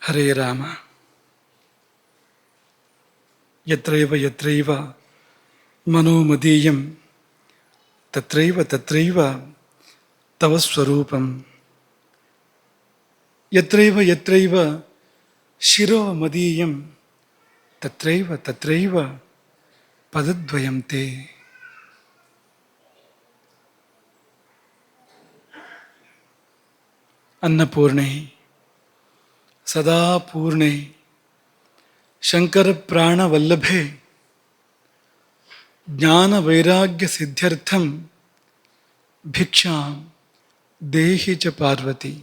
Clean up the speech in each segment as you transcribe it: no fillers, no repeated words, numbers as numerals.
ಹರೇ ರಾಮ. ಯತ್ರೈವ ಯತ್ರೈವ ಮನೋಮದೀಯಂ ತತ್ರೈವ ತತ್ರೈವ ತವ ಸ್ವರೂಪಂ. ಯತ್ರೈವ ಯತ್ರೈವ ಶಿರೋ ಮದೀಯಂ ತತ್ರೈವ ತತ್ರೈವ ಪದದ್ವಯಂ ತೇ. ಅನ್ನಪೂರ್ಣೆ ಸದಾ ಪೂರ್ಣೆ ಶಂಕರ ಪ್ರಾಣವಲ್ಲಭೆ ಜ್ಞಾನ ವೈರಾಗ್ಯ ಸಿದ್ಧ್ಯರ್ಥಂ ಭಿಕ್ಷಾಂ ದೇಹಿ ಚ ಪಾರ್ವತಿ.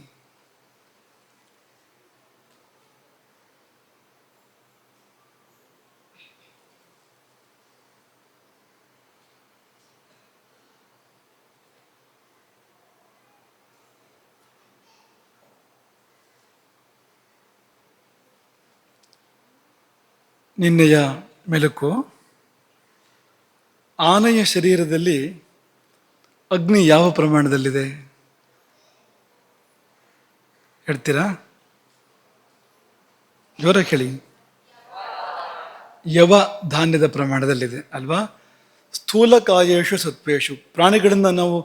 ನಿನ್ನೆಯ ಮೆಲುಕು, ಆನೆಯ ಶರೀರದಲ್ಲಿ ಅಗ್ನಿ ಯಾವ ಪ್ರಮಾಣದಲ್ಲಿದೆ ಹೇಳ್ತೀರಾ? ಜೋರ ಕೇಳಿ. ಯವ ಧಾನ್ಯದ ಪ್ರಮಾಣದಲ್ಲಿದೆ ಅಲ್ವಾ? ಸ್ಥೂಲಕಾಯೇಶು ಸತ್ವೇಶು. ಪ್ರಾಣಿಗಳನ್ನು ನಾವು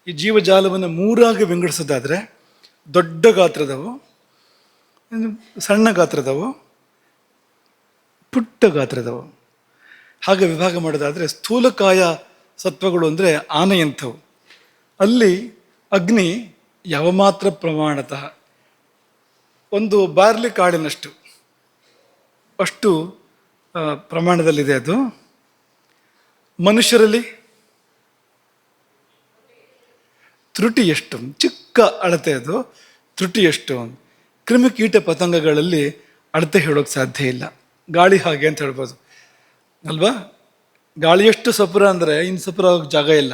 ಈ ಜೀವಜಾಲವನ್ನು ಮೂರಾಗಿ ವಿಂಗಡಿಸೋದಾದರೆ, ದೊಡ್ಡ ಗಾತ್ರದವು, ಸಣ್ಣ ಗಾತ್ರದವು, ಪುಟ್ಟ ಗಾತ್ರದವು. ಹಾಗೆ ವಿಭಾಗ ಮಾಡೋದಾದರೆ ಸ್ಥೂಲಕಾಯ ಸತ್ವಗಳು ಅಂದರೆ ಆನೆಯಂಥವು. ಅಲ್ಲಿ ಅಗ್ನಿ ಯಾವ ಮಾತ್ರ ಪ್ರಮಾಣತಃ ಒಂದು ಬಾರ್ಲಿ ಕಾಳಿನಷ್ಟು ಅಷ್ಟು ಪ್ರಮಾಣದಲ್ಲಿದೆ ಅದು. ಮನುಷ್ಯರಲ್ಲಿ ತ್ರುಟಿ ಎಷ್ಟು? ಚಿಕ್ಕ ಅಳತೆ ಅದು. ತ್ರುಟಿ ಎಷ್ಟು? ಕ್ರಿಮಿಕೀಟ ಪತಂಗಗಳಲ್ಲಿ ಅಳತೆ ಹೇಳೋಕ್ಕೆ ಸಾಧ್ಯ ಇಲ್ಲ. ಗಾಳಿ ಹಾಗೆ ಅಂತ ಹೇಳ್ಬೋದು ಅಲ್ವಾ? ಗಾಳಿ ಎಷ್ಟು ಸಪುರ ಅಂದರೆ ಇನ್ನು ಸಪುರ ಹೋಗಕ್ಕೆ ಜಾಗ ಇಲ್ಲ,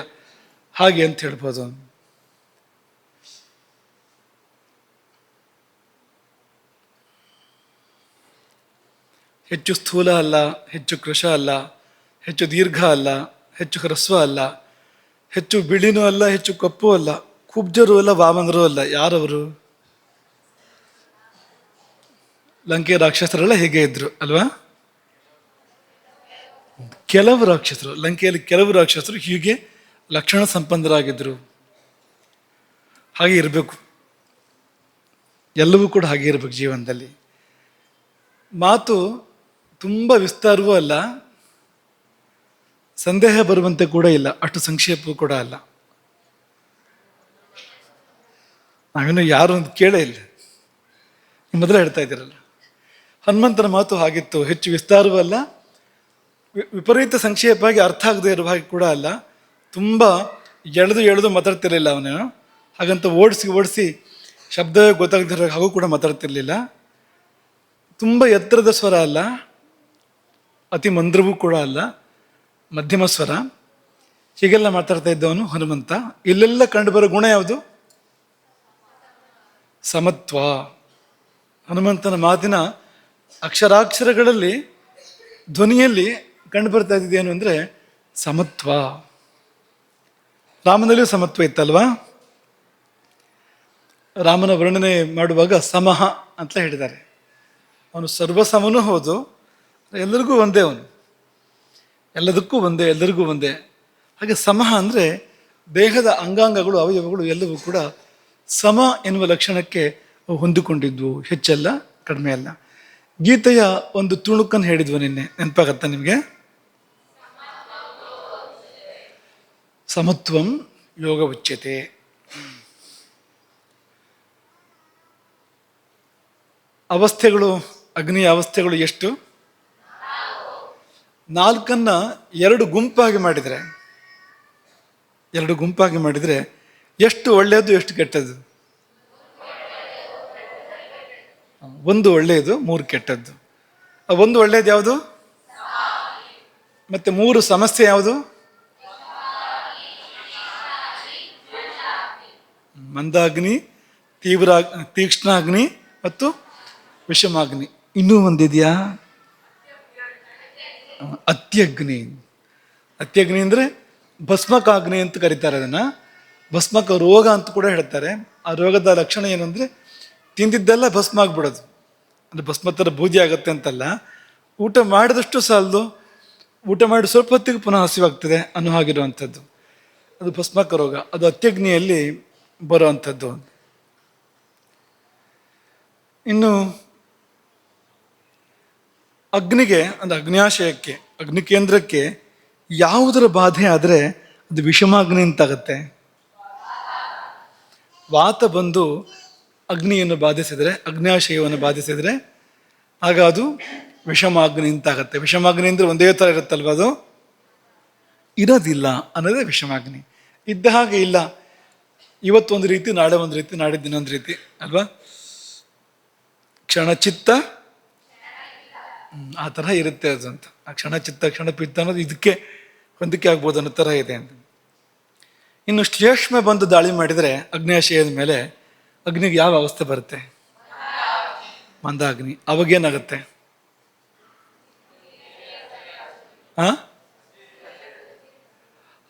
ಹಾಗೆ ಅಂತ ಹೇಳ್ಬೋದು. ಹೆಚ್ಚು ಸ್ಥೂಲ ಅಲ್ಲ, ಹೆಚ್ಚು ಕೃಶ ಅಲ್ಲ, ಹೆಚ್ಚು ದೀರ್ಘ ಅಲ್ಲ, ಹೆಚ್ಚು ಹ್ರಸ್ವ ಅಲ್ಲ, ಹೆಚ್ಚು ಬಿಳಿನೂ ಅಲ್ಲ, ಹೆಚ್ಚು ಕಪ್ಪು ಅಲ್ಲ, ಕುಬ್ಜರು ಅಲ್ಲ, ವಾಮನರು ಅಲ್ಲ. ಯಾರವರು? ಲಂಕೆ ರಾಕ್ಷಸರೆಲ್ಲ ಹೇಗೆ ಇದ್ರು ಅಲ್ವಾ? ಕೆಲವು ರಾಕ್ಷಸರು, ಲಂಕೆಯಲ್ಲಿ ಕೆಲವು ರಾಕ್ಷಸರು ಹೀಗೆ ಲಕ್ಷಣ ಸಂಪನ್ನರಾಗಿದ್ದರು. ಹಾಗೆ ಇರಬೇಕು, ಎಲ್ಲವೂ ಕೂಡ ಹಾಗೆ ಇರಬೇಕು ಜೀವನದಲ್ಲಿ. ಮಾತು ತುಂಬ ವಿಸ್ತಾರವೂ ಅಲ್ಲ, ಸಂದೇಹ ಬರುವಂತೆ ಕೂಡ ಇಲ್ಲ, ಅಷ್ಟು ಸಂಕ್ಷೇಪವೂ ಕೂಡ ಅಲ್ಲ. ನಾವೇನು ಯಾರು ಅಂತ ಕೇಳೇ ಇಲ್ಲ, ಮೊದಲೇ ಹೇಳ್ತಾ ಇದ್ದೀರಲ್ಲ. ಹನುಮಂತನ ಮಾತು ಹಾಗಿತ್ತು, ಹೆಚ್ಚು ವಿಸ್ತಾರವೂ ಅಲ್ಲ, ವಿಪರೀತ ಸಂಕ್ಷೇಪವಾಗಿ ಅರ್ಥ ಆಗದೆ ಇರುವ ಹಾಗೆ ಕೂಡ ಅಲ್ಲ. ತುಂಬ ಎಳೆದು ಮಾತಾಡ್ತಿರ್ಲಿಲ್ಲ ಅವನು. ಹಾಗಂತ ಓಡಿಸಿ ಶಬ್ದ ಗೊತ್ತಾಗದಿರೋ ಹಾಗೂ ಕೂಡ ಮಾತಾಡ್ತಿರ್ಲಿಲ್ಲ. ತುಂಬ ಎತ್ತರದ ಸ್ವರ ಅಲ್ಲ, ಅತಿ ಮಂದ್ರವೂ ಕೂಡ ಅಲ್ಲ, ಮಧ್ಯಮ ಸ್ವರ. ಹೀಗೆಲ್ಲ ಮಾತಾಡ್ತಾ ಇದ್ದವನು ಹನುಮಂತ. ಇಲ್ಲೆಲ್ಲ ಕಂಡುಬರೋ ಗುಣ ಯಾವುದು? ಸಮತ್ವ. ಹನುಮಂತನ ಮಾತಿನ ಅಕ್ಷರಾಕ್ಷರಗಳಲ್ಲಿ, ಧ್ವನಿಯಲ್ಲಿ ಕಂಡು ಬರ್ತಾ ಇದ್ದೇನು ಅಂದರೆ ಸಮತ್ವ. ರಾಮನಲ್ಲಿಯೂ ಸಮತ್ವ ಇತ್ತಲ್ವಾ? ರಾಮನ ವರ್ಣನೆ ಮಾಡುವಾಗ ಸಮಹ ಅಂತ ಹೇಳಿದ್ದಾರೆ. ಅವನು ಸರ್ವಸಮನೂ ಹೌದು, ಎಲ್ಲರಿಗೂ ಒಂದೇ, ಅವನು ಎಲ್ಲದಕ್ಕೂ ಒಂದೇ, ಎಲ್ಲರಿಗೂ ಒಂದೇ. ಹಾಗೆ ಸಮಹ ಅಂದರೆ ದೇಹದ ಅಂಗಾಂಗಗಳು, ಅವಯವಗಳು ಎಲ್ಲವೂ ಕೂಡ ಸಮ ಎನ್ನುವ ಲಕ್ಷಣಕ್ಕೆ ಹೊಂದಿಕೊಂಡಿದ್ವು, ಹೆಚ್ಚಲ್ಲ ಕಡಿಮೆ ಅಲ್ಲ. ಗೀತೆಯ ಒಂದು ತುಣುಕನ್ನು ಹೇಳಿದ್ವು ನಿನ್ನೆ, ನೆನಪಾಗತ್ತಾ ನಿಮಗೆ? ಸಮತ್ವಂ ಯೋಗ ಉಚ್ಯತೆ. ಅವಸ್ಥೆಗಳು, ಅಗ್ನಿಯ ಅವಸ್ಥೆಗಳು ಎಷ್ಟು? 4 ಎರಡು ಗುಂಪಾಗಿ ಮಾಡಿದರೆ ಎಷ್ಟು ಒಳ್ಳೆಯದು, ಎಷ್ಟು ಕೆಟ್ಟದ್ದು? 1 ಒಳ್ಳೆಯದು, 3 ಕೆಟ್ಟದ್ದು. 1 ಒಳ್ಳೆಯದು ಯಾವುದು? ಮತ್ತೆ 3 ಸಮಸ್ಯೆ ಯಾವುದು? ಮಂದಾಗ್ನಿ, ತೀಕ್ಷ್ಣಾಗ್ನಿ ಮತ್ತು ವಿಷಮಾಗ್ನಿ. ಇನ್ನೂ ಒಂದಿದೆಯಾ? ಅತ್ಯಗ್ನಿ. ಅತ್ಯಗ್ನಿ ಅಂದರೆ ಭಸ್ಮಕಾಗ್ನಿ ಅಂತ ಕರೀತಾರೆ ಅದನ್ನು. ಭಸ್ಮಕ ರೋಗ ಅಂತ ಕೂಡ ಹೇಳ್ತಾರೆ. ಆ ರೋಗದ ಲಕ್ಷಣ ಏನು ಅಂದರೆ ತಿಂದಿದ್ದೆಲ್ಲ ಭಸ್ಮ ಆಗ್ಬಿಡೋದು. ಅಂದರೆ ಭಸ್ಮ ಥರ ಬೂದಿ ಆಗುತ್ತೆ ಅಂತಲ್ಲ, ಊಟ ಮಾಡಿದಷ್ಟು ಸಾಲದು, ಊಟ ಮಾಡಿ ಸ್ವಲ್ಪ ಹೊತ್ತಿಗೆ ಪುನಃ ಹಸಿವಾಗ್ತದೆ ಅನ್ನೋ ಹಾಗಿರುವಂಥದ್ದು. ಅದು ಭಸ್ಮಕ ರೋಗ, ಅದು ಅತ್ಯಗ್ನಿಯಲ್ಲಿ ಬರುವಂಥದ್ದು. ಇನ್ನು ಅಗ್ನಿಗೆ, ಅಂದರೆ ಅಗ್ನ್ಯಾಶಯಕ್ಕೆ, ಅಗ್ನಿ ಕೇಂದ್ರಕ್ಕೆ ಯಾವುದರ ಬಾಧೆ ಆದರೆ ಅದು ವಿಷಮಾಗ್ನಿ ಅಂತಾಗತ್ತೆ. ವಾತ ಬಂದು ಅಗ್ನಿಯನ್ನು ಬಾಧಿಸಿದರೆ, ಅಗ್ನ್ಯಾಶಯವನ್ನು ಬಾಧಿಸಿದರೆ ಆಗ ಅದು ವಿಷಮಾಗ್ನಿ ಅಂತಾಗತ್ತೆ. ವಿಷಮಾಗ್ನಿ ಅಂದರೆ ಒಂದೇ ಥರ ಇರುತ್ತಲ್ವ, ಅದು ಇರೋದಿಲ್ಲ ಅನ್ನೋದೇ ವಿಷಮಾಗ್ನಿ. ಇದ್ದ ಹಾಗೆ ಇಲ್ಲ, ಇವತ್ತೊಂದು ರೀತಿ, ನಾಳೆ ಒಂದು ರೀತಿ, ನಾಡಿದ್ದು ಇನ್ನೊಂದು ರೀತಿ ಅಲ್ವಾ. ಕ್ಷಣಚಿತ್ತ ಆ ಥರ ಇರುತ್ತೆ ಅದು ಅಂತ. ಆ ಕ್ಷಣಚಿತ್ತ ಕ್ಷಣಪಿತ್ತ ಅನ್ನೋದು ಇದಕ್ಕೆ ಹೊಂದಿಕೆ ಆಗ್ಬೋದು ಅನ್ನೋ ಥರ ಇದೆ ಅಂತ. ಇನ್ನು ಶ್ಲೇಷ್ಮ ಬಂದು ದಾಳಿ ಮಾಡಿದರೆ ಅಗ್ನ್ಯಾಶಯದ ಮೇಲೆ ಅಗ್ನಿಗೆ ಯಾವ ಅವಸ್ಥೆ ಬರುತ್ತೆ? ಮಂದಾಗ್ನಿ. ಅವಾಗೇನಾಗುತ್ತೆ?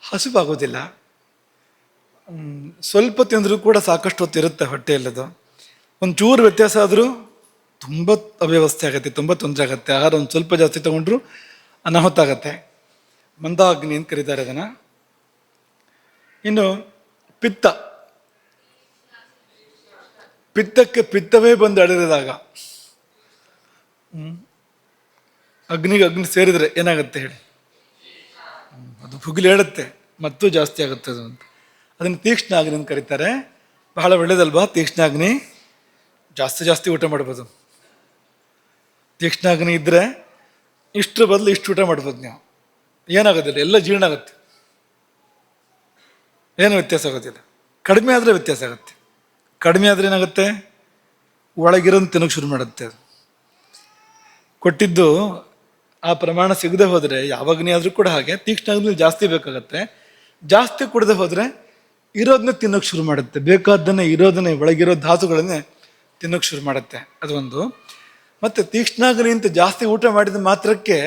ಹಸಿವಾಗೋದಿಲ್ಲ. ಸ್ವಲ್ಪ ತಿಂದರೂ ಕೂಡ ಸಾಕಷ್ಟು ಹೊತ್ತು ಇರುತ್ತೆ ಹೊಟ್ಟೆಯಲ್ಲದು. ಒಂಚೂರು ವ್ಯತ್ಯಾಸ ಆದರೂ ತುಂಬ ಅವ್ಯವಸ್ಥೆ ಆಗುತ್ತೆ, ತುಂಬ ತೊಂದರೆ ಆಗುತ್ತೆ. ಆಹಾರ ಒಂದು ಸ್ವಲ್ಪ ಜಾಸ್ತಿ ತಗೊಂಡ್ರು ಅನಾಹುತ ಆಗತ್ತೆ. ಮಂದಾಗ್ನಿ ಅಂತ ಕರೀತಾರೆ ಅದನ್ನು. ಇನ್ನು ಪಿತ್ತ, ಪಿತ್ತಕ್ಕೆ ಪಿತ್ತವೇ ಬಂದು ಅಡಿರಿದಾಗ, ಅಗ್ನಿಗೆ ಅಗ್ನಿ ಸೇರಿದರೆ ಏನಾಗುತ್ತೆ ಹೇಳಿ? ಅದು ಭುಗಿಲು ಹೇಳುತ್ತೆ, ಮತ್ತೂ ಜಾಸ್ತಿ ಆಗುತ್ತೆ ಅದು ಅಂತ. ಅದನ್ನು ತೀಕ್ಷ್ಣ ಅಗ್ನಿ ಅಂತ ಕರೀತಾರೆ. ಬಹಳ ಒಳ್ಳೇದಲ್ವಾ ತೀಕ್ಷ್ಣಾಗ್ನಿ? ಜಾಸ್ತಿ ಜಾಸ್ತಿ ಊಟ ಮಾಡ್ಬೋದು. ತೀಕ್ಷ್ಣಾಗ್ನಿ ಇದ್ದರೆ ಇಷ್ಟರ ಬದಲು ಇಷ್ಟು ಊಟ ಮಾಡ್ಬೋದು ನೀವು. ಏನಾಗೋದಿಲ್ಲ, ಎಲ್ಲ ಜೀರ್ಣ ಆಗುತ್ತೆ, ಏನು ವ್ಯತ್ಯಾಸ ಆಗೋದಿಲ್ಲ. ಕಡಿಮೆ ಆದರೆ ವ್ಯತ್ಯಾಸ ಆಗುತ್ತೆ. ಕಡಿಮೆ ಆದರೆ ಏನಾಗುತ್ತೆ? ಒಳಗಿರೋದು ತಿನ್ನೋಕೆ ಶುರು ಮಾಡುತ್ತೆ. ಅದು ಕೊಟ್ಟಿದ್ದು ಆ ಪ್ರಮಾಣ ಸಿಗದೆ ಹೋದರೆ, ಯಾವಾಗನೇ ಆದರೂ ಕೂಡ ಹಾಗೆ, ತೀಕ್ಷ್ಣಾಗ್ನಿ ಜಾಸ್ತಿ ಬೇಕಾಗತ್ತೆ. ಜಾಸ್ತಿ ಕುಡದೆ ಹೋದರೆ ಇರೋದನ್ನೇ ತಿನ್ನೋಕೆ ಶುರು ಮಾಡುತ್ತೆ. ಬೇಕಾದ್ದನ್ನೇ, ಇರೋದನ್ನೇ, ಒಳಗಿರೋ ಧಾತುಗಳನ್ನೇ ತಿನ್ನೋಕೆ ಶುರು ಮಾಡುತ್ತೆ. ಅದೊಂದು. ಮತ್ತು ತೀಕ್ಷ್ಣಾಗ್ನಿ ಅಂತ ಜಾಸ್ತಿ ಊಟ ಮಾಡಿದ ಮಾತ್ರಕ್ಕೆ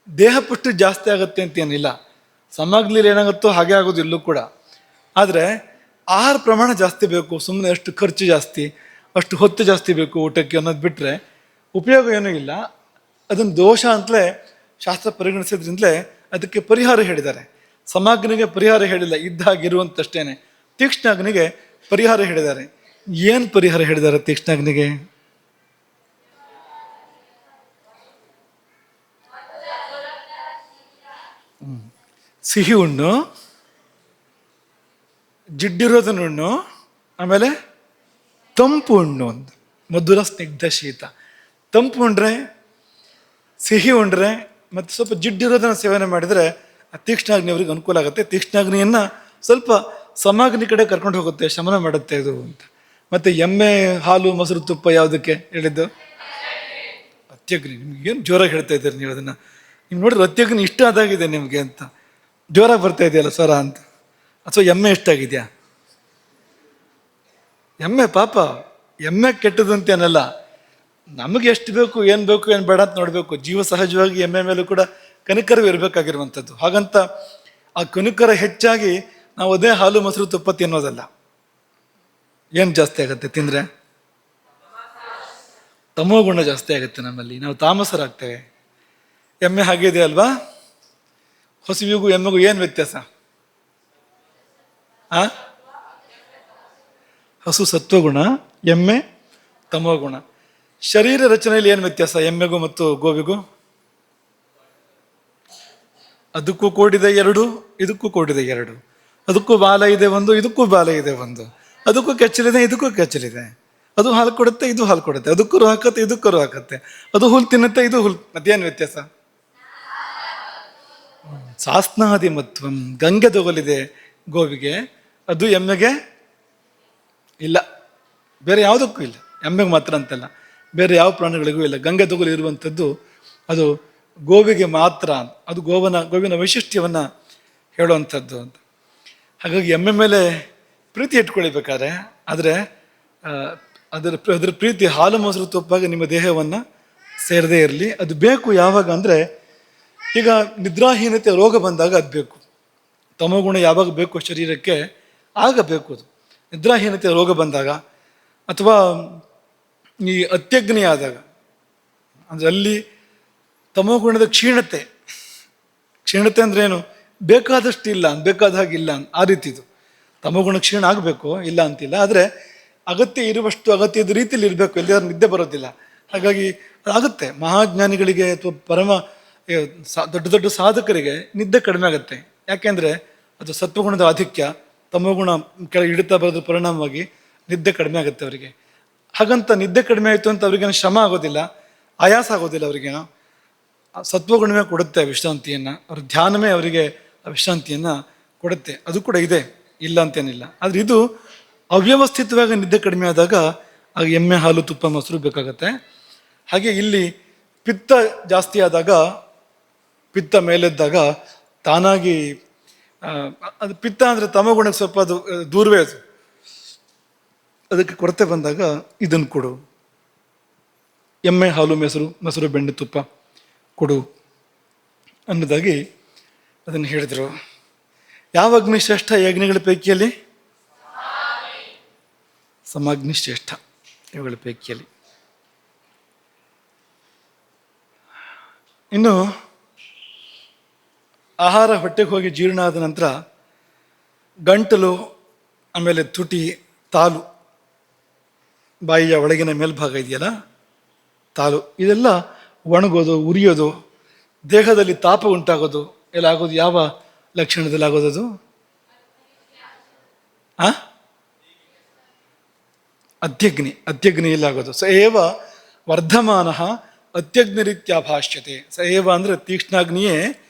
ದೇಹ ಪುಷ್ಟಿ ಜಾಸ್ತಿ ಆಗುತ್ತೆ ಅಂತ ಏನಿಲ್ಲ. ಸಮಾಗ್ಲಿಯಲ್ಲಿ ಏನಾಗುತ್ತೋ ಹಾಗೆ ಆಗೋದು ಇಲ್ಲೂ ಕೂಡ. ಆದರೆ ಆಹಾರ ಪ್ರಮಾಣ ಜಾಸ್ತಿ ಬೇಕು. ಸುಮ್ಮನೆ ಅಷ್ಟು ಖರ್ಚು ಜಾಸ್ತಿ, ಅಷ್ಟು ಹೊತ್ತು ಜಾಸ್ತಿ ಬೇಕು ಊಟಕ್ಕೆ ಅನ್ನೋದು ಬಿಟ್ಟರೆ ಉಪಯೋಗ ಏನೂ ಇಲ್ಲ. ಅದನ್ನು ದೋಷ ಅಂತಲೇ ಶಾಸ್ತ್ರ ಪರಿಗಣಿಸಿದ್ರಿಂದಲೇ ಅದಕ್ಕೆ ಪರಿಹಾರ ಹೇಳಿದ್ದಾರೆ. ಸಮಾಗ್ನಿಗೆ ಪರಿಹಾರ ಹೇಳಿಲ್ಲ, ಇದ್ದ ಹಾಗಿರುವಂತಷ್ಟೇನೆ. ತೀಕ್ಷ್ಣಾಗ್ನಿಗೆ ಪರಿಹಾರ ಹೇಳಿದ್ದಾರೆ. ಏನು ಪರಿಹಾರ ಹೇಳಿದ್ದಾರೆ ತೀಕ್ಷ್ಣಾಗ್ನಿಗೆ? ಸಿಹಿ ಉಣ್ಣು, ಜಿಡ್ಡಿರೋದನ್ನು ಉಣ್ಣು, ಆಮೇಲೆ ತಂಪು ಉಣ್ಣು ಅಂತ. ಮಧುರ ಸ್ನಿಗ್ಧ ಶೀತ. ತಂಪು ಉಂಡ್ರೆ, ಸಿಹಿ ಉಂಡ್ರೆ, ಮತ್ತು ಸ್ವಲ್ಪ ಜಿಡ್ಡಿರೋದನ್ನು ಸೇವನೆ ಮಾಡಿದರೆ ಆ ತೀಕ್ಷ್ಣಾಗ್ನಿ ಅವ್ರಿಗೆ ಅನುಕೂಲ ಆಗುತ್ತೆ. ತೀಕ್ಷ್ಣಾಗ್ನಿಯನ್ನು ಸ್ವಲ್ಪ ಸಮಾಗ್ನಿ ಕಡೆ ಕರ್ಕೊಂಡು ಹೋಗುತ್ತೆ, ಶಮನ ಮಾಡುತ್ತೆ ಇದು ಅಂತ. ಮತ್ತು ಎಮ್ಮೆ ಹಾಲು ಮೊಸರು ತುಪ್ಪ ಯಾವುದಕ್ಕೆ ಹೇಳಿದ್ದು? ಅತ್ಯಗ್ನಿ. ನಿಮ್ಗೆ ಏನು ಜೋರಾಗಿ ಹೇಳ್ತಾ ಇದ್ದೀರಿ ನೀವು ಅದನ್ನು? ನೀವು ನೋಡಿದ್ರೆ ಅತ್ಯಗ್ನಿ ಇಷ್ಟ ಆದಾಗಿದೆ ನಿಮಗೆ ಅಂತ ಜೋರಾಗಿ ಬರ್ತಾ ಇದೆಯಲ್ಲ ಸ್ವರ ಅಂತ. ಅಥವಾ ಎಮ್ಮೆ ಇಷ್ಟಾಗಿದೆಯಾ? ಎಮ್ಮೆ ಪಾಪ, ಎಮ್ಮೆ ಕೆಟ್ಟದಂತೇನಲ್ಲ. ನಮಗೆ ಎಷ್ಟು ಬೇಕು, ಏನು ಬೇಕು, ಏನು ಬೇಡ ಅಂತ ನೋಡಬೇಕು. ಜೀವ ಸಹಜವಾಗಿ ಎಮ್ಮೆ ಮೇಲೂ ಕೂಡ ಕನಿಕರವೇ ಇರಬೇಕಾಗಿರುವಂಥದ್ದು. ಹಾಗಂತ ಆ ಕನಿಕರ ಹೆಚ್ಚಾಗಿ ನಾವು ಅದೇ ಹಾಲು ಮೊಸರು ತುಪ್ಪ ತಿನ್ನೋದಲ್ಲ. ಏನು ಜಾಸ್ತಿ ಆಗುತ್ತೆ ತಿಂದರೆ? ತಮೋ ಗುಣ ಜಾಸ್ತಿ ಆಗುತ್ತೆ ನಮ್ಮಲ್ಲಿ. ನಾವು ತಾಮಸರಾಗ್ತೇವೆ. ಎಮ್ಮೆ ಹಾಗೆ ಇದೆ ಅಲ್ವಾ? ಹಸುವಿಗೂ ಎಮ್ಮೆಗೂ ಏನು ವ್ಯತ್ಯಾಸ? ಹಸು ಸತ್ವಗುಣ, ಎಮ್ಮೆ ತಮೋಗುಣ. ಶರೀರ ರಚನೆಯಲ್ಲಿ ಏನು ವ್ಯತ್ಯಾಸ ಎಮ್ಮೆಗೂ ಮತ್ತು ಗೋವಿಗೂ? ಅದಕ್ಕೂ ಕೂಡಿದೆ ಎರಡು, ಇದಕ್ಕೂ ಕೂಡಿದೆ ಎರಡು. ಅದಕ್ಕೂ ಬಾಲ ಇದೆ ಒಂದು, ಇದಕ್ಕೂ ಬಾಲ ಇದೆ ಒಂದು. ಅದಕ್ಕೂ ಕೆಚ್ಚಲಿದೆ, ಇದಕ್ಕೂ ಕೆಚ್ಚಲಿದೆ. ಅದು ಹಾಲು ಕೊಡುತ್ತೆ, ಇದು ಹಾಲು ಕೊಡುತ್ತೆ. ಅದಕ್ಕೂ ರು ಹಾಕತ್ತೆ, ಇದಕ್ಕೂ ರು ಹಾಕತ್ತೆ. ಅದು ಹುಲ್ ತಿನ್ನುತ್ತೆ, ಇದು ಹುಲ್. ಮತ್ತೇನು ವ್ಯತ್ಯಾಸ? ಸಾಸ್ನಾದಿ ಮತ್ವಂ. ಗಂಗೆ ದೊಗಲಿದೆ ಗೋವಿಗೆ, ಅದು ಎಮ್ಮೆಗೆ ಇಲ್ಲ. ಬೇರೆ ಯಾವುದಕ್ಕೂ ಇಲ್ಲ. ಎಮ್ಮೆಗೆ ಮಾತ್ರ ಅಂತಲ್ಲ, ಬೇರೆ ಯಾವ ಪ್ರಾಣಿಗಳಿಗೂ ಇಲ್ಲ. ಗಂಗೆ ದೊಗಲು ಇರುವಂಥದ್ದು ಅದು ಗೋವಿಗೆ ಮಾತ್ರ. ಅದು ಗೋವಿನ ವೈಶಿಷ್ಟ್ಯವನ್ನು ಹೇಳುವಂಥದ್ದು ಅಂತ. ಹಾಗಾಗಿ ಎಮ್ಮೆ ಮೇಲೆ ಪ್ರೀತಿ ಇಟ್ಕೊಳ್ಬೇಕಾದ್ರೆ, ಆದರೆ ಅದರ ಪ್ರೀತಿ ಹಾಲು ಮೊಸರು ತುಪ್ಪಾಗಿ ನಿಮ್ಮ ದೇಹವನ್ನು ಸೇರದೇ ಇರಲಿ. ಅದು ಬೇಕು ಯಾವಾಗ ಅಂದರೆ, ಈಗ ನಿದ್ರಾಹೀನತೆ ರೋಗ ಬಂದಾಗ ಅದು ಬೇಕು. ತಮೋಗುಣ ಯಾವಾಗ ಬೇಕು ಶರೀರಕ್ಕೆ, ಆಗ ಬೇಕು ಅದು. ನಿದ್ರಾಹೀನತೆ ರೋಗ ಬಂದಾಗ, ಅಥವಾ ಈ ಅತ್ಯಗ್ನಿ ಆದಾಗ, ಅಂದರೆ ಅಲ್ಲಿ ತಮೋಗುಣದ ಕ್ಷೀಣತೆ. ಕ್ಷೀಣತೆ ಅಂದ್ರೆ ಏನು? ಬೇಕಾದಷ್ಟು ಇಲ್ಲ, ಬೇಕಾದ ಹಾಗಿಲ್ಲ, ಆ ರೀತಿದು. ತಮೋಗುಣ ಕ್ಷೀಣ ಆಗಬೇಕು, ಇಲ್ಲ ಅಂತಿಲ್ಲ, ಆದರೆ ಅಗತ್ಯ ಇರುವಷ್ಟು ಅಗತ್ಯದ ರೀತಿಯಲ್ಲಿ ಇರಬೇಕು, ಎಲ್ಲರೂ ನಿದ್ದೆ ಬರೋದಿಲ್ಲ. ಹಾಗಾಗಿ ಆಗುತ್ತೆ ಮಹಾಜ್ಞಾನಿಗಳಿಗೆ ಅಥವಾ ಪರಮ ದೊಡ್ಡ ದೊಡ್ಡ ಸಾಧಕರಿಗೆ ನಿದ್ದೆ ಕಡಿಮೆ ಆಗುತ್ತೆ. ಯಾಕೆಂದರೆ ಅದು ಸತ್ವಗುಣದ ಆಧಿಕ್ಯ, ತಮೋಗುಣ ಕೆಳಗೆ ಇಡುತ್ತಾ ಬರೋದ್ರ ಪರಿಣಾಮವಾಗಿ ನಿದ್ದೆ ಕಡಿಮೆ ಆಗುತ್ತೆ ಅವರಿಗೆ. ಹಾಗಂತ ನಿದ್ದೆ ಕಡಿಮೆ ಆಯಿತು ಅಂತ ಅವ್ರಿಗೇನು ಶ್ರಮ ಆಗೋದಿಲ್ಲ, ಆಯಾಸ ಆಗೋದಿಲ್ಲ ಅವರಿಗೇನೋ. ಸತ್ವಗುಣವೇ ಕೊಡುತ್ತೆ ವಿಶ್ರಾಂತಿಯನ್ನು, ಅವ್ರ ಧ್ಯಾನವೇ ಅವರಿಗೆ ವಿಶ್ರಾಂತಿಯನ್ನು ಕೊಡುತ್ತೆ. ಅದು ಕೂಡ ಇದೆ, ಇಲ್ಲ ಅಂತೇನಿಲ್ಲ. ಆದರೆ ಇದು ಅವ್ಯವಸ್ಥಿತವಾಗಿ ನಿದ್ದೆ ಕಡಿಮೆ ಆದಾಗ ಆಗ ಎಮ್ಮೆ ಹಾಲು ತುಪ್ಪ ಮೊಸರು ಬೇಕಾಗತ್ತೆ. ಹಾಗೆ ಇಲ್ಲಿ ಪಿತ್ತ ಜಾಸ್ತಿ ಆದಾಗ, ಪಿತ್ತ ಮೇಲೆದ್ದಾಗ ತಾನಾಗಿ ಅದು ಪಿತ್ತ ಅಂದರೆ ತಮಗುಣಕ್ಕೆ ಸ್ವಲ್ಪ ಅದು ದೂರವೇ, ಅದು ಅದಕ್ಕೆ ಕೊರತೆ ಬಂದಾಗ ಇದನ್ನು ಕೊಡು, ಎಮ್ಮೆ ಹಾಲು ಮೊಸರು ಬೆಣ್ಣೆ ತುಪ್ಪ ಕೊಡು ಅನ್ನೋದಾಗಿ ಅದನ್ನು ಹೇಳಿದರು. ಯಾವ ಅಗ್ನಿ ಶ್ರೇಷ್ಠ ಈ ಅಗ್ನಿಗಳ ಪೈಕಿಯಲ್ಲಿ? ಸಮಾಗ್ನಿ ಶ್ರೇಷ್ಠ ಇವುಗಳ ಪೈಕಿಯಲ್ಲಿ. ಇನ್ನು ಆಹಾರ ಹೊಟ್ಟೆಗೆ ಹೋಗಿ ಜೀರ್ಣ ಆದ ನಂತರ ಗಂಟಲು, ಆಮೇಲೆ ತುಟಿ, ತಾಲು, ಬಾಯಿಯ ಒಳಗಿನ ಮೇಲ್ಭಾಗ ಇದೆಯಲ್ಲ ತಾಲು, ಇದೆಲ್ಲ ಒಣಗೋದು, ಉರಿಯೋದು, ದೇಹದಲ್ಲಿ ತಾಪ ಉಂಟಾಗೋದು ಎಲ್ಲ ಆಗೋದು ಯಾವ ಲಕ್ಷಣದಲ್ಲಿ ಆಗೋದದು? ಅತ್ಯಗ್ನಿಯಲ್ಲಿ ಆಗೋದು. ಸ ಏವ ವರ್ಧಮಾನ ಅತ್ಯಗ್ನಿರೀತ್ಯಾಭಾಷ್ಯತೆ. ಸ ಏವ ಅಂದರೆ ತೀಕ್ಷ್ಣಾಗ್ನಿಯೇ,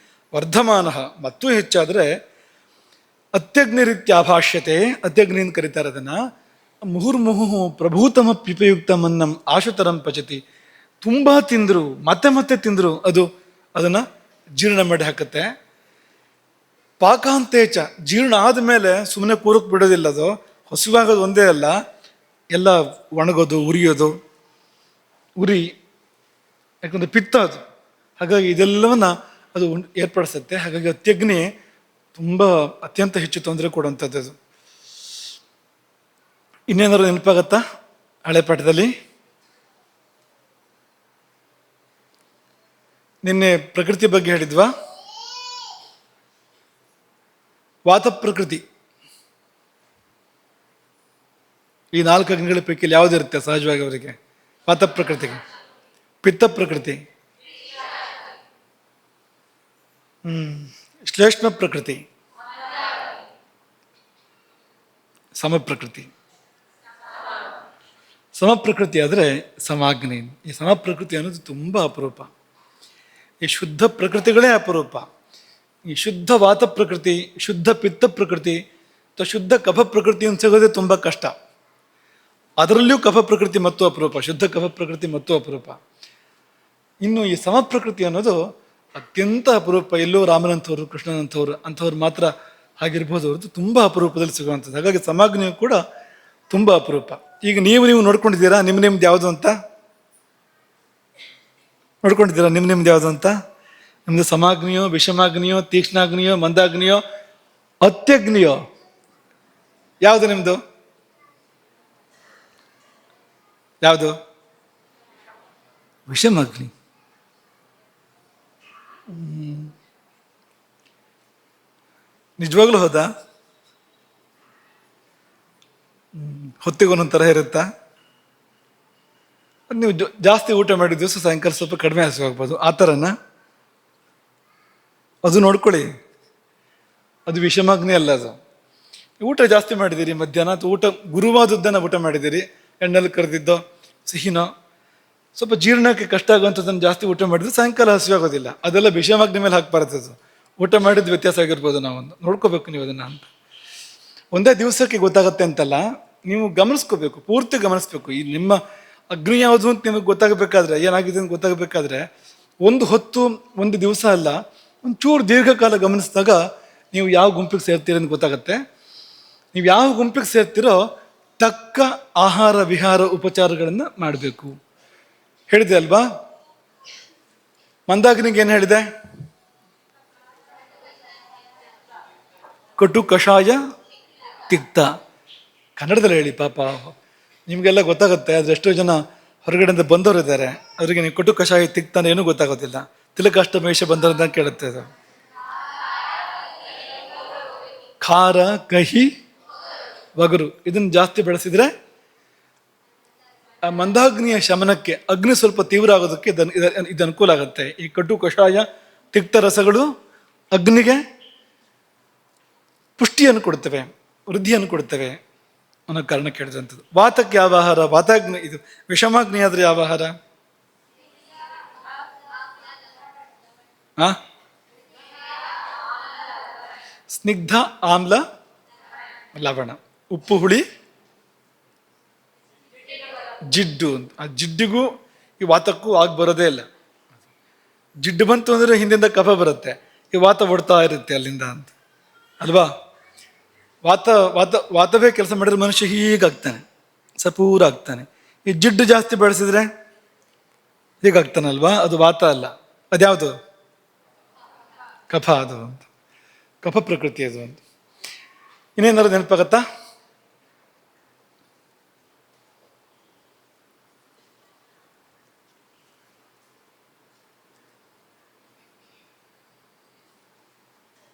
ವರ್ಧಮಾನ ಮತ್ತೂ ಹೆಚ್ಚಾದರೆ ಅತ್ಯಗ್ನಿರೀತ್ಯಾಭಾಷ್ಯತೆ, ಅತ್ಯಗ್ನಿ ಅಂತ ಕರೀತಾರೆ ಅದನ್ನು. ಮುಹುರ್ಮುಹು ಪ್ರಭೂತಮ ಪಿಪಯುಕ್ತ ಮನ್ನಂ ಆಶುತರಂ ಪಚತಿ. ತುಂಬ ತಿಂದರು, ಮತ್ತೆ ಮತ್ತೆ ತಿಂದರು, ಅದನ್ನು ಜೀರ್ಣ ಮಾಡಿ ಹಾಕತ್ತೆ. ಪಾಕಾಂತೇಚ, ಜೀರ್ಣ ಆದಮೇಲೆ ಸುಮ್ಮನೆ ಕೂರಕ್ಕೆ ಬಿಡೋದಿಲ್ಲ, ಅದು ಹಸಿವಾಗೋದು ಒಂದೇ ಅಲ್ಲ, ಎಲ್ಲ ಒಣಗೋದು, ಉರಿಯೋದು, ಉರಿ, ಯಾಕಂದರೆ ಪಿತ್ತ ಅದು. ಹಾಗಾಗಿ ಇದೆಲ್ಲವನ್ನ ಅದು ಏರ್ಪಡಿಸುತ್ತೆ. ಹಾಗಾಗಿ ಅತ್ಯಗ್ನಿ ತುಂಬ ಅತ್ಯಂತ ಹೆಚ್ಚು ತೊಂದರೆ ಕೊಡುವಂಥದ್ದು ಅದು. ಇನ್ನೇನಾದ್ರು ನೆನಪಾಗತ್ತಾ ಹಳೆ ಪಾಠದಲ್ಲಿ? ನಿನ್ನೆ ಪ್ರಕೃತಿ ಬಗ್ಗೆ ಹೇಳಿದ್ವಾ? ವಾತ ಪ್ರಕೃತಿ, ಈ 4 ಅಗ್ನಿಗಳ ಪೈಕಿಯಲ್ಲಿ ಯಾವುದಿರುತ್ತೆ ಸಹಜವಾಗಿ ಅವರಿಗೆ? ವಾತ ಪ್ರಕೃತಿಗೆ. ಪಿತ್ತ ಪ್ರಕೃತಿ, ಶ್ಲೇಷ್ಮ ಪ್ರಕೃತಿ, ಸಮಪ್ರಕೃತಿ. ಸಮಪ್ರಕೃತಿ ಆದರೆ ಸಮಾಗ್ನಿ. ಈ ಸಮಪ್ರಕೃತಿ ಅನ್ನೋದು ತುಂಬ ಅಪರೂಪ. ಈ ಶುದ್ಧ ಪ್ರಕೃತಿಗಳೇ ಅಪರೂಪ. ಈ ಶುದ್ಧ ವಾತ ಪ್ರಕೃತಿ, ಶುದ್ಧ ಪಿತ್ತ ಪ್ರಕೃತಿ ಅಥವಾ ಶುದ್ಧ ಕಫ ಪ್ರಕೃತಿಯನ್ನು ಸಿಗೋದೇ ತುಂಬ ಕಷ್ಟ. ಅದರಲ್ಲಿಯೂ ಕಫ ಪ್ರಕೃತಿ ಮತ್ತು ಅಪರೂಪ, ಶುದ್ಧ ಕಫ ಪ್ರಕೃತಿ ಮತ್ತು ಅಪರೂಪ. ಇನ್ನು ಈ ಸಮಪ್ರಕೃತಿ ಅನ್ನೋದು ಅತ್ಯಂತ ಅಪರೂಪ. ಎಲ್ಲೋ ರಾಮನಂಥವ್ರು, ಅಂಥವ್ರು ಮಾತ್ರ ಹಾಗಿರ್ಬೋದು ಹೊರತು ತುಂಬ ಅಪರೂಪದಲ್ಲಿ ಸಿಗುವಂಥದ್ದು. ಹಾಗಾಗಿ ಸಮಾಗ್ನಿಯು ಕೂಡ ತುಂಬ ಅಪರೂಪ. ಈಗ ನೀವು ನೋಡ್ಕೊಂಡಿದ್ದೀರಾ ನಿಮ್ದು ಯಾವುದು ಅಂತ? ನೋಡ್ಕೊಂಡಿದ್ದೀರಾ ನಿಮ್ದು ಯಾವುದು ಅಂತ? ನಿಮ್ದು ಸಮಾಗ್ನಿಯೋ, ವಿಷಮಾಗ್ನಿಯೋ, ತೀಕ್ಷ್ಣಾಗ್ನಿಯೋ, ಮಂದಾಗ್ನಿಯೋ, ಅತ್ಯಗ್ನಿಯೋ? ಯಾವುದು ನಿಮ್ದು? ಯಾವುದು? ವಿಷಮಾಗ್ನಿ. ನಿಜವಾಗ್ಲೂ ಹೌದಾ? ಹೊತ್ತಿಗೊಂದೊಂದು ಥರ ಇರುತ್ತಾ? ನೀವು ಜಾಸ್ತಿ ಊಟ ಮಾಡಿದ ದಿವಸ ಸಾಯಂಕಾಲ ಸ್ವಲ್ಪ ಕಡಿಮೆ ಹಸಿವಾಗ್ಬೋದು, ಆ ಥರನ? ಅದು ನೋಡ್ಕೊಳ್ಳಿ, ಅದು ವಿಷಮಾಗ್ನಿ ಅಲ್ಲ. ಅದು ಊಟ ಜಾಸ್ತಿ ಮಾಡಿದ್ದೀರಿ ಮಧ್ಯಾಹ್ನ, ಅಥವಾ ಊಟ ಗುರುವಾದದ್ದನ್ನು ಊಟ ಮಾಡಿದ್ದೀರಿ, ಎಣ್ಣೆಲ್ಲಿ ಕರೆದಿದ್ದೋ, ಸಿಹಿನೋ, ಸ್ವಲ್ಪ ಜೀರ್ಣಕ್ಕೆ ಕಷ್ಟ ಆಗುವಂಥದ್ದನ್ನು ಜಾಸ್ತಿ ಊಟ ಮಾಡಿದ್ರೆ ಸಾಯಂಕಾಲ ಹಸಿವಾಗೋದಿಲ್ಲ. ಅದೆಲ್ಲ ವಿಷಮಾಗ್ನಿ ಮೇಲೆ ಹಾಕ್ಬಾರದು. ಅದು ಊಟ ಮಾಡಿದ ವ್ಯತ್ಯಾಸ ಆಗಿರ್ಬೋದು. ನಾವೊಂದು ನೋಡ್ಕೋಬೇಕು ನೀವು ಅದನ್ನು ಅಂತ. ಒಂದೇ ದಿವಸಕ್ಕೆ ಗೊತ್ತಾಗತ್ತೆ ಅಂತಲ್ಲ, ನೀವು ಗಮನಿಸ್ಕೋಬೇಕು, ಪೂರ್ತಿ ಗಮನಿಸ್ಬೇಕು. ಈ ನಿಮ್ಮ ಅಗ್ನಿ ಯಾವುದು ಅಂತ ನಿಮಗೆ ಗೊತ್ತಾಗಬೇಕಾದ್ರೆ, ಏನಾಗಿದೆ ಅಂತ ಗೊತ್ತಾಗಬೇಕಾದ್ರೆ, ಒಂದು ಹೊತ್ತು ಒಂದು ದಿವಸ ಅಲ್ಲ, ಒಂಚೂರು ದೀರ್ಘಕಾಲ ಗಮನಿಸಿದಾಗ ನೀವು ಯಾವ ಗುಂಪಿಗೆ ಸೇರ್ತೀರಿ ಅಂತ ಗೊತ್ತಾಗತ್ತೆ. ನೀವು ಯಾವ ಗುಂಪಿಗೆ ಸೇರ್ತೀರೋ ತಕ್ಕ ಆಹಾರ ವಿಹಾರ ಉಪಚಾರಗಳನ್ನು ಮಾಡಬೇಕು. ಹೇಳಿದೆ ಅಲ್ವಾ? ಮಂದಾಗ್ನಿಗೆ ಏನು ಹೇಳಿದೆ? ಕಟು ಕಷಾಯ ತಿಕ್ತ. ಕನ್ನಡದಲ್ಲಿ ಹೇಳಿ ಪಾಪ, ನಿಮಗೆಲ್ಲ ಗೊತ್ತಾಗುತ್ತೆ. ಆದರೆ ಎಷ್ಟೋ ಜನ ಹೊರಗಡೆಯಿಂದ ಬಂದವರು ಇದ್ದಾರೆ, ಅವರಿಗೆ ನೀವು ಕಟು ಕಷಾಯ ತಿಕ್ತಾನೆ ಏನೂ ಗೊತ್ತಾಗೋದಿಲ್ಲ. ತಿಲಕಾಷ್ಟಮೇಶ ಬಂದವರಿಂದ ಕೇಳುತ್ತೆ ಅದು. ಖಾರ, ಕಹಿ, ಒಗರು ಇದನ್ನು ಜಾಸ್ತಿ ಬೆಳೆಸಿದ್ರೆ ಆ ಮಂದಾಗ್ನಿಯ ಶಮನಕ್ಕೆ, ಅಗ್ನಿ ಸ್ವಲ್ಪ ತೀವ್ರ ಆಗೋದಕ್ಕೆ ಇದು ಅನುಕೂಲ ಆಗುತ್ತೆ. ಈ ಕಟು ಕಷಾಯ ತಿಕ್ತ ರಸಗಳು ಅಗ್ನಿಗೆ ಪುಷ್ಟಿಯನ್ನು ಕೊಡ್ತವೆ, ವೃದ್ಧಿಯನ್ನು ಕೊಡ್ತವೆ ಅನ್ನೋ ಕಾರಣ ಕೇಳಿದಂಥದ್ದು. ವಾತಕ್ಕೆ ಯಾವ ಆಹಾರ? ವಾತಾಗ್ನಿ, ಇದು ವಿಷಮಾಗ್ನಿ ಆದ್ರೆ ಯಾವ ಆಹಾರ? ಸ್ನಿಗ್ಧ, ಆಮ್ಲ, ಲವಣ, ಉಪ್ಪು, ಹುಳಿ, ಜಿಡ್ಡು ಅಂತ. ಆ ಜಿಡ್ಡಿಗೂ ಈ ವಾತಕ್ಕೂ ಆಗಿ ಬರೋದೇ ಇಲ್ಲ. ಜಿಡ್ಡು ಬಂತು ಅಂದ್ರೆ ಹಿಂದಿಂದ ಕಫ ಬರುತ್ತೆ, ಈ ವಾತ ಓಡ್ತಾ ಇರುತ್ತೆ ಅಲ್ಲಿಂದ ಅಂತ ಅಲ್ವಾ. ವಾತವೇ ಕೆಲಸ ಮಾಡಿದ್ರೆ ಮನುಷ್ಯ ಹೀಗಾಗ್ತಾನೆ, ಸಪೂರ ಆಗ್ತಾನೆ. ಈ ಜಿಡ್ಡು ಜಾಸ್ತಿ ಬೆಳೆಸಿದ್ರೆ ಹೀಗಾಗ್ತಾನಲ್ವಾ, ಅದು ವಾತ ಅಲ್ಲ. ಅದ್ಯಾವುದು? ಕಫ. ಅದು ಅಂತ ಕಫ ಪ್ರಕೃತಿ ಅದು ಅಂತ. ಇನ್ನೇನಾದ್ರು ನೆನಪಾಗತ್ತಾ?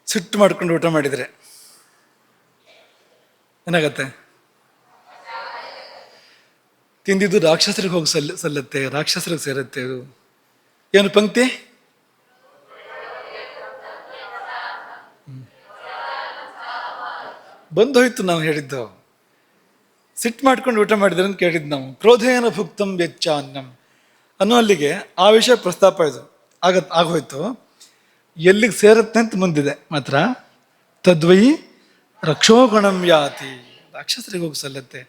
ಸಿಟ್ಟು ಮಾಡ್ಕೊಂಡು ಊಟ ಮಾಡಿದರೆ ಏನಾಗತ್ತೆ? ತಿಂದಿದ್ದು ರಾಕ್ಷಸರಿಗೆ ಹೋಗಿ ಸಲ್ಲತ್ತೆ, ರಾಕ್ಷಸರಿಗೆ ಸೇರುತ್ತೆ. ಅದು ಏನು ಪಂಕ್ತಿ? ಬಂದೋಯ್ತು ನಾವು ಹೇಳಿದ್ದು. ಸಿಟ್ಟು ಮಾಡ್ಕೊಂಡು ಊಟ ಮಾಡಿದ್ರೆ ಅಂತ ಕೇಳಿದ್ದು ನಾವು. ಕ್ರೋಧೇನ ಭುಕ್ತಂ ವೆಚ್ಚ ಅನ್ನಂ ಅನ್ನೋ ಅಲ್ಲಿಗೆ ಆ ವಿಷಯ ಪ್ರಸ್ತಾಪ ಇದು ಆಗೋಯ್ತು. ಎಲ್ಲಿಗೆ ಸೇರುತ್ತೆ ಅಂತ ಮುಂದಿದೆ ಮಾತ್ರ. ತದ್ವೈ ರಕ್ಷೋಗುಣಂ ಯಾತಿ, ರಾಕ್ಷಸರಿಗೆ ಹೋಗಿ ಸಲ್ಲತ್ತೆ.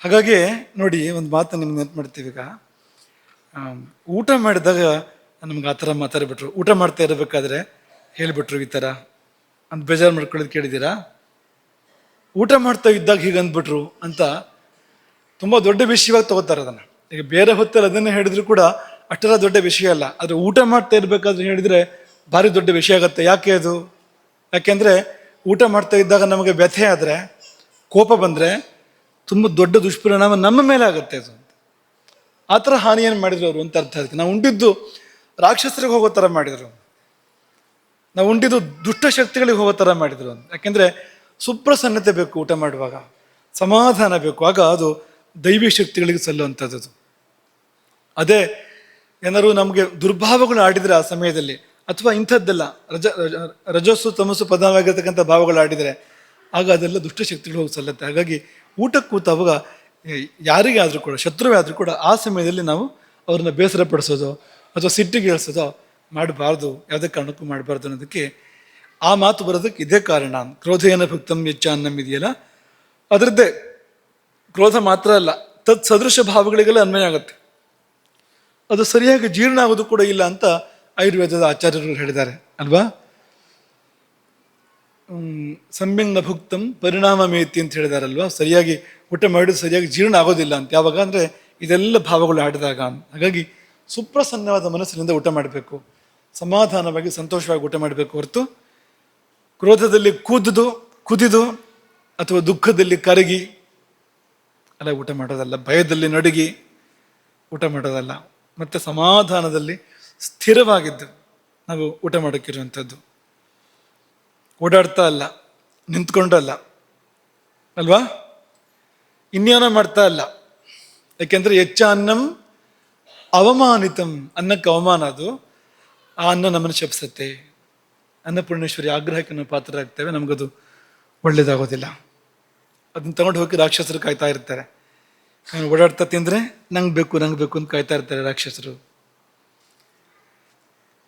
ಹಾಗಾಗಿ ನೋಡಿ, ಒಂದು ಮಾತು ನಿಮ್ಗೆ ನೆನಪು ಮಾಡ್ತೀವಿ. ಈಗ ಊಟ ಮಾಡಿದಾಗ ನಮ್ಗೆ ಆ ಥರ ಮಾತಾಡ್ಬಿಟ್ರು. ಊಟ ಮಾಡ್ತಾ ಇರಬೇಕಾದ್ರೆ ಹೇಳಿಬಿಟ್ರು ಈ ಥರ ಅಂತ ಬೇಜಾರು ಮಾಡ್ಕೊಳ್ಳೋದು ಕೇಳಿದ್ದೀರಾ? ಊಟ ಮಾಡ್ತಾ ಇದ್ದಾಗ ಹೀಗೆ ಅಂದ್ಬಿಟ್ರು ಅಂತ ತುಂಬ ದೊಡ್ಡ ವಿಷಯವಾಗಿ ತಗೋತಾರೆ ಅದನ್ನು. ಈಗ ಬೇರೆ ಹೊತ್ತಲ್ಲಿ ಅದನ್ನೇ ಹೇಳಿದ್ರು ಕೂಡ ಅಷ್ಟೆಲ್ಲ ದೊಡ್ಡ ವಿಷಯ ಅಲ್ಲ. ಆದರೆ ಊಟ ಮಾಡ್ತಾ ಇರಬೇಕಾದ್ರೆ ಹೇಳಿದರೆ ಭಾರಿ ದೊಡ್ಡ ವಿಷಯ ಆಗುತ್ತೆ. ಯಾಕೆ ಅದು? ಯಾಕೆಂದರೆ ಊಟ ಮಾಡ್ತಾ ಇದ್ದಾಗ ನಮಗೆ ವ್ಯಥೆ ಆದರೆ, ಕೋಪ ಬಂದರೆ ತುಂಬ ದೊಡ್ಡ ದುಷ್ಪರಿಣಾಮ ನಮ್ಮ ಮೇಲೆ ಆಗುತ್ತೆ ಅದು. ಆ ಥರ ಹಾನಿಯನ್ನು ಮಾಡಿದ್ರು ಅವರು ಅಂತ ಅರ್ಥ. ಅದಕ್ಕೆ ನಾವು ಉಂಡಿದ್ದು ರಾಕ್ಷಸರಿಗೆ ಹೋಗೋ ಥರ ಮಾಡಿದರು, ನಾವು ಉಂಡಿದ್ದು ದುಷ್ಟಶಕ್ತಿಗಳಿಗೆ ಹೋಗೋ ಥರ ಮಾಡಿದರು ಅಂತ. ಯಾಕೆಂದರೆ ಸುಪ್ರಸನ್ನತೆ ಬೇಕು ಊಟ ಮಾಡುವಾಗ, ಸಮಾಧಾನ ಬೇಕು. ಆಗ ಅದು ದೈವಿ ಶಕ್ತಿಗಳಿಗೆ ಸಲ್ಲುವಂಥದ್ದು. ಅದೇ ಏನಾದ್ರು ನಮಗೆ ದುರ್ಭಾವಗಳು ಆಡಿದರೆ ಆ ಸಮಯದಲ್ಲಿ, ಅಥವಾ ಇಂಥದ್ದೆಲ್ಲ ರಜಸ್ಸು ತಮಸ್ಸು ಪ್ರಧಾನವಾಗಿರ್ತಕ್ಕಂಥ ಭಾವಗಳು ಆಡಿದರೆ ಆಗ ಅದೆಲ್ಲ ದುಷ್ಟಶಕ್ತಿಗಳು ಹೋಗಿ ಸಲ್ಲತ್ತೆ. ಹಾಗಾಗಿ ಊಟಕ್ಕೆ ಕೂತಾವಾಗ ಯಾರಿಗೇ ಆದರೂ ಕೂಡ, ಶತ್ರುವೇ ಆದರೂ ಕೂಡ ಆ ಸಮಯದಲ್ಲಿ ನಾವು ಅವ್ರನ್ನ ಬೇಸರ ಪಡಿಸೋದು ಅಥವಾ ಸಿಟ್ಟಿಗೆ ಇಳಿಸೋದು ಮಾಡಬಾರ್ದು, ಯಾವುದೇ ಕಾರಣಕ್ಕೂ ಮಾಡಬಾರ್ದು ಅನ್ನೋದಕ್ಕೆ ಆ ಮಾತು ಬರೋದಕ್ಕೆ ಇದೇ ಕಾರಣ. ಕ್ರೋಧೇನ ಭಕ್ತಂ ವೆಚ್ಚ ಅನ್ನಂ ಇದೆಯಲ್ಲ, ಅದರದ್ದೇ ಕ್ರೋಧ ಮಾತ್ರ ಅಲ್ಲ, ತತ್ ಸದೃಶ ಭಾವಗಳಿಗೆಲ್ಲ ಅನ್ವಯ ಆಗುತ್ತೆ. ಅದು ಸರಿಯಾಗಿ ಜೀರ್ಣ ಆಗೋದು ಕೂಡ ಇಲ್ಲ ಅಂತ ಆಯುರ್ವೇದದ ಆಚಾರ್ಯರು ಹೇಳಿದ್ದಾರೆ ಅಲ್ವಾ. ಸಮ್ಯಂಗ ಭುಕ್ತಂ ಪರಿಣಾಮ ಮೇತಿ ಅಂತ ಹೇಳಿದಾರಲ್ವಾ. ಸರಿಯಾಗಿ ಊಟ ಮಾಡಿದ್ದು ಸರಿಯಾಗಿ ಜೀರ್ಣ ಆಗೋದಿಲ್ಲ ಅಂತ. ಯಾವಾಗ ಅಂದರೆ ಇದೆಲ್ಲ ಭಾವಗಳು ಆಡಿದಾಗ. ಹಾಗಾಗಿ ಸುಪ್ರಸನ್ನವಾದ ಮನಸ್ಸಿನಿಂದ ಊಟ ಮಾಡಬೇಕು, ಸಮಾಧಾನವಾಗಿ ಸಂತೋಷವಾಗಿ ಊಟ ಮಾಡಬೇಕು ಹೊರತು ಕ್ರೋಧದಲ್ಲಿ ಕುದಿದು ಅಥವಾ ದುಃಖದಲ್ಲಿ ಕರಗಿ ಅಲ್ಲ ಊಟ ಮಾಡೋದಲ್ಲ, ಭಯದಲ್ಲಿ ನಡುಗಿ ಊಟ ಮಾಡೋದಲ್ಲ. ಮತ್ತು ಸಮಾಧಾನದಲ್ಲಿ ಸ್ಥಿರವಾಗಿದ್ದು ನಾವು ಊಟ ಮಾಡೋಕ್ಕಿರುವಂಥದ್ದು. ಓಡಾಡ್ತಾ ಅಲ್ಲ, ನಿಂತ್ಕೊಂಡಲ್ಲ ಅಲ್ವಾ, ಇನ್ಯಾನೋ ಮಾಡ್ತಾ ಅಲ್ಲ. ಯಾಕೆಂದರೆ ಹೆಚ್ಚ ಅನ್ನಂ ಅವಮಾನಿತಂ, ಅನ್ನಕ್ಕೆ ಅವಮಾನ ಅದು. ಆ ಅನ್ನ ನಮ್ಮನ್ನು ಶಪಿಸುತ್ತೆ. ಅನ್ನಪೂರ್ಣೇಶ್ವರಿ ಆಗ್ರಹಕ್ಕೆ ನಾವು ಪಾತ್ರರಾಗ್ತೇವೆ, ನಮಗದು ಒಳ್ಳೇದಾಗೋದಿಲ್ಲ. ಅದನ್ನ ತಗೊಂಡು ಹೋಗಿ ರಾಕ್ಷಸರು ಕಾಯ್ತಾ ಇರ್ತಾರೆ. ಓಡಾಡ್ತಾ ತಿಂದರೆ ನಂಗೆ ಬೇಕು ಅಂತ ಕಾಯ್ತಾ ಇರ್ತಾರೆ ರಾಕ್ಷಸರು.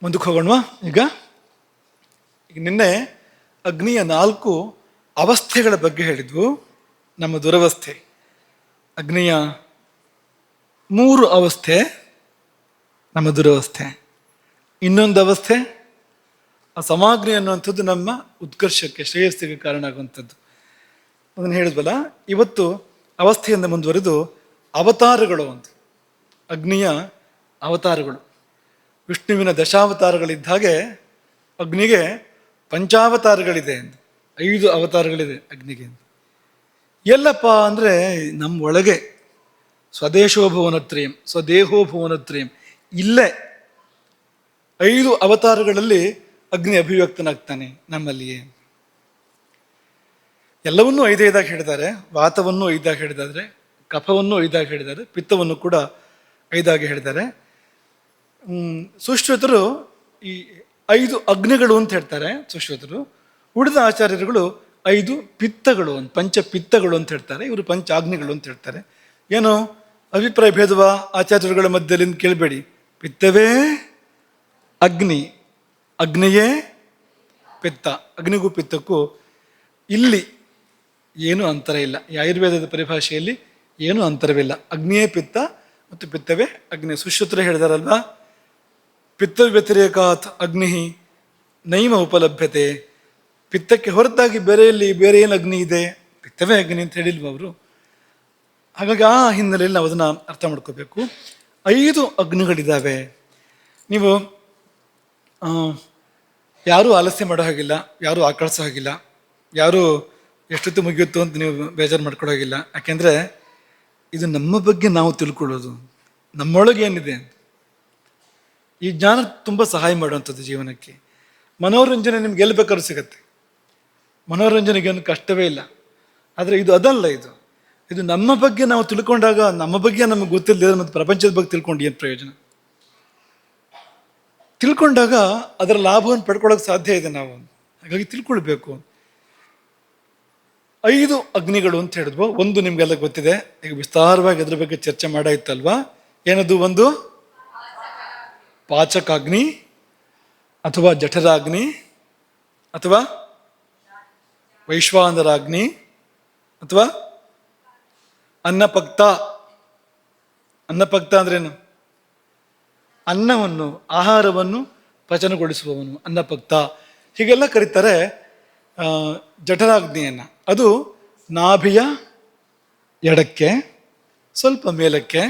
ಮುಂದಕ್ಕೆ ಹೋಗೋಣವಾ? ಈಗ ನಿನ್ನೆ ಅಗ್ನಿಯ 4 ಅವಸ್ಥೆಗಳ ಬಗ್ಗೆ ಹೇಳಿದ್ವು. ನಮ್ಮ ದುರವಸ್ಥೆ, ಅಗ್ನಿಯ 3 ಅವಸ್ಥೆ ನಮ್ಮ ದುರವಸ್ಥೆ. ಇನ್ನೊಂದು ಅವಸ್ಥೆ ಆ ಸಮಾಗ್ನಿ ಅನ್ನುವಂಥದ್ದು ನಮ್ಮ ಉತ್ಕರ್ಷಕ್ಕೆ, ಶ್ರೇಯಸ್ಸಿಗೆ ಕಾರಣ ಆಗುವಂಥದ್ದು. ಅದನ್ನು ಹೇಳಿದ್ವಲ್ಲ. ಇವತ್ತು ಅವಸ್ಥೆಯಿಂದ ಮುಂದುವರೆದು ಅವತಾರಗಳು, ಒಂದು ಅಗ್ನಿಯ ಅವತಾರಗಳು. ವಿಷ್ಣುವಿನ ದಶಾವತಾರಗಳಿದ್ದ ಹಾಗೆ ಅಗ್ನಿಗೆ ಪಂಚಾವತಾರಗಳಿದೆ, 5 ಅವತಾರಗಳಿದೆ ಅಗ್ನಿಗೆ. ಎಲ್ಲಪ್ಪ ಅಂದರೆ ನಮ್ಮ ಒಳಗೆ ಸ್ವದೇಶೋಭುವನತ್ರಯಂ, ಸ್ವದೇಹೋಭುವನತ್ರಯಂ. ಇಲ್ಲೇ 5 ಅವತಾರಗಳಲ್ಲಿ ಅಗ್ನಿ ಅಭಿವ್ಯಕ್ತನಾಗ್ತಾನೆ ನಮ್ಮಲ್ಲಿಯೇ. ಎಲ್ಲವನ್ನೂ 5 ಹೇಳಿದ್ದಾರೆ. ವಾತವನ್ನು 5 ಹೇಳಿದ್ದಾರೆ, ಕಫವನ್ನು 5 ಹೇಳಿದ್ದಾರೆ, ಪಿತ್ತವನ್ನು ಕೂಡ 5 ಹೇಳಿದ್ದಾರೆ. ಸುಶ್ರುತರು ಈ 5 ಅಗ್ನಿಗಳು ಅಂತ ಹೇಳ್ತಾರೆ ಸುಶ್ರುತರು. ಉಳಿದ ಆಚಾರ್ಯರುಗಳು 5 ಪಿತ್ತಗಳು, ಪಂಚಪಿತ್ತಗಳು ಅಂತ ಹೇಳ್ತಾರೆ. ಇವರು ಪಂಚಾಗ್ನಿಗಳು ಅಂತ ಹೇಳ್ತಾರೆ. ಏನು ಅಭಿಪ್ರಾಯ ಭೇದವ ಆಚಾರ್ಯರುಗಳ ಮಧ್ಯದಲ್ಲಿ ಕೇಳಬೇಡಿ. ಪಿತ್ತವೇ ಅಗ್ನಿ, ಅಗ್ನಿಯೇ ಪಿತ್ತ. ಅಗ್ನಿಗೂ ಪಿತ್ತಕ್ಕೂ ಇಲ್ಲಿ ಏನೂ ಅಂತರ ಇಲ್ಲ. ಈ ಆಯುರ್ವೇದದ ಪರಿಭಾಷೆಯಲ್ಲಿ ಏನೂ ಅಂತರವಿಲ್ಲ. ಅಗ್ನಿಯೇ ಪಿತ್ತ ಮತ್ತು ಪಿತ್ತವೇ ಅಗ್ನಿ. ಸುಶ್ರುತರು ಹೇಳಿದಾರಲ್ವಾ, ಪಿತ್ತ ವ್ಯತಿರೇಕಾತ್ ಅಗ್ನಿ ನೈಮ ಉಪಲಭ್ಯತೆ. ಪಿತ್ತಕ್ಕೆ ಹೊರತಾಗಿ ಬೇರೆ ಏನು ಅಗ್ನಿ ಇದೆ? ಪಿತ್ತವೇ ಅಗ್ನಿ ಅಂತ ಹೇಳಿಲ್ವ ಅವರು? ಹಾಗಾಗಿ ಆ ಹಿನ್ನೆಲೆಯಲ್ಲಿ ನಾವು ಅದನ್ನು ಅರ್ಥ ಮಾಡ್ಕೋಬೇಕು. 5 ಅಗ್ನಿಗಳಿದ್ದಾವೆ. ನೀವು ಯಾರೂ ಆಲಸ್ಯ ಮಾಡೋ ಹಾಗಿಲ್ಲ, ಯಾರೂ ಆಕಳಿಸೋ ಹಾಗಿಲ್ಲ, ಯಾರೂ ಎಷ್ಟೊತ್ತು ಮುಗಿಯುತ್ತೋ ಅಂತ ನೀವು ಬೇಜಾರು ಮಾಡ್ಕೊಳ್ಳೋ ಹಾಗಿಲ್ಲ. ಯಾಕೆಂದರೆ ಇದು ನಮ್ಮ ಬಗ್ಗೆ ನಾವು ತಿಳ್ಕೊಳ್ಳೋದು, ನಮ್ಮೊಳಗೆ ಏನಿದೆ ಅಂತ. ಈ ಜ್ಞಾನ ತುಂಬ ಸಹಾಯ ಮಾಡುವಂಥದ್ದು ಜೀವನಕ್ಕೆ. ಮನೋರಂಜನೆ ನಿಮ್ಗೆ ಎಲ್ಲಿ ಬೇಕಾದ್ರೂ ಸಿಗತ್ತೆ. ಮನೋರಂಜನೆಗೇನು ಕಷ್ಟವೇ ಇಲ್ಲ. ಆದರೆ ಇದು ಅದಲ್ಲ. ಇದು ನಮ್ಮ ಬಗ್ಗೆ ನಾವು ತಿಳ್ಕೊಂಡಾಗ, ನಮ್ಮ ಬಗ್ಗೆ ನಮಗೆ ಗೊತ್ತಿಲ್ಲದೆ ಮತ್ತು ಪ್ರಪಂಚದ ಬಗ್ಗೆ ತಿಳ್ಕೊಂಡು ಏನು ಪ್ರಯೋಜನ? ತಿಳ್ಕೊಂಡಾಗ ಅದರ ಲಾಭವನ್ನು ಪಡ್ಕೊಳ್ಳೋಕೆ ಸಾಧ್ಯ ಇದೆ ನಾವು. ಹಾಗಾಗಿ ತಿಳ್ಕೊಳ್ಬೇಕು. 5 ಅಗ್ನಿಗಳು ಅಂತ ಹೇಳಿದ್ವು. ಒಂದು ನಿಮಗೆಲ್ಲ ಗೊತ್ತಿದೆ, ಈಗ ವಿಸ್ತಾರವಾಗಿ ಅದ್ರ ಬಗ್ಗೆ ಚರ್ಚೆ ಮಾಡಾಯ್ತಲ್ವಾ. ಏನದು? ಒಂದು ಪಾಚಕಾಗ್ನಿ ಅಥವಾ ಜಠರಾಗ್ನಿ ಅಥವಾ ವೈಶ್ವಾನರಾಗ್ನಿ ಅಥವಾ ಅನ್ನಪಕ್ತ. ಅನ್ನಪಕ್ತ ಅಂದ್ರೇನು? ಅನ್ನವನ್ನು, ಆಹಾರವನ್ನು ಪಚನಗೊಳಿಸುವವನು ಅನ್ನಪಕ್ತ, ಹೀಗೆಲ್ಲ ಕರೀತಾರೆ ಜಠರಾಗ್ನಿಯನ್ನು. ಅದು ನಾಭಿಯ ಎಡಕ್ಕೆ ಸ್ವಲ್ಪ ಮೇಲಕ್ಕೆ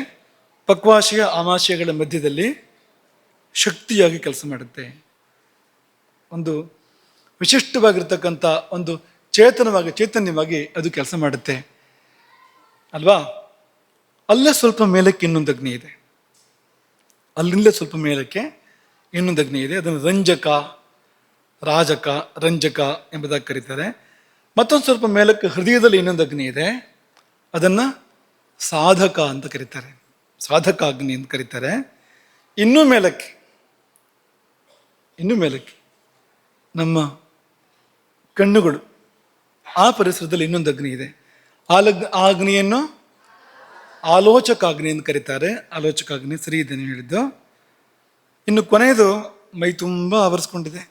ಪಕ್ವಾಶಯ ಆಮಾಶಯಗಳ ಮಧ್ಯದಲ್ಲಿ ಶಕ್ತಿಯಾಗಿ ಕೆಲಸ ಮಾಡುತ್ತೆ. ಒಂದು ವಿಶಿಷ್ಟವಾಗಿರ್ತಕ್ಕಂಥ ಒಂದು ಚೈತನ್ಯವಾಗಿ ಅದು ಕೆಲಸ ಮಾಡುತ್ತೆ ಅಲ್ವಾ. ಅಲ್ಲೇ ಸ್ವಲ್ಪ ಮೇಲಕ್ಕೆ ಇನ್ನೊಂದು ಅಗ್ನಿ ಇದೆ, ಅಲ್ಲಿಂದಲೇ ಸ್ವಲ್ಪ ಮೇಲಕ್ಕೆ ಇನ್ನೊಂದು ಅಗ್ನಿ ಇದೆ. ಅದನ್ನು ರಂಜಕ, ರಾಜಕ, ರಂಜಕ ಎಂಬುದಾಗಿ ಕರೀತಾರೆ. ಮತ್ತೊಂದು ಸ್ವಲ್ಪ ಮೇಲಕ್ಕೆ ಹೃದಯದಲ್ಲಿ ಇನ್ನೊಂದು ಅಗ್ನಿ ಇದೆ, ಅದನ್ನು ಸಾಧಕ ಅಂತ ಕರೀತಾರೆ, ಸಾಧಕ ಅಗ್ನಿ ಅಂತ ಕರೀತಾರೆ. ಇನ್ನೂ ಮೇಲಕ್ಕೆ ನಮ್ಮ ಕಣ್ಣುಗಳು, ಆ ಪರಿಸರದಲ್ಲಿ ಇನ್ನೊಂದು ಅಗ್ನಿ ಇದೆ. ಆ ಅಗ್ನಿಯನ್ನು ಆಲೋಚಕಾಗ್ನಿ ಅಂತ ಕರೀತಾರೆ. ಆಲೋಚಕಾಗ್ನಿ ಸರಿ ಇದೆ ನೀವು ಹೇಳಿದ್ದು. ಇನ್ನು ಕೊನೆಯದು ಮೈ ತುಂಬ ಆವರಿಸ್ಕೊಂಡಿದೆ,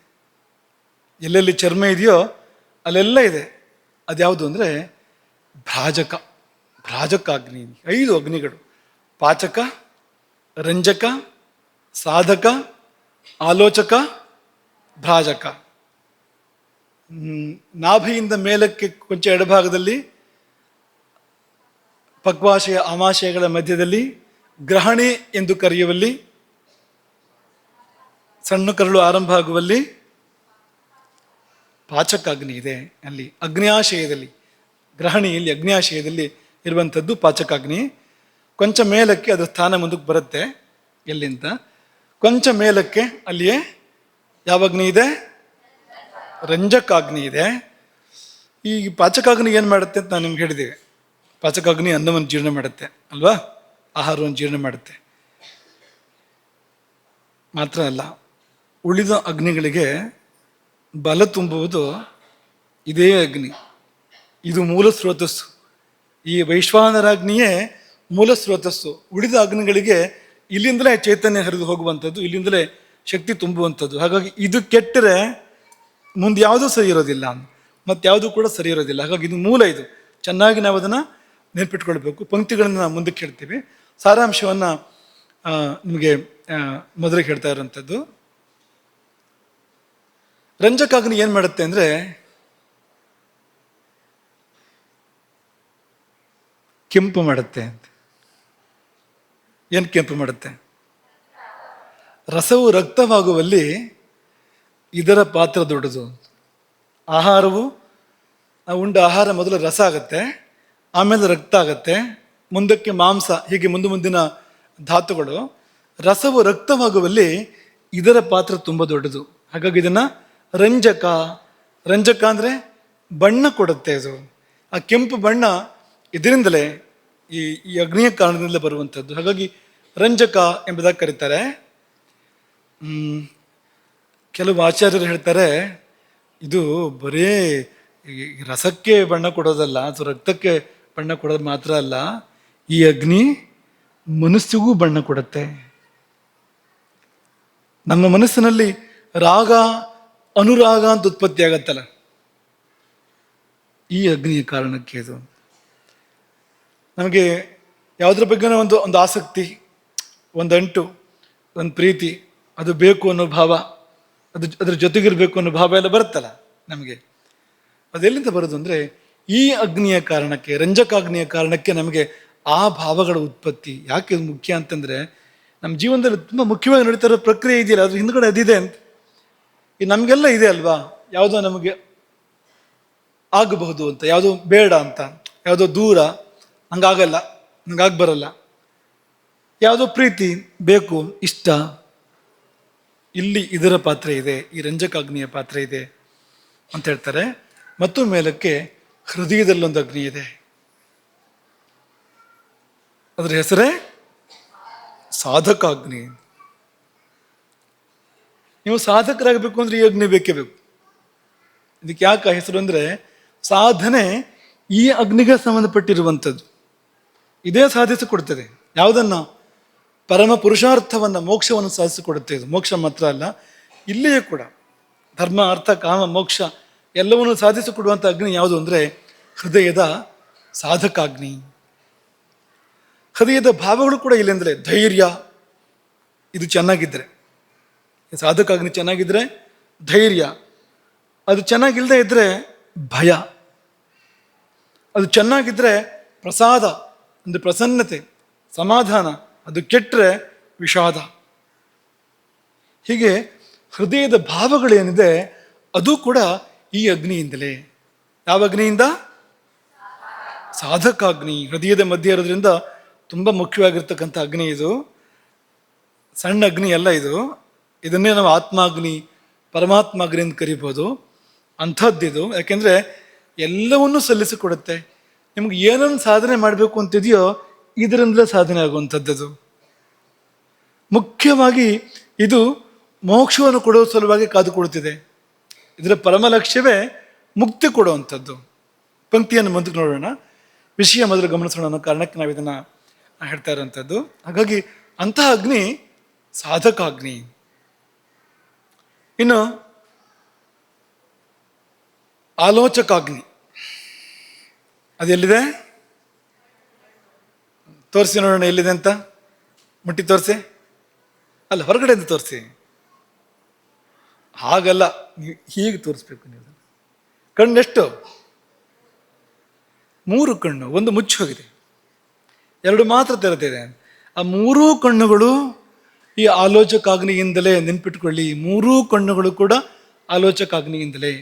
ಎಲ್ಲೆಲ್ಲಿ ಚರ್ಮ ಇದೆಯೋ ಅಲ್ಲೆಲ್ಲ ಇದೆ. ಅದ್ಯಾವುದು ಅಂದರೆ ಭ್ರಾಜಕಾಗ್ನಿ. 5 ಅಗ್ನಿಗಳು: ಪಾಚಕ, ರಂಜಕ, ಸಾಧಕ, ಆಲೋಚಕ, ಭ್ರಾಜಕ. ನಾಭಿಯಿಂದ ಮೇಲಕ್ಕೆ ಕೊಂಚ ಎಡಭಾಗದಲ್ಲಿ ಪಕ್ವಾಶಯ ಆಮಾಶಯಗಳ ಮಧ್ಯದಲ್ಲಿ ಗ್ರಹಣಿ ಎಂದು ಕರೆಯುವಲ್ಲಿ, ಸಣ್ಣ ಕರಳು ಆರಂಭ ಆಗುವಲ್ಲಿ ಪಾಚಕಾಗ್ನಿ ಇದೆ. ಅಲ್ಲಿ ಅಗ್ನ್ಯಾಶಯದಲ್ಲಿ, ಗ್ರಹಣಿಯಲ್ಲಿ ಅಗ್ನ್ಯಾಶಯದಲ್ಲಿ ಇರುವಂಥದ್ದು ಪಾಚಕಾಗ್ನಿ. ಕೊಂಚ ಮೇಲಕ್ಕೆ ಅದರ ಸ್ಥಾನ ಮುಂದಕ್ಕೆ ಬರುತ್ತೆ. ಎಲ್ಲಿಂದ ಕೊಂಚ ಮೇಲಕ್ಕೆ ಅಲ್ಲಿಯೇ ಯಾವ ಅಗ್ನಿ ಇದೆ? ರಂಜಕಾಗ್ನಿ ಇದೆ. ಈ ಪಾಚಕಾಗ್ನಿ ಏನು ಮಾಡುತ್ತೆ ಅಂತ ನಾನು ನಿಮ್ಗೆ ಹೇಳಿದ್ದೇವೆ. ಪಾಚಕಾಗ್ನಿ ಅನ್ನವನ್ನು ಜೀರ್ಣ ಮಾಡುತ್ತೆ ಅಲ್ವಾ, ಆಹಾರವನ್ನು ಜೀರ್ಣ ಮಾಡುತ್ತೆ. ಮಾತ್ರ ಅಲ್ಲ, ಉಳಿದ ಅಗ್ನಿಗಳಿಗೆ ಬಲ ತುಂಬುವುದು ಇದೇ ಅಗ್ನಿ. ಇದು ಮೂಲ ಸ್ರೋತಸ್ಸು. ಈ ವೈಶ್ವಾನರಾಗ್ನಿಯೇ ಮೂಲ ಸ್ರೋತಸ್ಸು. ಉಳಿದ ಅಗ್ನಿಗಳಿಗೆ ಇಲ್ಲಿಂದಲೇ ಚೈತನ್ಯ ಹರಿದು ಹೋಗುವಂಥದ್ದು, ಇಲ್ಲಿಂದಲೇ ಶಕ್ತಿ ತುಂಬುವಂಥದ್ದು. ಹಾಗಾಗಿ ಇದು ಕೆಟ್ಟರೆ ಮುಂದೆ ಯಾವುದೂ ಸರಿ ಇರೋದಿಲ್ಲ, ಮತ್ತಾಯಾವುದೂ ಕೂಡ ಸರಿ ಇರೋದಿಲ್ಲ. ಹಾಗಾಗಿ ಇದು ಮೂಲ. ಇದು ಚೆನ್ನಾಗಿ ನಾವು ಅದನ್ನು ನೆನ್ಪಿಟ್ಕೊಳ್ಬೇಕು. ಪಂಕ್ತಿಗಳನ್ನು ನಾವು ಮುಂದಕ್ಕೆ ಹೇಳ್ತೀವಿ. ಸಾರಾಂಶವನ್ನು ನಿಮಗೆ ಮೊದಲಿಗೆ ಹೇಳ್ತಾ ಇರೋಂಥದ್ದು. ರಂಜಕಾಗ್ನಿ ಏನು ಮಾಡುತ್ತೆ ಅಂದರೆ, ಕೆಂಪು ಮಾಡುತ್ತೆ ಅಂತ. ಏನು ಕೆಂಪು ಮಾಡುತ್ತೆ? ರಸವು ರಕ್ತವಾಗುವಲ್ಲಿ ಇದರ ಪಾತ್ರ ದೊಡ್ಡದು. ಆಹಾರವು, ನಾವು ಉಂಡ ಆಹಾರ ಮೊದಲು ರಸ ಆಗುತ್ತೆ, ಆಮೇಲೆ ರಕ್ತ ಆಗುತ್ತೆ, ಮುಂದಕ್ಕೆ ಮಾಂಸ, ಹೀಗೆ ಮುಂದಿನ ಧಾತುಗಳು. ರಸವು ರಕ್ತವಾಗುವಲ್ಲಿ ಇದರ ಪಾತ್ರ ತುಂಬ ದೊಡ್ಡದು. ಹಾಗಾಗಿ ಇದನ್ನ ರಂಜಕ, ರಂಜಕ ಅಂದರೆ ಬಣ್ಣ ಕೊಡುತ್ತೆ. ಇದು ಆ ಕೆಂಪು ಬಣ್ಣ ಇದರಿಂದಲೇ ಈ ಅಗ್ನಿಯ ಕಾರಣದಿಂದಲೇ ಬರುವಂಥದ್ದು. ಹಾಗಾಗಿ ರಂಜಕ ಎಂಬುದಾಗಿ ಕರೀತಾರೆ. ಕೆಲವು ಆಚಾರ್ಯರು ಹೇಳ್ತಾರೆ, ಇದು ಬರೇ ರಸಕ್ಕೆ ಬಣ್ಣ ಕೊಡೋದಲ್ಲ, ಅಥವಾ ರಕ್ತಕ್ಕೆ ಬಣ್ಣ ಕೊಡೋದು ಮಾತ್ರ ಅಲ್ಲ, ಈ ಅಗ್ನಿ ಮನಸ್ಸಿಗೂ ಬಣ್ಣ ಕೊಡುತ್ತೆ. ನಮ್ಮ ಮನಸ್ಸಿನಲ್ಲಿ ರಾಗ ಅನುರಾಗ ಅಂತ ಉತ್ಪತ್ತಿ ಆಗತ್ತಲ್ಲ, ಈ ಅಗ್ನಿಯ ಕಾರಣಕ್ಕೆ. ಇದು ನಮಗೆ ಯಾವುದ್ರ ಬಗ್ಗೆ ಒಂದು ಆಸಕ್ತಿ, ಒಂದು ಅಂಟು, ಒಂದು ಪ್ರೀತಿ, ಅದು ಬೇಕು ಅನ್ನೋ ಭಾವ, ಅದ್ರ ಜೊತೆಗಿರ್ಬೇಕು ಅನ್ನೋ ಭಾವ ಎಲ್ಲ ಬರುತ್ತಲ್ಲ ನಮಗೆ. ಅದೆಲ್ಲಿಂದ ಬರೋದು ಅಂದರೆ ಈ ಅಗ್ನಿಯ ಕಾರಣಕ್ಕೆ, ರಂಜಕಾಗ್ನಿಯ ಕಾರಣಕ್ಕೆ ನಮಗೆ ಆ ಭಾವಗಳ ಉತ್ಪತ್ತಿ. ಯಾಕೆ ಇದು ಮುಖ್ಯ ಅಂತಂದರೆ, ನಮ್ಮ ಜೀವನದಲ್ಲಿ ತುಂಬ ಮುಖ್ಯವಾಗಿ ನಡೀತಾ ಇರೋ ಪ್ರಕ್ರಿಯೆ ಇದೆಯಲ್ಲ, ಅದ್ರ ಹಿಂದ್ಗಡೆ ಅದಿದೆ ಅಂತ. ಈ ನಮಗೆಲ್ಲ ಇದೆ ಅಲ್ವಾ, ಯಾವುದೋ ನಮಗೆ ಆಗಬಹುದು ಅಂತ, ಯಾವುದೋ ಬೇಡ ಅಂತ, ಯಾವುದೋ ದೂರ, ಹಂಗಾಗಲ್ಲ, ಹಂಗಾಗಿ ಬರಲ್ಲ, ಯಾವುದೋ ಪ್ರೀತಿ ಬೇಕು, ಇಷ್ಟ. ಇಲ್ಲಿ ಇದರ ಪಾತ್ರ ಇದೆ, ಈ ರಂಜಕಾಗ್ನಿಯ ಪಾತ್ರ ಇದೆ ಅಂತ ಹೇಳ್ತಾರೆ. ಮತ್ತು ಮೇಲಕ್ಕೆ ಹೃದಯದಲ್ಲೊಂದು ಅಗ್ನಿ ಇದೆ, ಅದರ ಹೆಸರೇ ಸಾಧಕಾಗ್ನಿ. ನೀವು ಸಾಧಕರಾಗಬೇಕು ಅಂದ್ರೆ ಈ ಅಗ್ನಿ ಬೇಕೇ ಬೇಕು. ಇದಕ್ಕೆ ಯಾಕೆ ಹೆಸರು ಅಂದರೆ, ಸಾಧನೆ ಈ ಅಗ್ನಿಗೆ ಸಂಬಂಧಪಟ್ಟಿರುವಂಥದ್ದು. ಇದೇ ಸಾಧಿಸಿಕೊಡ್ತದೆ. ಯಾವುದನ್ನ? ಪರಮ ಪುರುಷಾರ್ಥವನ್ನ, ಮೋಕ್ಷವನ್ನು ಸಾಧಿಸಿಕೊಡುತ್ತೆ ಇದು. ಮೋಕ್ಷ ಮಾತ್ರ ಅಲ್ಲ, ಇಲ್ಲಿಯೇ ಕೂಡ ಧರ್ಮ, ಅರ್ಥ, ಕಾಮ, ಮೋಕ್ಷ ಎಲ್ಲವನ್ನೂ ಸಾಧಿಸಿಕೊಡುವಂಥ ಅಗ್ನಿ ಯಾವುದು ಅಂದರೆ ಹೃದಯದ ಸಾಧಕಾಗ್ನಿ. ಹೃದಯದ ಭಾವಗಳು ಕೂಡ ಇಲ್ಲೆಂದರೆ ಧೈರ್ಯ, ಇದು ಚೆನ್ನಾಗಿದ್ದರೆ, ಸಾಧಕಾಗ್ನಿ ಚೆನ್ನಾಗಿದ್ರೆ ಧೈರ್ಯ, ಅದು ಚೆನ್ನಾಗಿಲ್ಲದೆ ಇದ್ರೆ ಭಯ, ಅದು ಚೆನ್ನಾಗಿದ್ರೆ ಪ್ರಸಾದ ಅಂದರೆ ಪ್ರಸನ್ನತೆ, ಸಮಾಧಾನ, ಅದು ಕೆಟ್ಟರೆ ವಿಷಾದ. ಹೀಗೆ ಹೃದಯದ ಭಾವಗಳೇನಿದೆ ಅದು ಕೂಡ ಈ ಅಗ್ನಿಯಿಂದಲೇ. ಯಾವ ಅಗ್ನಿಯಿಂದ? ಸಾಧಕಾಗ್ನಿ. ಹೃದಯದ ಮಧ್ಯೆ ಇರೋದ್ರಿಂದ ತುಂಬ ಮುಖ್ಯವಾಗಿರ್ತಕ್ಕಂಥ ಅಗ್ನಿ ಇದು. ಸಣ್ಣ ಅಗ್ನಿ ಅಲ್ಲ ಇದು. ಇದನ್ನೇ ನಾವು ಆತ್ಮಾಗ್ನಿ, ಪರಮಾತ್ಮ ಅಗ್ನಿ ಅಂತ ಕರಿಬೋದು. ಅಂಥದ್ದಿದು. ಯಾಕೆಂದರೆ ಎಲ್ಲವನ್ನೂ ಸಲ್ಲಿಸಿಕೊಡುತ್ತೆ. ನಿಮ್ಗೆ ಏನನ್ನು ಸಾಧನೆ ಮಾಡಬೇಕು ಅಂತಿದೆಯೋ ಇದರಿಂದಲೇ ಸಾಧನೆ ಆಗುವಂಥದ್ದು. ಮುಖ್ಯವಾಗಿ ಇದು ಮೋಕ್ಷವನ್ನು ಕೊಡುವ ಸಲುವಾಗಿ ಕಾದುಕೊಳ್ತಿದೆ. ಇದರ ಪರಮ ಲಕ್ಷ್ಯವೇ ಮುಕ್ತಿ ಕೊಡುವಂಥದ್ದು. ಪಂಕ್ತಿಯನ್ನು ಮುಂದಕ್ಕೆ ನೋಡೋಣ. ವಿಷಯ ಮೊದಲು ಗಮನಿಸೋಣ ಅನ್ನೋ ಕಾರಣಕ್ಕೆ ನಾವು ಇದನ್ನು ಹೇಳ್ತಾ ಇರೋವಂಥದ್ದು. ಹಾಗಾಗಿ ಅಂತಹ ಅಗ್ನಿ ಸಾಧಕಾಗ್ನಿ. ಇನ್ನು ಆಲೋಚಕಾಗ್ನಿ ಅದೆಲ್ಲಿದೆ? ತೋರಿಸಿ ನೋಡೋಣ ಎಲ್ಲಿದೆ ಅಂತ. ಮುಟ್ಟಿ ತೋರಿಸಿ. ಅಲ್ಲ, ಹೊರಗಡೆಯಿಂದ ತೋರಿಸಿ. ಹಾಗಲ್ಲ, ನೀವು ಹೀಗೆ ತೋರಿಸ್ಬೇಕು. ನೀವು ಕಣ್ಣೆಷ್ಟು? 3 ಕಣ್ಣು. ಒಂದು ಮುಚ್ಚಿ ಹೋಗಿದೆ, 2 ಮಾತ್ರ ತೆರೆದಿದೆ. ಆ 3 ಕಣ್ಣುಗಳು ಈ ಆಲೋಚಕಾಗ್ನಿಯಿಂದಲೇ. ನೆನ್ಪಿಟ್ಕೊಳ್ಳಿ, 3 ಕಣ್ಣುಗಳು ಕೂಡ ಆಲೋಚಕಾಗ್ನಿಯಿಂದಲೇ.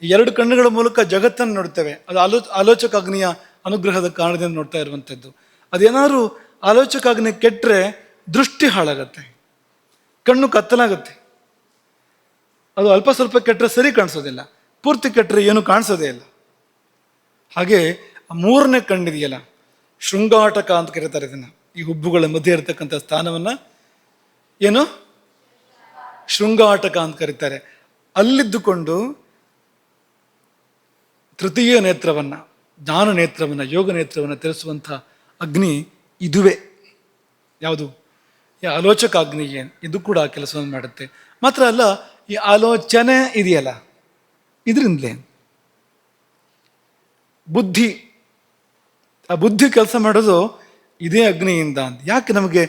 2 ಕಣ್ಣುಗಳ ಮೂಲಕ ಜಗತ್ತನ್ನು ನೋಡ್ತೇವೆ. ಅದು ಆಲೋಚಕಾಗ್ನಿಯ ಅನುಗ್ರಹದ ಕಾರಣದಿಂದ ನೋಡ್ತಾ ಇರುವಂಥದ್ದು. ಅದೇನಾದ್ರು ಆಲೋಚಕಾಗ್ನಿ ಕೆಟ್ಟರೆ ದೃಷ್ಟಿ ಹಾಳಾಗತ್ತೆ, ಕಣ್ಣು ಕತ್ತಲಾಗತ್ತೆ. ಅದು ಅಲ್ಪ ಸ್ವಲ್ಪ ಕೆಟ್ಟರೆ ಸರಿ ಕಾಣಿಸೋದಿಲ್ಲ, ಪೂರ್ತಿ ಕೆಟ್ಟರೆ ಏನು ಕಾಣಿಸೋದೇ ಇಲ್ಲ. ಹಾಗೆ 3ನೇ ಕಣ್ಣಿದೆಯಲ್ಲ, ಶೃಂಗಾಟಕ ಅಂತ ಕರೀತಾರೆ ಇದನ್ನು. ಈ ಹುಬ್ಬುಗಳ ಮಧ್ಯೆ ಇರತಕ್ಕಂಥ ಸ್ಥಾನವನ್ನ ಏನು ಶೃಂಗಾಟಕ ಅಂತ ಕರೀತಾರೆ. ಅಲ್ಲಿದ್ದುಕೊಂಡು ತೃತೀಯ ನೇತ್ರವನ್ನ, ಜ್ಞಾನ ನೇತ್ರವನ್ನ, ಯೋಗ ನೇತ್ರವನ್ನ ತೆರೆಸುವಂಥ ಅಗ್ನಿ ಇದುವೇ. ಯಾವುದು? ಈ ಆಲೋಚಕಾಗ್ನಿ. ಇದು ಕೂಡ ಕೆಲಸವನ್ನು ಮಾಡುತ್ತೆ. ಮಾತ್ರ ಅಲ್ಲ, ಈ ಆಲೋಚನೆ ಇದೆಯಲ್ಲ, ಇದರಿಂದಲೇ ಬುದ್ಧಿ, ಆ ಬುದ್ಧಿ ಕೆಲಸ ಮಾಡೋದು ಇದೇ ಅಗ್ನಿಯಿಂದ ಅಂತ. ಯಾಕೆ ನಮಗೆ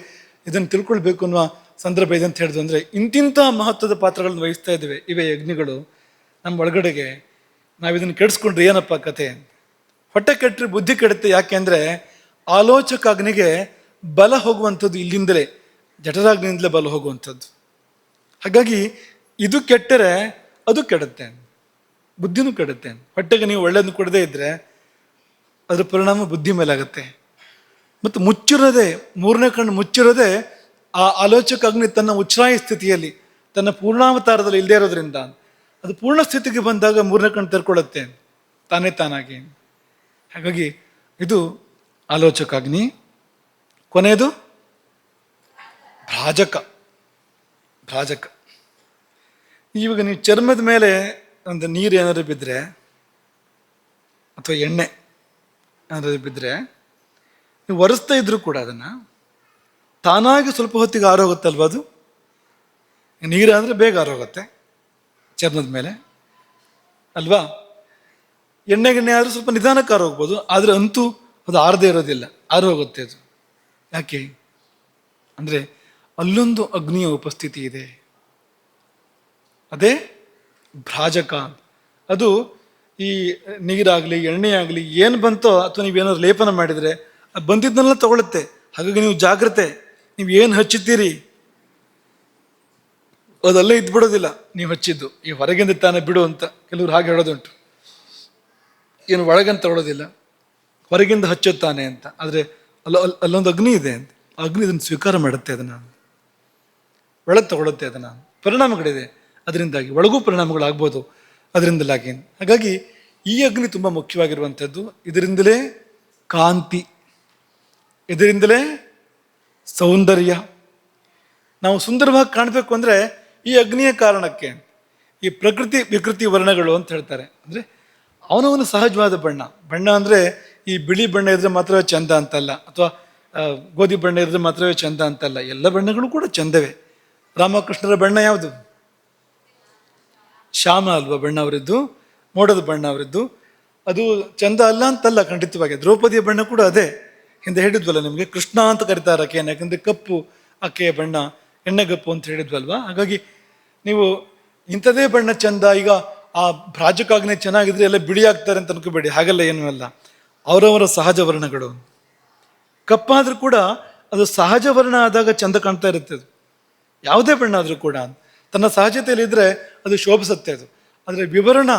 ಇದನ್ನು ತಿಳ್ಕೊಳ್ಬೇಕು ಅನ್ನುವ ಸಂದರ್ಭ ಇದೆ ಅಂತ ಹೇಳಿದ್ರು ಅಂದರೆ, ಇಂತಿಂಥ ಮಹತ್ವದ ಪಾತ್ರಗಳನ್ನು ವಹಿಸ್ತಾ ಇದ್ದೇವೆ ಇವೇ ಅಗ್ನಿಗಳು ನಮ್ಮ ಒಳಗಡೆಗೆ. ನಾವು ಇದನ್ನು ಕೆಡಿಸ್ಕೊಂಡ್ರೆ ಏನಪ್ಪ ಕತೆ? ಹೊಟ್ಟೆ ಕೆಟ್ಟರೆ ಬುದ್ಧಿ ಕೆಡುತ್ತೆ. ಯಾಕೆ ಅಂದರೆ ಆಲೋಚಕಾಗ್ನಿಗೆ ಬಲ ಹೋಗುವಂಥದ್ದು ಇಲ್ಲಿಂದಲೇ, ಜಠರಾಗ್ನಿಯಿಂದಲೇ ಬಲ ಹೋಗುವಂಥದ್ದು. ಹಾಗಾಗಿ ಇದು ಕೆಟ್ಟರೆ ಅದು ಕೆಡುತ್ತೆ, ಬುದ್ಧಿನೂ ಕೆಡುತ್ತೆ. ಹೊಟ್ಟೆಗೆ ನೀವು ಒಳ್ಳೆಯದನ್ನು ಕೊಡದೇ ಇದ್ದರೆ ಅದರ ಪರಿಣಾಮ ಬುದ್ಧಿ ಮೇಲಾಗುತ್ತೆ. ಮತ್ತು ಮುಚ್ಚಿರದೆ, ಮೂರನೇ ಕಣ್ಣು ಮುಚ್ಚಿರದೆ ಆ ಆಲೋಚಕ ಅಗ್ನಿ ತನ್ನ ಉಚ್ಛ್ರಾಯ ಸ್ಥಿತಿಯಲ್ಲಿ, ತನ್ನ ಪೂರ್ಣಾವತಾರದಲ್ಲಿ ಇಲ್ಲದೆ ಇರೋದ್ರಿಂದ ಅದು ಪೂರ್ಣ ಸ್ಥಿತಿಗೆ ಬಂದಾಗ ಮೂರನೇ ಕಣ್ಣು ತೆರ್ಕೊಳ್ಳುತ್ತೆ ತಾನೇ ತಾನಾಗಿ. ಹಾಗಾಗಿ ಇದು ಆಲೋಚಕ ಅಗ್ನಿ. ಕೊನೆಯದು ಭ್ರಾಜಕ. ಭ್ರಾಜಕ ಇವಾಗ ನೀವು ಚರ್ಮದ ಮೇಲೆ ಒಂದು ನೀರು ಏನಾದ್ರು ಬಿದ್ದರೆ ಅಥವಾ ಎಣ್ಣೆ ಏನಾದ್ರು ಬಿದ್ದರೆ ನೀವು ಒರೆಸ್ತಾ ಇದ್ರು ಕೂಡ ಅದನ್ನು ತಾನಾಗಿ ಸ್ವಲ್ಪ ಹೊತ್ತಿಗೆ ಆರೋಗುತ್ತಲ್ವ ಅದು. ನೀರು ಅಂದರೆ ಬೇಗ ಆರೋಗುತ್ತೆ ಚರ್ಮದ ಮೇಲೆ ಅಲ್ವಾ. ಎಣ್ಣೆ ಆದರೂ ಸ್ವಲ್ಪ ನಿಧಾನಕ್ಕೆ ಆರೋಗ್ಬೋದು, ಆದರೆ ಅಂತೂ ಅದು ಆರದೇ ಇರೋದಿಲ್ಲ, ಆರೋಗುತ್ತೆ ಅದು. ಯಾಕೆ ಅಂದರೆ ಅಲ್ಲೊಂದು ಅಗ್ನಿಯ ಉಪಸ್ಥಿತಿ ಇದೆ, ಅದೇ ಭ್ರಾಜಕ. ಅದು ಈ ನೀರಾಗಲಿ ಎಣ್ಣೆ ಆಗಲಿ ಏನು ಬಂತೋ ಅಥವಾ ನೀವೇನಾದ್ರು ಲೇಪನ ಮಾಡಿದರೆ ಅದು ಬಂದಿದ್ದನ್ನೆಲ್ಲ ತಗೊಳುತ್ತೆ. ಹಾಗಾಗಿ ನೀವು ಜಾಗ್ರತೆ, ನೀವು ಏನು ಹಚ್ಚುತ್ತೀರಿ ಅದಲ್ಲೇ ಇದ್ಬಿಡೋದಿಲ್ಲ. ನೀವು ಹಚ್ಚಿದ್ದು ಈ ಹೊರಗಿಂದ ತಾನೇ ಬಿಡು ಅಂತ ಕೆಲವರು ಹಾಗೆ ಹೇಳೋದುಂಟು. ಏನು ಒಳಗಂತ ತಗೊಳ್ಳೋದಿಲ್ಲ, ಹೊರಗಿಂದ ಹಚ್ಚುತ್ತಾನೆ ಅಂತ. ಆದರೆ ಅಲ್ಲೊಂದು ಅಗ್ನಿ ಇದೆ ಅಂತ, ಆ ಅಗ್ನಿ ಇದನ್ನು ಸ್ವೀಕಾರ ಮಾಡುತ್ತೆ, ಅದನ್ನು ಒಳಗೆ ತಗೊಳುತ್ತೆ, ಅದನ್ನು ಪರಿಣಾಮಗಳಿದೆ ಅದರಿಂದಾಗಿ, ಒಳಗೂ ಪರಿಣಾಮಗಳಾಗ್ಬೋದು ಅದರಿಂದಲಾಗಿ. ಹಾಗಾಗಿ ಈ ಅಗ್ನಿ ತುಂಬ ಮುಖ್ಯವಾಗಿರುವಂಥದ್ದು. ಇದರಿಂದಲೇ ಕಾಂತಿ, ಇದರಿಂದಲೇ ಸೌಂದರ್ಯ. ನಾವು ಸುಂದರವಾಗಿ ಕಾಣಬೇಕು ಅಂದರೆ ಈ ಅಗ್ನಿಯ ಕಾರಣಕ್ಕೆ. ಈ ಪ್ರಕೃತಿ ವಿಕೃತಿ ವರ್ಣಗಳು ಅಂತ ಹೇಳ್ತಾರೆ, ಅಂದರೆ ಅವನವನು ಸಹಜವಾದ ಬಣ್ಣ. ಬಣ್ಣ ಅಂದರೆ ಈ ಬಿಳಿ ಬಣ್ಣ ಇದ್ರೆ ಮಾತ್ರವೇ ಚಂದ ಅಂತಲ್ಲ, ಅಥವಾ ಗೋಧಿ ಬಣ್ಣ ಇದ್ರೆ ಮಾತ್ರವೇ ಚಂದ ಅಂತಲ್ಲ, ಎಲ್ಲ ಬಣ್ಣಗಳು ಕೂಡ ಚಂದವೇ. ರಾಮಕೃಷ್ಣರ ಬಣ್ಣ ಯಾವುದು? ಶ್ಯಾಮ ಅಲ್ವಾ ಬಣ್ಣ ಅವರಿದ್ದು, ಮೋಡದ ಬಣ್ಣ ಅವರಿದ್ದು. ಅದು ಚಂದ ಅಲ್ಲ ಅಂತಲ್ಲ, ಖಂಡಿತವಾಗಿ. ದ್ರೌಪದಿಯ ಬಣ್ಣ ಕೂಡ ಅದೇ, ಹಿಂದೆ ಹೇಳಿದ್ವಲ್ಲ ನಿಮಗೆ, ಕೃಷ್ಣ ಅಂತ ಕರೀತಾರೆ ಆಕೆಯನ್ನು, ಯಾಕಂದರೆ ಕಪ್ಪು ಆಕೆಯ ಬಣ್ಣ, ಎಣ್ಣೆಗಪ್ಪು ಅಂತ ಹೇಳಿದ್ವಲ್ವಾ. ಹಾಗಾಗಿ ನೀವು ಇಂಥದೇ ಬಣ್ಣ ಚಂದ, ಈಗ ಆ ಭ್ರಾಜಕಾಗ್ನಿ ಚೆನ್ನಾಗಿದ್ರೆ ಎಲ್ಲ ಬಿಳಿ ಆಗ್ತಾರೆ ಅಂತ ಅನ್ಕೋಬೇಡಿ, ಹಾಗೆಲ್ಲ ಏನೂ ಅಲ್ಲ. ಅವರವರ ಸಹಜ ವರ್ಣಗಳು. ಕಪ್ಪಾದರೂ ಕೂಡ ಅದು ಸಹಜ ವರ್ಣ ಆದಾಗ ಚಂದ ಕಾಣ್ತಾ ಇರುತ್ತೆ. ಅದು ಯಾವುದೇ ಬಣ್ಣ ಆದರೂ ಕೂಡ ತನ್ನ ಸಹಜತೆಯಲ್ಲಿ ಇದ್ರೆ ಅದು ಶೋಭಿಸುತ್ತೆ ಅದು. ಆದರೆ ವಿವರ್ಣ,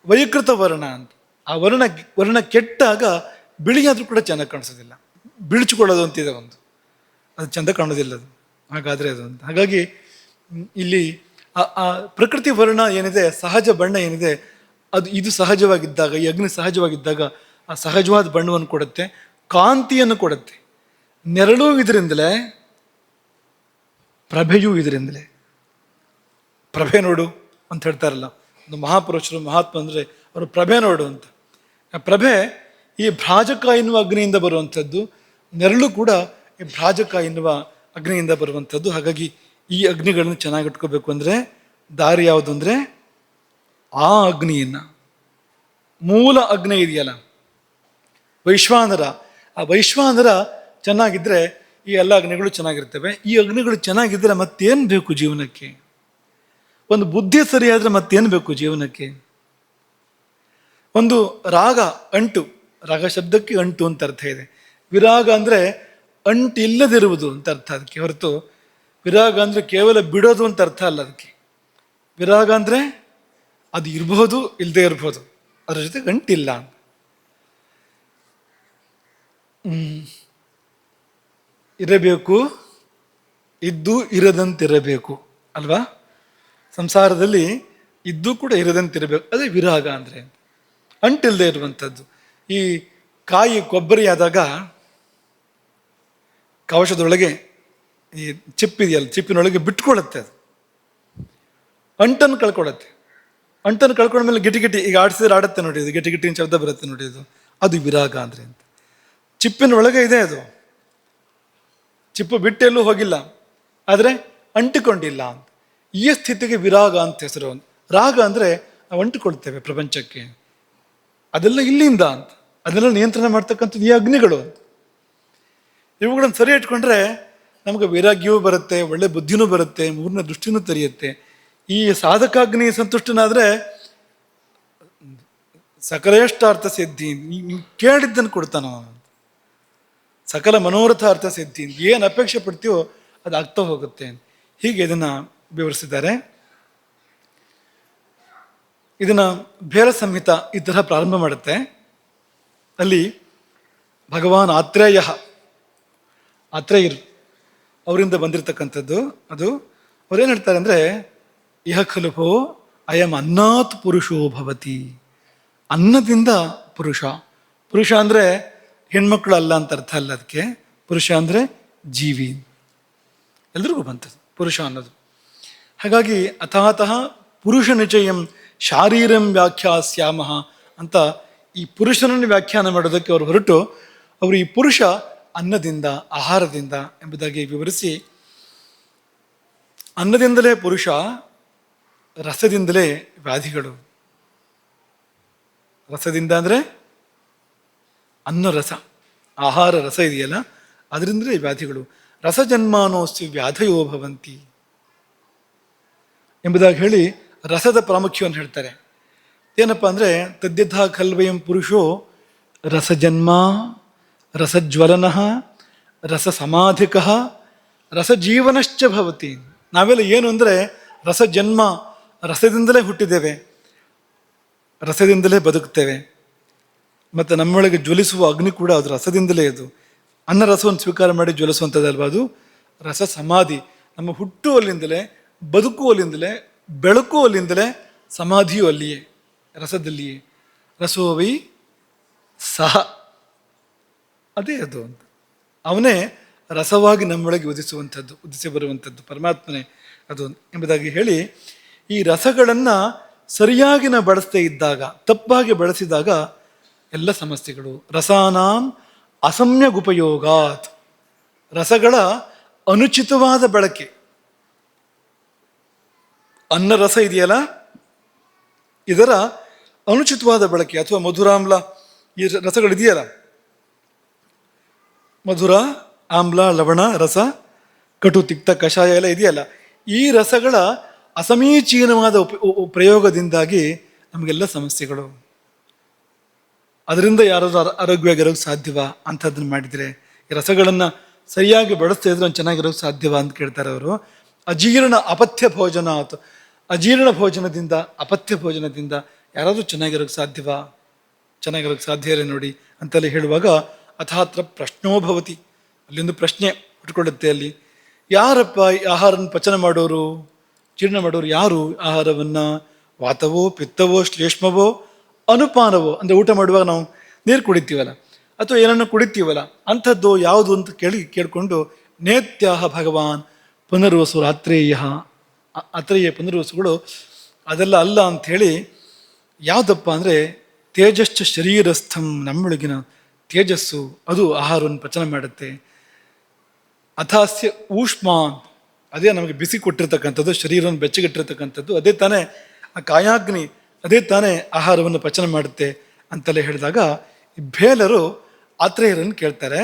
ವೈಕೃತ ವರ್ಣ ಅಂತ, ಆ ವರ್ಣ ಕೆಟ್ಟಾಗ ಬಿಳಿ ಆದರೂ ಕೂಡ ಚೆನ್ನಾಗಿ ಕಾಣಿಸೋದಿಲ್ಲ, ಬಿಳಿಚಿಕೊಳ್ಳೋದು ಅಂತಿದೆ ಒಂದು, ಅದು ಚಂದ ಕಾಣೋದಿಲ್ಲ ಅದು. ಹಾಗಾದರೆ ಅದು ಅಂತ. ಹಾಗಾಗಿ ಇಲ್ಲಿ ಆ ಪ್ರಕೃತಿ ವರ್ಣ ಏನಿದೆ, ಸಹಜ ಬಣ್ಣ ಏನಿದೆ, ಅದು ಇದು ಸಹಜವಾಗಿದ್ದಾಗ, ಈ ಅಗ್ನಿ ಸಹಜವಾಗಿದ್ದಾಗ ಆ ಸಹಜವಾದ ಬಣ್ಣವನ್ನು ಕೊಡುತ್ತೆ, ಕಾಂತಿಯನ್ನು ಕೊಡುತ್ತೆ. ನೆರಳು ಇದರಿಂದಲೇ, ಪ್ರಭೆಯೂ ಇದರಿಂದಲೇ. ಪ್ರಭೆ ನೋಡು ಅಂತ ಹೇಳ್ತಾರಲ್ಲ ಒಂದು ಮಹಾಪುರುಷರು, ಮಹಾತ್ಮ ಅಂದರೆ ಅವರು ಪ್ರಭೆ ನೋಡು ಅಂತ. ಆ ಪ್ರಭೆ ಈ ಭ್ರಾಜಕ ಎನ್ನುವ ಅಗ್ನಿಯಿಂದ ಬರುವಂಥದ್ದು, ನೆರಳು ಕೂಡ ಈ ಭ್ರಾಜಕ ಎನ್ನುವ ಅಗ್ನಿಯಿಂದ ಬರುವಂಥದ್ದು. ಹಾಗಾಗಿ ಈ ಅಗ್ನಿಗಳನ್ನು ಚೆನ್ನಾಗಿಟ್ಕೋಬೇಕು ಅಂದರೆ ದಾರಿ ಯಾವುದು ಅಂದರೆ ಆ ಅಗ್ನಿಯನ್ನು, ಮೂಲ ಅಗ್ನಿ ಇದೆಯಲ್ಲ ವೈಶ್ವಾನರ, ಆ ವೈಶ್ವಾನರ ಚೆನ್ನಾಗಿದ್ದರೆ ಈ ಎಲ್ಲ ಅಗ್ನಿಗಳು ಚೆನ್ನಾಗಿರ್ತವೆ. ಈ ಅಗ್ನಿಗಳು ಚೆನ್ನಾಗಿದ್ದರೆ ಮತ್ತೇನು ಬೇಕು ಜೀವನಕ್ಕೆ? ಒಂದು ಬುದ್ಧಿ ಸರಿಯಾದರೆ ಮತ್ತೇನು ಬೇಕು ಜೀವನಕ್ಕೆ? ಒಂದು ರಾಗ, ಅಂಟು, ರಾಗ ಶಬ್ದಕ್ಕೆ ಅಂಟು ಅಂತ ಅರ್ಥ ಇದೆ. ವಿರಾಗ ಅಂದರೆ ಅಂಟು ಇಲ್ಲದಿರುವುದು ಅಂತ ಅರ್ಥ ಅದಕ್ಕೆ, ಹೊರತು ವಿರಾಗ ಅಂದರೆ ಕೇವಲ ಬಿಡೋದು ಅಂತ ಅರ್ಥ ಅಲ್ಲ ಅದಕ್ಕೆ. ವಿರಾಗ ಅಂದರೆ ಅದು ಇರಬಹುದು, ಇಲ್ಲದೆ ಇರಬಹುದು, ಅದ್ರ ಜೊತೆಗೆ ಅಂಟಿಲ್ಲ. ಇರಬೇಕು, ಇದ್ದು ಇರದಂತಿರಬೇಕು ಅಲ್ವಾ. ಸಂಸಾರದಲ್ಲಿ ಇದ್ದು ಕೂಡ ಇರದಂತಿರಬೇಕು, ಅದೇ ವಿರಾಗ ಅಂದರೆ. ಅಂಟಿಲ್ಲದೆ ಇರುವಂಥದ್ದು. ಈ ಕಾಯಿ ಕೊಬ್ಬರಿ ಆದಾಗ ಕವಶದೊಳಗೆ ಈ ಚಿಪ್ಪಿದೆಯಲ್ಲ, ಚಿಪ್ಪಿನೊಳಗೆ ಬಿಟ್ಕೊಳ್ಳುತ್ತೆ, ಅದು ಅಂಟನ್ನು ಕಳ್ಕೊಳ್ಳುತ್ತೆ. ಅಂಟನ್ನು ಕಳ್ಕೊಂಡ್ಮೇಲೆ ಗಿಟಿ ಗಿಟಿ, ಈಗ ಆಡಿಸಿದ್ರೆ ಆಡುತ್ತೆ ನೋಡಿ, ಅದು ಗಿಟಿ ಗಿಟಿನ ಶಬ್ದ ಬರುತ್ತೆ ನೋಡಿ, ಅದು ವಿರಾಗ ಅಂದರೆ ಅಂತ. ಚಿಪ್ಪಿನೊಳಗೆ ಇದೆ ಅದು, ಚಿಪ್ಪು ಬಿಟ್ಟೆಲ್ಲೂ ಹೋಗಿಲ್ಲ, ಆದರೆ ಅಂಟಿಕೊಂಡಿಲ್ಲ ಅಂತ. ಈ ಸ್ಥಿತಿಗೆ ವಿರಾಗ ಅಂತ ಹೆಸರು. ರಾಗ ಅಂದರೆ ನಾವು ಅಂಟಿಕೊಳ್ತೇವೆ ಪ್ರಪಂಚಕ್ಕೆ, ಅದೆಲ್ಲ ಇಲ್ಲಿಂದ ಅಂತ. ಅದನ್ನೆಲ್ಲ ನಿಯಂತ್ರಣ ಮಾಡ್ತಕ್ಕಂಥದ್ದು ಈ ಅಗ್ನಿಗಳು ಅಂತ. ಇವುಗಳನ್ನು ಸರಿ ಇಟ್ಕೊಂಡ್ರೆ ನಮಗೆ ವೈರಾಗ್ಯವೂ ಬರುತ್ತೆ, ಒಳ್ಳೆ ಬುದ್ಧಿನೂ ಬರುತ್ತೆ, ಮೂರನೇ ದೃಷ್ಟಿನೂ ತೆರೆಯುತ್ತೆ. ಈ ಸಾಧಕಾಗ್ನಿ ಸಂತುಷ್ಟನಾದರೆ ಸಕಲೇಷ್ಟಾರ್ಥ ಸಿದ್ಧಿ, ನೀವು ಕೇಳಿದ್ದನ್ನು ಕೊಡ್ತಾನ, ಸಕಲ ಮನೋರಥ ಅರ್ಥ ಸಿದ್ಧಿ, ಏನು ಅಪೇಕ್ಷೆ ಪಡ್ತೀವೋ ಅದು ಆಗ್ತಾ ಹೋಗುತ್ತೆ. ಹೀಗೆ ಇದನ್ನು ವಿವರಿಸಿದ್ದಾರೆ. ಇದನ್ನು ಭೇರ ಸಂಹಿತ ಈ ತರಹ ಪ್ರಾರಂಭ ಮಾಡುತ್ತೆ. ಅಲ್ಲಿ ಭಗವಾನ್ ಆತ್ರೇಯ ಆತ್ರೇಯರು ಅವರಿಂದ ಬಂದಿರತಕ್ಕಂಥದ್ದು ಅದು. ಅವ್ರೇನು ಹೇಳ್ತಾರೆ ಅಂದರೆ, ಇಹ ಖಲುಭೋ ಅಯಂ ಅನ್ನಾತ್ ಪುರುಷೋ ಭವತಿ. ಅನ್ನದಿಂದ ಪುರುಷ. ಪುರುಷ ಅಂದರೆ ಹೆಣ್ಮಕ್ಳು ಅಲ್ಲ ಅಂತ ಅರ್ಥ ಅಲ್ಲ, ಅದಕ್ಕೆ ಪುರುಷ ಅಂದರೆ ಜೀವಿ, ಎಲ್ರಿಗೂ ಬಂತದ್ದು ಪುರುಷ ಅನ್ನೋದು. ಹಾಗಾಗಿ ಅಥಾತಃ ಪುರುಷ ನಿಚಯಂ ಶಾರೀರಂ ವ್ಯಾಖ್ಯಾಸ್ಯಾಮಃ ಅಂತ ಈ ಪುರುಷನನ್ನು ವ್ಯಾಖ್ಯಾನ ಮಾಡೋದಕ್ಕೆ ಅವರು ಹೊರಟು, ಅವರು ಈ ಪುರುಷ ಅನ್ನದಿಂದ, ಆಹಾರದಿಂದ ಎಂಬುದಾಗಿ ವಿವರಿಸಿ, ಅನ್ನದಿಂದಲೇ ಪುರುಷ, ರಸದಿಂದಲೇ ವ್ಯಾಧಿಗಳು. ರಸದಿಂದ ಅಂದರೆ ಅನ್ನ ರಸ, ಆಹಾರ ರಸ ಇದೆಯಲ್ಲ, ಅದರಿಂದಲೇ ವ್ಯಾಧಿಗಳು. ರಸಜನ್ಮಾನೋಸ್ತಿ ವ್ಯಾಧಯೋ ಭವಂತಿ ಎಂಬುದಾಗಿ ಹೇಳಿ ರಸದ ಪ್ರಾಮುಖ್ಯವನ್ನು ಹೇಳ್ತಾರೆ. ಏನಪ್ಪ ಅಂದರೆ, ತದ್ಯಥಾ ಖಲ್ವಯಂ ಪುರುಷೋ ರಸಜನ್ಮ ರಸಜ್ವಲನಃ ರಸಸಮಾಧಿಕಃ ರಸಜೀವನಶ್ಚ ಭವತಿ. ನಾವೆಲ್ಲ ಏನು ಅಂದರೆ ರಸಜನ್ಮ, ರಸದಿಂದಲೇ ಹುಟ್ಟಿದ್ದೇವೆ, ರಸದಿಂದಲೇ ಬದುಕ್ತೇವೆ. ಮತ್ತು ನಮ್ಮೊಳಗೆ ಜ್ವಲಿಸುವ ಅಗ್ನಿ ಕೂಡ ಅದು ರಸದಿಂದಲೇ. ಅದು ಅನ್ನ ರಸವನ್ನು ಸ್ವೀಕಾರ ಮಾಡಿ ಜ್ವಲಿಸುವಂಥದ್ದಲ್ವ, ಅದು ರಸ ಸಮಾಧಿ. ನಮ್ಮ ಹುಟ್ಟುವಲ್ಲಿಂದಲೇ, ಬದುಕುವಲ್ಲಿಂದಲೇ, ಬೆಳಕುವಲ್ಲಿಂದಲೇ, ಸಮಾಧಿಯು ಅಲ್ಲಿಯೇ, ರಸದಲ್ಲಿಯೇ. ರಸೋವೈ ಸಹ, ಅದೇ ಅದು ಅಂತ. ಅವನೇ ರಸವಾಗಿ ನಮ್ಮೊಳಗೆ ಉದಿಸಿ ಬರುವಂಥದ್ದು ಪರಮಾತ್ಮನೇ ಅದು ಎಂಬುದಾಗಿ ಹೇಳಿ, ಈ ರಸಗಳನ್ನು ಸರಿಯಾಗಿ ನಾವು ಬಳಸದೇ ಇದ್ದಾಗ, ತಪ್ಪಾಗಿ ಬಳಸಿದಾಗ ಎಲ್ಲ ಸಮಸ್ಯೆಗಳು. ರಸಾನಾಂ ಅಸಮ್ಯಗ್ ಉಪಯೋಗಾತ್, ರಸಗಳ ಅನುಚಿತವಾದ ಬಳಕೆ. ಅನ್ನ ರಸ ಇದೆಯಲ್ಲ, ಇದರ ಅನುಚಿತವಾದ ಬಳಕೆ, ಅಥವಾ ಮಧುರಾಮ್ಲ, ಈ ರಸಗಳಿದೆಯಲ್ಲ, ಮಧುರ, ಆಮ್ಲ, ಲವಣ, ರಸ, ಕಟು, ತಿಕ್ತ, ಕಷಾಯ ಎಲ್ಲ ಇದೆಯಲ್ಲ, ಈ ರಸಗಳ ಅಸಮೀಚೀನವಾದ ಪ್ರಯೋಗದಿಂದಾಗಿ ನಮಗೆಲ್ಲ ಸಮಸ್ಯೆಗಳು. ಅದರಿಂದ ಯಾರಾದರೂ ಆರೋಗ್ಯವಾಗಿರೋಕ್ಕೆ ಸಾಧ್ಯವಾ ಅಂಥದ್ದನ್ನು ಮಾಡಿದರೆ, ಈ ರಸಗಳನ್ನು ಸರಿಯಾಗಿ ಬಳಸ್ತಾ ಇದ್ರೆ ಒಂದು ಚೆನ್ನಾಗಿರೋಕ್ಕೆ ಸಾಧ್ಯವಾ ಅಂತ ಕೇಳ್ತಾರೆ ಅವರು. ಅಜೀರ್ಣ ಅಪಥ್ಯ ಭೋಜನ ಆಯ್ತು, ಅಜೀರ್ಣ ಭೋಜನದಿಂದ, ಅಪಥ್ಯ ಭೋಜನದಿಂದ ಯಾರಾದರೂ ಚೆನ್ನಾಗಿರೋಕ್ಕೆ ಸಾಧ್ಯವಾ? ಚೆನ್ನಾಗಿರೋಕ್ಕೆ ಸಾಧ್ಯ ಇಲ್ಲ ನೋಡಿ ಅಂತಲ್ಲಿ ಹೇಳುವಾಗ, ಅಥಾತ್ರ ಪ್ರಶ್ನೋ ಭವತಿ, ಅಲ್ಲೊಂದು ಪ್ರಶ್ನೆ ಉಟ್ಕೊಳ್ಳುತ್ತೆ ಅಲ್ಲಿ. ಯಾರಪ್ಪ ಈ ಆಹಾರನ ಪಚನ ಮಾಡೋರು, ಜೀರ್ಣ ಮಾಡೋರು ಯಾರು? ಆಹಾರವನ್ನು ವಾತವೋ, ಪಿತ್ತವೋ, ಶ್ಲೇಷ್ಮವೋ, ಅನುಪಾನವೋ, ಅಂದರೆ ಊಟ ಮಾಡುವಾಗ ನಾವು ನೀರು ಕುಡಿತೀವಲ್ಲ, ಅಥವಾ ಏನನ್ನು ಕುಡಿತೀವಲ್ಲ, ಅಂಥದ್ದು ಯಾವುದು ಅಂತ ಕೇಳಿಕೊಂಡು, ನೇತ್ಯಾಹ ಭಗವಾನ್ ಪುನರ್ವಸು ಆತ್ರೇಯ, ಆತ್ರೇಯ ಪುನರ್ವಸುಗಳು ಅದೆಲ್ಲ ಅಲ್ಲ ಅಂಥೇಳಿ, ಯಾವುದಪ್ಪ ಅಂದರೆ ತೇಜಶ್ಚ ಶರೀರಸ್ಥಂ, ನಮ್ಮೊಳಗಿನ ತೇಜಸ್ಸು ಅದು ಆಹಾರವನ್ನು ಪಚನ ಮಾಡುತ್ತೆ. ಅಥಾಸ್ಯ ಊಷ್ಮಾನ್, ಅದೇ ನಮಗೆ ಬಿಸಿ ಕೊಟ್ಟಿರ್ತಕ್ಕಂಥದ್ದು, ಶರೀರವನ್ನು ಬೆಚ್ಚಗಿಟ್ಟಿರ್ತಕ್ಕಂಥದ್ದು, ಅದೇ ತಾನೇ ಆ ಕಾಯಾಗ್ನಿ, ಅದೇ ತಾನೇ ಆಹಾರವನ್ನು ಪಚನ ಮಾಡುತ್ತೆ ಅಂತಲೇ ಹೇಳಿದಾಗ, ಈ ಬೇಲರು ಆತ್ರೇಯರನ್ನು ಕೇಳ್ತಾರೆ,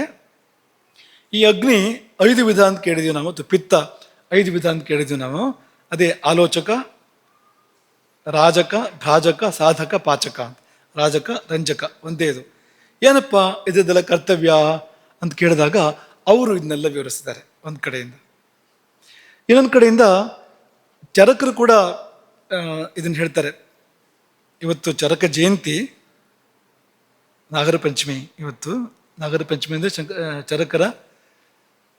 ಈ ಅಗ್ನಿ 5 ವಿಧ ಅಂತ ಕೇಳಿದ್ದೀವಿ ನಾವು, ಮತ್ತು ಪಿತ್ತ 5 ವಿಧ ಅಂತ ಕೇಳಿದ್ದೀವಿ ನಾವು. ಅದೇ ಆಲೋಚಕ, ರಾಜಕ, ಭ್ರಾಜಕ, ಸಾಧಕ, ಪಾಚಕ. ರಾಜಕ, ರಂಜಕ ಒಂದೇ ಇದು. ಏನಪ್ಪ ಇದೆಲ್ಲ ಕರ್ತವ್ಯ ಅಂತ ಕೇಳಿದಾಗ ಅವರು ಇದನ್ನೆಲ್ಲ ವಿವರಿಸಿದ್ದಾರೆ ಒಂದು ಕಡೆಯಿಂದ. ಇನ್ನೊಂದು ಕಡೆಯಿಂದ ಚರಕರು ಕೂಡ ಇದನ್ನು ಹೇಳ್ತಾರೆ. ಇವತ್ತು ಚರಕ ಜಯಂತಿ, ನಾಗರ ಪಂಚಮಿ. ಇವತ್ತು ನಾಗರ ಪಂಚಮಿ ಅಂದರೆ ಚರಕರ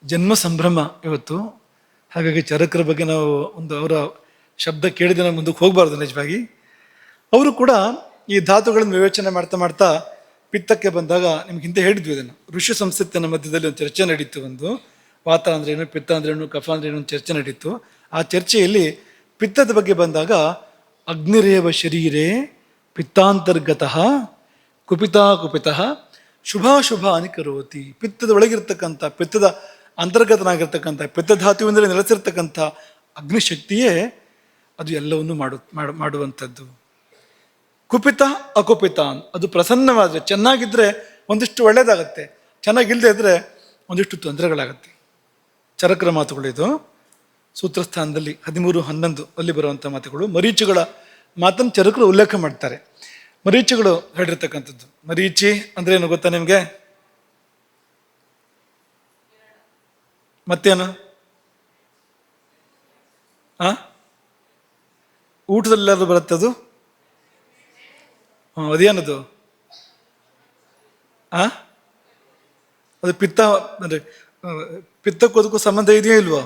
ಜನ್ಮ ಸಂಭ್ರಮ ಇವತ್ತು. ಹಾಗಾಗಿ ಚರಕರ ಬಗ್ಗೆ ನಾವು ಅವರ ಶಬ್ದ ಕೇಳಿದ ನಾವು ಮುಂದಕ್ಕೆ ಹೋಗಬಾರ್ದು ನಿಜವಾಗಿ. ಅವರು ಕೂಡ ಈ ಧಾತುಗಳನ್ನು ವಿವೇಚನೆ ಮಾಡ್ತಾ ಮಾಡ್ತಾ ಪಿತ್ತಕ್ಕೆ ಬಂದಾಗ, ನಿಮ್ಗೆ ಹಿಂದೆ ಹೇಳಿದ್ವಿ ಇದನ್ನು, ಋಷಿ ಸಂಸತ್ತಿನ ಮಧ್ಯದಲ್ಲಿ ಒಂದು ಚರ್ಚೆ ನಡೀತು. ಒಂದು ವಾತ ಅಂದ್ರೇನು, ಪಿತ್ತ ಅಂದ್ರೇನು, ಕಫ ಅಂದ್ರೇನು ಒಂದು ಚರ್ಚೆ ನಡೀತು. ಆ ಚರ್ಚೆಯಲ್ಲಿ ಪಿತ್ತದ ಬಗ್ಗೆ ಬಂದಾಗ, ಅಗ್ನಿರೇವ ಶರೀರೇ ಪಿತ್ತಾಂತರ್ಗತಃ ಕುಪಿತಾ ಶುಭಾಶುಭಾನಿ ಕರೋತಿ. ಪಿತ್ತದ ಒಳಗಿರ್ತಕ್ಕಂಥ, ಪಿತ್ತದ ಅಂತರ್ಗತನಾಗಿರ್ತಕ್ಕಂಥ, ಪಿತ್ತಧಾತುವಿಂದಲೇ ನೆಲೆಸಿರ್ತಕ್ಕಂಥ ಅಗ್ನಿಶಕ್ತಿಯೇ ಅದು ಎಲ್ಲವನ್ನು ಮಾಡುವಂಥದ್ದು. ಕುಪಿತ ಅಕುಪಿತ, ಅದು ಪ್ರಸನ್ನವಾದರೆ, ಚೆನ್ನಾಗಿದ್ದರೆ ಒಂದಿಷ್ಟು ಒಳ್ಳೆಯದಾಗತ್ತೆ, ಚೆನ್ನಾಗಿಲ್ಲದೆ ಇದ್ದರೆ ಒಂದಿಷ್ಟು ತೊಂದರೆಗಳಾಗತ್ತೆ. ಚರಕರ ಮಾತುಗಳಿದು. ಸೂತ್ರಸ್ಥಾನದಲ್ಲಿ 13:11 ಅಲ್ಲಿ ಬರುವಂಥ ಮಾತುಗಳು. ಮರೀಚಿಗಳ ಮಾತನ್ನು ಚರಕರು ಉಲ್ಲೇಖ ಮಾಡ್ತಾರೆ. ಮರೀಚಿಗಳು ಹೇಳಿರ್ತಕ್ಕಂಥದ್ದು. ಮರೀಚಿ ಅಂದ್ರೆ ಏನು ಗೊತ್ತಾ ನಿಮಗೆ? ಮತ್ತೇನು? ಊಟದಲ್ಲಾದ್ರೂ ಬರುತ್ತದು? ಅದೇನದು? ಅದು ಪಿತ್ತ ಅಂದರೆ ಪಿತ್ತಕ್ಕೋದಕ್ಕೂ ಸಂಬಂಧ ಇದೆಯೋ ಇಲ್ವೋ?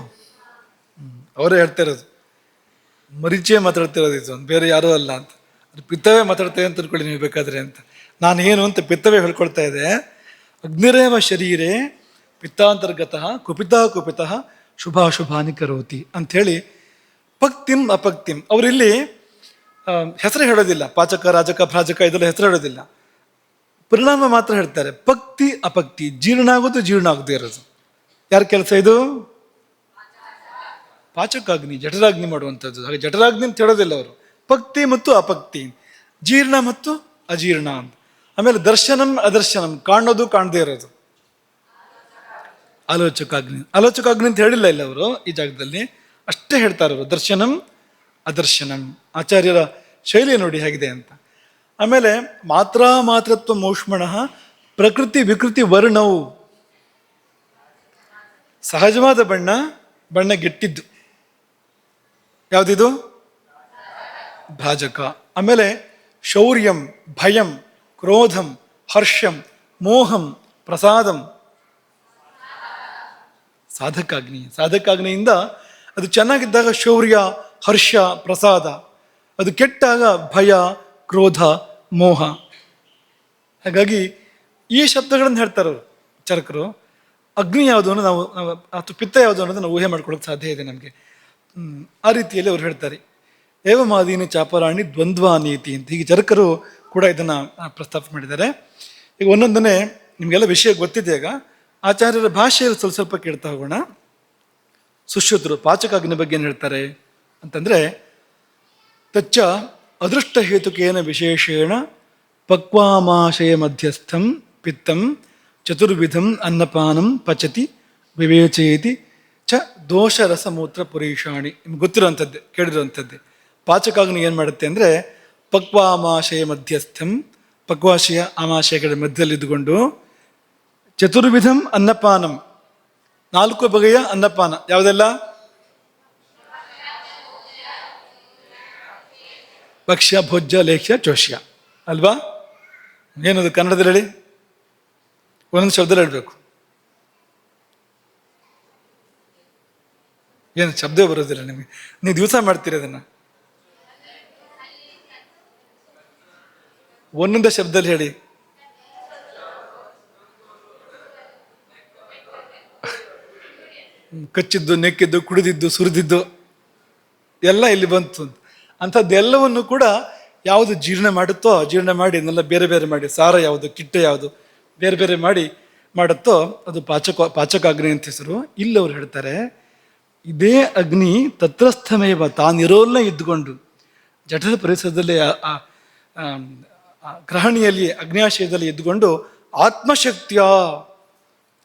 ಅವರೇ ಹೇಳ್ತಾ ಇರೋದು, ಮರೀಚೆ ಮಾತಾಡ್ತಿರೋದು ಇದು, ಬೇರೆ ಯಾರೂ ಅಲ್ಲ ಅಂತ. ಅದು ಪಿತ್ತವೇ ಮಾತಾಡ್ತೇವೆ ಅಂತ ತಿಳ್ಕೊಳ್ಳಿ ನೀವು ಬೇಕಾದ್ರೆ ಅಂತ. ನಾನು ಏನು ಅಂತ ಪಿತ್ತವೇ ಹೇಳ್ಕೊಳ್ತಾ ಇದೆ. ಅಗ್ನಿರೇವ ಶರೀರೇ ಪಿತ್ತಾಂತರ್ಗತಃ ಕುಪಿತಃ ಶುಭಾಶುಭಾನಿ ಕರೋತಿ ಅಂಥೇಳಿ ಪಕ್ತಿಂ ಅಪಕ್ತಿಂ. ಅವರಿಲ್ಲಿ ಹೆಸರು ಹೇಳೋದಿಲ್ಲ, ಪಾಚಕ ರಾಜಕ ಭ್ರಾಜಕ ಇದೆಲ್ಲ ಹೆಸರು ಹೇಳೋದಿಲ್ಲ, ಪರಿಣಾಮ ಮಾತ್ರ ಹೇಳ್ತಾರೆ. ಪಕ್ತಿ ಅಪಕ್ತಿ, ಜೀರ್ಣ ಆಗೋದು ಜೀರ್ಣ ಆಗದೆ ಇರೋದು ಯಾರ ಕೆಲಸ ಇದು? ಪಾಚಕಾಗ್ನಿ, ಜಠರಾಗ್ನಿ ಮಾಡುವಂಥದ್ದು. ಹಾಗೆ ಜಠರಾಗ್ನಿ ಅಂತ ಹೇಳೋದಿಲ್ಲ ಅವರು. ಪಕ್ತಿ ಮತ್ತು ಅಪಕ್ತಿ, ಜೀರ್ಣ ಮತ್ತು ಅಜೀರ್ಣ ಅಂತ. ಆಮೇಲೆ ದರ್ಶನಂ ಅದರ್ಶನಂ, ಕಾಣೋದು ಕಾಣದೇ ಇರೋದು ಆಲೋಚಕಾಗ್ನಿ. ಆಲೋಚಕಾಗ್ನಿ ಅಂತ ಹೇಳಿಲ್ಲ ಇಲ್ಲ ಅವರು ಈ ಜಾಗದಲ್ಲಿ, ಅಷ್ಟೇ ಹೇಳ್ತಾರೆ ಅವರು. ದರ್ಶನಂ ಅದರ್ಶನಂ, ಆಚಾರ್ಯರ ಶೈಲಿ ನೋಡಿ ಹೇಗಿದೆ ಅಂತ. ಆಮೇಲೆ ಮಾತೃತ್ವ ಮೌಷ್ಮಣ ಪ್ರಕೃತಿ ವಿಕೃತಿ ವರ್ಣವು, ಸಹಜವಾದ ಬಣ್ಣ ಗೆಟ್ಟಿದ್ದು ಯಾವುದಿದು? ಭಾಜಕ. ಆಮೇಲೆ ಶೌರ್ಯಂ ಭಯಂ ಕ್ರೋಧಂ ಹರ್ಷಂ ಮೋಹಂ ಪ್ರಸಾದಂ ಸಾಧಕಾಗ್ನಿ. ಸಾಧಕಾಗ್ನಿಯಿಂದ ಅದು ಚೆನ್ನಾಗಿದ್ದಾಗ ಶೌರ್ಯ ಹರ್ಷ ಪ್ರಸಾದ, ಅದು ಕೆಟ್ಟಾಗ ಭಯ ಕ್ರೋಧ ಮೋಹ. ಹಾಗಾಗಿ ಈ ಶಬ್ದಗಳನ್ನು ಹೇಳ್ತಾರೆ ಅವರು ಚರಕರು. ಅಗ್ನಿ ಯಾವುದು ಅನ್ನೋದು ನಾವು ಅಥವಾ ಪಿತ್ತ ಯಾವುದು ಅನ್ನೋದು ನಾವು ಊಹೆ ಮಾಡ್ಕೊಳ್ಳೋಕೆ ಸಾಧ್ಯ ಇದೆ ನಮಗೆ. ಆ ರೀತಿಯಲ್ಲಿ ಅವ್ರು ಹೇಳ್ತಾರೆ. ಏವಮಾದೀನಿ ಚಾಪರಾಣಿ ದ್ವಂದ್ವ ನೀತಿ ಅಂತ ಹೀಗೆ ಚರಕರು ಕೂಡ ಇದನ್ನು ಪ್ರಸ್ತಾಪ ಮಾಡಿದ್ದಾರೆ. ಈಗ ಒಂದೊಂದನ್ನೇ ನಿಮಗೆಲ್ಲ ವಿಷಯ ಗೊತ್ತಿದೆ. ಈಗ ಆಚಾರ್ಯರ ಭಾಷೆಯಲ್ಲಿ ಸ್ವಲ್ಪ ಕೇಳ್ತಾ ಹೋಗೋಣ. ಸುಶ್ರುತರು ಪಾಚಕಾಗ್ನಿ ಬಗ್ಗೆ ಏನು ಹೇಳ್ತಾರೆ ಅಂತಂದರೆ, ತಚ್ಚ ಅದೃಷ್ಟ ಹೇತುಕೇನ ವಿಶೇಷೇಣ ಪಕ್ವಾಮಾಶಯ ಮಧ್ಯಸ್ಥಂ ಪಿತ್ತಂ ಚತುರ್ವಿಧಂ ಅನ್ನಪಾನಂ ಪಚತಿ ವಿವೇಚಯತಿ ಚ ದೋಷರಸಮೂತ್ರ ಪುರೀಷಾಣಿ. ನಿಮ್ಗೆ ಗೊತ್ತಿರೋಂಥದ್ದೇ, ಕೇಳಿರೋಂಥದ್ದೇ. ಪಾಚಕಾಗ್ನಿ ಏನು ಮಾಡುತ್ತೆ ಅಂದರೆ, ಪಕ್ವಾಮಾಶಯ ಮಧ್ಯಸ್ಥಂ, ಪಕ್ವಾಶಯ ಆಮಾಶಯಗಳ ಮಧ್ಯದಲ್ಲಿ ಇದ್ದುಕೊಂಡು, ಚತುರ್ವಿಧಂ ಅನ್ನಪಾನಂ, 4 ಬಗೆಯ ಅನ್ನಪಾನ. ಯಾವುದೆಲ್ಲ? ಭಕ್ಷ್ಯ ಭೋಜ್ಯ ಲೇಖ್ಯ ಚೋಷ್ಯ ಅಲ್ವಾ? ಏನದು ಕನ್ನಡದಲ್ಲಿ ಹೇಳಿ, ಒಂದೊಂದು ಶಬ್ದದಲ್ಲಿ ಹೇಳಬೇಕು. ಏನು ಶಬ್ದ ಬರೋದಿಲ್ಲ ನಿಮಗೆ, ನೀವು ದಿವಸ ಮಾಡ್ತೀರಿ ಅದನ್ನು. ಒಂದೊಂದೇ ಶಬ್ದದಲ್ಲಿ ಹೇಳಿ. ಕಚ್ಚಿದ್ದು ನೆಕ್ಕಿದ್ದು ಕುಡಿದಿದ್ದು ಸುರಿದಿದ್ದು ಎಲ್ಲ ಇಲ್ಲಿ ಬಂತು. ಅಂಥದ್ದೆಲ್ಲವನ್ನು ಕೂಡ ಯಾವುದು ಜೀರ್ಣ ಮಾಡುತ್ತೋ ಜೀರ್ಣ ಮಾಡಿ ಅದನ್ನೆಲ್ಲ ಬೇರೆ ಬೇರೆ ಮಾಡಿ, ಸಾರ ಯಾವುದು ಕಿಟ್ಟೆ ಯಾವುದು ಬೇರೆ ಬೇರೆ ಮಾಡಿ ಮಾಡುತ್ತೋ ಅದು ಪಾಚಕಾಗ್ನಿ ಅಂತ ಹೆಸರು. ಇಲ್ಲವ್ರು ಹೇಳ್ತಾರೆ, ಇದೇ ಅಗ್ನಿ ತತ್ರಸ್ಥಮೇವ, ತಾನಿರೋಲ್ಲೇ ಇದ್ದುಕೊಂಡು ಜಠರ ಪರಿಸರದಲ್ಲಿ ಗ್ರಹಣಿಯಲ್ಲಿ ಅಗ್ನ್ಯಾಶಯದಲ್ಲಿ ಇದ್ದುಕೊಂಡು ಆತ್ಮಶಕ್ತಿಯ,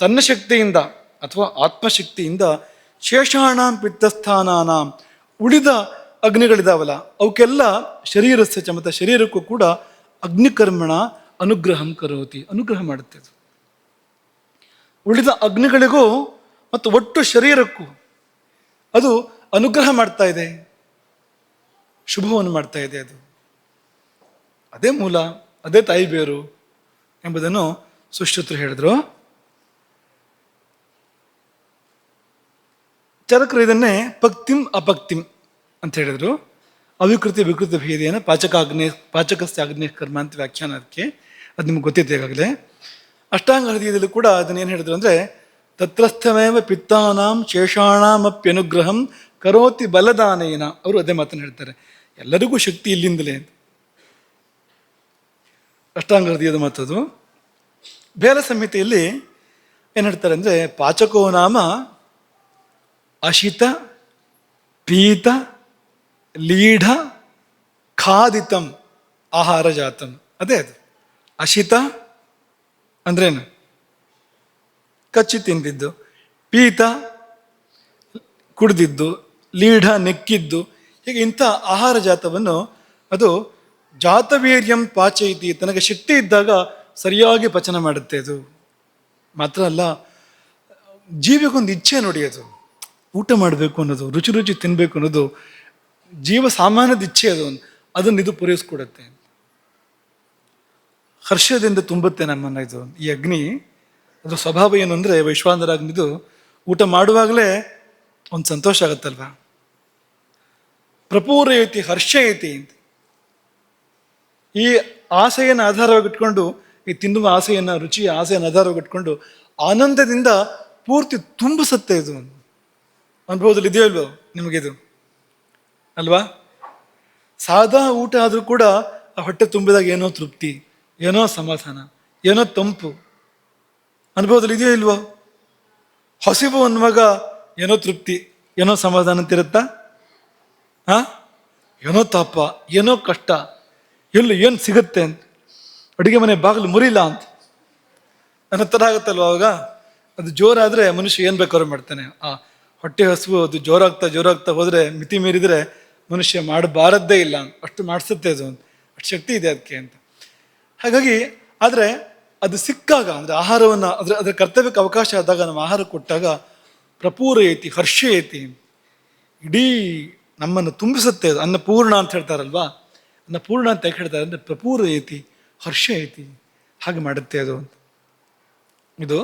ತನ್ನ ಶಕ್ತಿಯಿಂದ ಅಥವಾ ಆತ್ಮಶಕ್ತಿಯಿಂದ ಶೇಷಾಣಾಂ ಪಿತ್ತಸ್ಥಾನಾನಾಂ, ಉಳಿದ ಅಗ್ನಿಗಳಿದಾವಲ್ಲ ಅವಕ್ಕೆಲ್ಲ ಶರೀರಸ್ಯ ಚ, ಮತ್ತು ಶರೀರಕ್ಕೂ ಕೂಡ ಅಗ್ನಿಕರ್ಮಣ ಅನುಗ್ರಹಂ ಕರೋತಿ, ಅನುಗ್ರಹ ಮಾಡುತ್ತೆ. ಉಳಿದ ಅಗ್ನಿಗಳಿಗೂ ಮತ್ತು ಒಟ್ಟು ಶರೀರಕ್ಕೂ ಅದು ಅನುಗ್ರಹ ಮಾಡ್ತಾ ಇದೆ, ಶುಭವನ್ನು ಮಾಡ್ತಾ ಇದೆ. ಅದೇ ಮೂಲ, ಅದೇ ತಾಯಿ ಬೇರು ಎಂಬುದನ್ನು ಸುಶ್ರುತರು ಹೇಳಿದ್ರು. ಚರಕರು ಇದನ್ನೇ ಪಕ್ತಿಂ ಅಪಕ್ತಿಂ ಅಂತ ಹೇಳಿದ್ರು. ಅವಿಕೃತಿ ವಿಕೃತಿ ಭೇದೇನ ಪಾಚಕಸ್ಯ ಅಗ್ನಿ ಕರ್ಮ ಅಂತ ವ್ಯಾಖ್ಯಾನ ಅದಕ್ಕೆ. ಅದು ನಿಮ್ಗೆ ಗೊತ್ತಿದೆ ಈಗಾಗಲೇ. ಅಷ್ಟಾಂಗ ಹೃದಯದಲ್ಲೂ ಕೂಡ ಅದನ್ನೇನು ಹೇಳಿದ್ರು ಅಂದರೆ, ತತ್ರಸ್ಥಮೇವ ಪಿತ್ತಾನಾಂ ಶೇಷಾಣಾಮಪ್ಯನುಗ್ರಹಂ ಕರೋತಿ ಬಲದಾನೇನ. ಅವರು ಅದೇ ಮಾತನ್ನು ಹೇಳ್ತಾರೆ, ಎಲ್ಲರಿಗೂ ಶಕ್ತಿ ಇಲ್ಲಿಂದಲೇ ಅಂತ. ಅಷ್ಟಾಂಗ ಹೃದಯದ ಮಾತದು. ಬೇರೆ ಸಂಹಿತೆಯಲ್ಲಿ ಏನು ಹೇಳ್ತಾರೆ ಅಂದರೆ, ಪಾಚಕೋ ನಾಮ ಅಶಿತ ಪೀತ ಲೀಢ ಖಾದಿತಂ ಆಹಾರ ಜಾತಂ. ಅದೇ ಅದು ಅಶಿತ ಅಂದ್ರೇನು? ಕಚ್ಚಿ ತಿಂದಿದ್ದು, ಪೀತ ಕುಡಿದಿದ್ದು, ಲೀಢ ನೆಕ್ಕಿದ್ದು, ಹೀಗೆ ಇಂಥ ಆಹಾರ ಜಾತವನ್ನು ಅದು ಜಾತವೀರ್ಯಂ ಪಾಚಯಿತಿ, ತನಗೆ ಶಕ್ತಿ ಇದ್ದಾಗ ಸರಿಯಾಗಿ ಪಚನ ಮಾಡುತ್ತೆ. ಅದು ಮಾತ್ರ ಅಲ್ಲ, ಜೀವಿಗೊಂದು ಇಚ್ಛೆ ನೋಡಿ, ಅದು ಊಟ ಮಾಡಬೇಕು ಅನ್ನೋದು, ರುಚಿ ರುಚಿ ತಿನ್ನಬೇಕು ಅನ್ನೋದು ಜೀವ ಸಾಮಾನ್ಯದ ಇಚ್ಛೆ. ಅದನ್ನು ಇದು ಪೂರೈಸ್ಕೊಡುತ್ತೆ. ಹರ್ಷದಿಂದ ತುಂಬುತ್ತೆ ನಮ್ಮನ್ನು ಇದು. ಈ ಅಗ್ನಿ ಅದ್ರ ಸ್ವಭಾವ ಏನು ಅಂದರೆ ವೈಶ್ವಾನರಾಗ್ನಿದು ಊಟ ಮಾಡುವಾಗಲೇ ಒಂದು ಸಂತೋಷ ಆಗುತ್ತಲ್ವ. ಪ್ರಪೂರಯತಿ ಹರ್ಷಯತಿ ಅಂತ. ಈ ಆಸೆಯನ್ನು ಆಧಾರವಾಗಿಟ್ಕೊಂಡು, ಈ ತಿನ್ನುವ ಆಸೆಯನ್ನು, ರುಚಿಯ ಆಸೆಯನ್ನು ಆಧಾರವಾಗಿಟ್ಕೊಂಡು ಆನಂದದಿಂದ ಪೂರ್ತಿ ತುಂಬಿಸುತ್ತೆ ಇದು. ಅನುಭವದಲ್ಲಿ ಇದೆಯೋ ಇಲ್ವೋ ನಿಮಗಿದು ಅಲ್ವಾ? ಸಾದಾ ಊಟ ಆದರೂ ಕೂಡ ಆ ಹೊಟ್ಟೆ ತುಂಬಿದಾಗ ಏನೋ ತೃಪ್ತಿ, ಏನೋ ಸಮಾಧಾನ, ಏನೋ ತಂಪು. ಅನುಭವದಲ್ಲಿ ಇದೆಯೋ ಇಲ್ವೋ? ಹಸಿವು ಅನ್ನುವಾಗ ಏನೋ ತೃಪ್ತಿ, ಏನೋ ಸಮಾಧಾನ ಅಂತಿರುತ್ತಾ? ಏನೋ ತಾಪ, ಏನೋ ಕಷ್ಟ, ಏನು ಸಿಗುತ್ತೆ ಅಂತ, ಅಡುಗೆ ಮನೆ ಬಾಗಿಲು ಮುರಿಲ್ಲ ಅಂತ ಅನ್ನೋ ಥರ ಆಗುತ್ತಲ್ವ ಅವಾಗ. ಅದು ಜೋರಾದರೆ ಮನುಷ್ಯ ಏನು ಬೇಕಾದ್ರೂ ಮಾಡ್ತಾನೆ. ಆ ಹೊಟ್ಟೆ ಹಸಿವು ಅದು ಜೋರಾಗ್ತಾ ಹೋದರೆ, ಮಿತಿ ಮೀರಿದರೆ ಮನುಷ್ಯ ಮಾಡಬಾರದ್ದೇ ಇಲ್ಲ, ಅಷ್ಟು ಮಾಡಿಸುತ್ತೆ ಅದು, ಅಷ್ಟು ಶಕ್ತಿ ಇದೆ ಅದಕ್ಕೆ ಅಂತ. ಹಾಗಾಗಿ ಆದರೆ ಅದು ಸಿಕ್ಕಾಗ, ಅಂದರೆ ಆಹಾರವನ್ನು ಅದರ ಕರ್ತವ್ಯಕ್ಕೆ ಅವಕಾಶ ಆದಾಗ, ನಮ್ಮ ಆಹಾರ ಕೊಟ್ಟಾಗ ಪ್ರಪೂರಯತಿ ಹರ್ಷಯತಿ, ಇಡೀ ನಮ್ಮನ್ನು ತುಂಬಿಸುತ್ತೆ ಅದು. ಅನ್ನಪೂರ್ಣ ಅಂತ ಹೇಳ್ತಾರಲ್ವಾ, ಅನ್ನಪೂರ್ಣ ಅಂತ ಯಾಕೆ ಹೇಳ್ತಾರೆ ಅಂದರೆ ಪ್ರಪೂರಯತಿ ಹರ್ಷಯತಿ, ಹಾಗೆ ಮಾಡುತ್ತೆ ಅದು ಅಂತ. ಇದು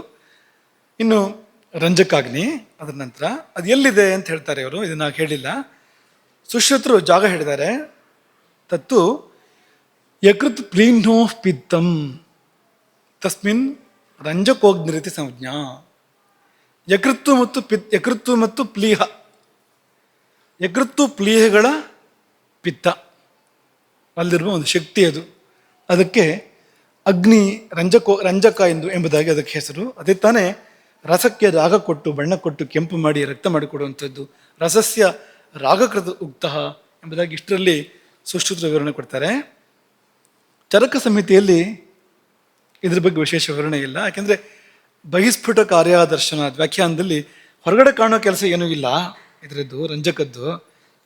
ಇನ್ನು ರಂಜಕಾಗ್ನಿ. ಅದರ ನಂತರ ಅದು ಎಲ್ಲಿದೆ ಅಂತ ಹೇಳ್ತಾರೆ ಇವರು, ಇದನ್ನ ಹೇಳಿಲ್ಲ. ಸುಶ್ರುತರು ಜಾಗ ಹೇಳಿದ್ದಾರೆ. ತತ್ತು ಯಕೃತ್ ಪ್ಲೀನೋ ಪಿತ್ತಂ ತಸ್ಮಿನ್ ರಂಜಕೋಗ್ನಿರಿತಿ ಸಂಜ್ಞಾ. ಯಕೃತ್ತು ಮತ್ತು ಪ್ಲೀಹ, ಯಕೃತ್ತು ಪ್ಲೀಹಗಳ ಪಿತ್ತ, ಅಲ್ಲಿರುವ ಒಂದು ಶಕ್ತಿ ಅದು. ಅದಕ್ಕೆ ಅಗ್ನಿ ರಂಜಕ ಎಂಬುದಾಗಿ ಅದಕ್ಕೆ ಹೆಸರು. ಅದೇ ತಾನೇ ರಸಕ್ಕೆ ರಾಗ ಕೊಟ್ಟು, ಬಣ್ಣ ಕೊಟ್ಟು, ಕೆಂಪು ಮಾಡಿ, ರಕ್ತ ಮಾಡಿಕೊಡುವಂಥದ್ದು. ರಸಸ್ಯ ರಾಗಕೃತ ಉಕ್ತ ಎಂಬುದಾಗಿ ಇಷ್ಟರಲ್ಲಿ ಸುಶ್ರುತರ ವಿವರಣೆ ಕೊಡ್ತಾರೆ. ಚರಕ ಸಂಹಿತೆಯಲ್ಲಿ ಇದ್ರ ಬಗ್ಗೆ ವಿಶೇಷ ವಿವರಣೆ ಇಲ್ಲ. ಯಾಕೆಂದರೆ ಬಹಿಸ್ಫುಟ ಕಾರ್ಯದರ್ಶನ ವ್ಯಾಖ್ಯಾನದಲ್ಲಿ ಹೊರಗಡೆ ಕಾಣೋ ಕೆಲಸ ಏನೂ ಇಲ್ಲ ಇದರದ್ದು, ರಂಜಕದ್ದು.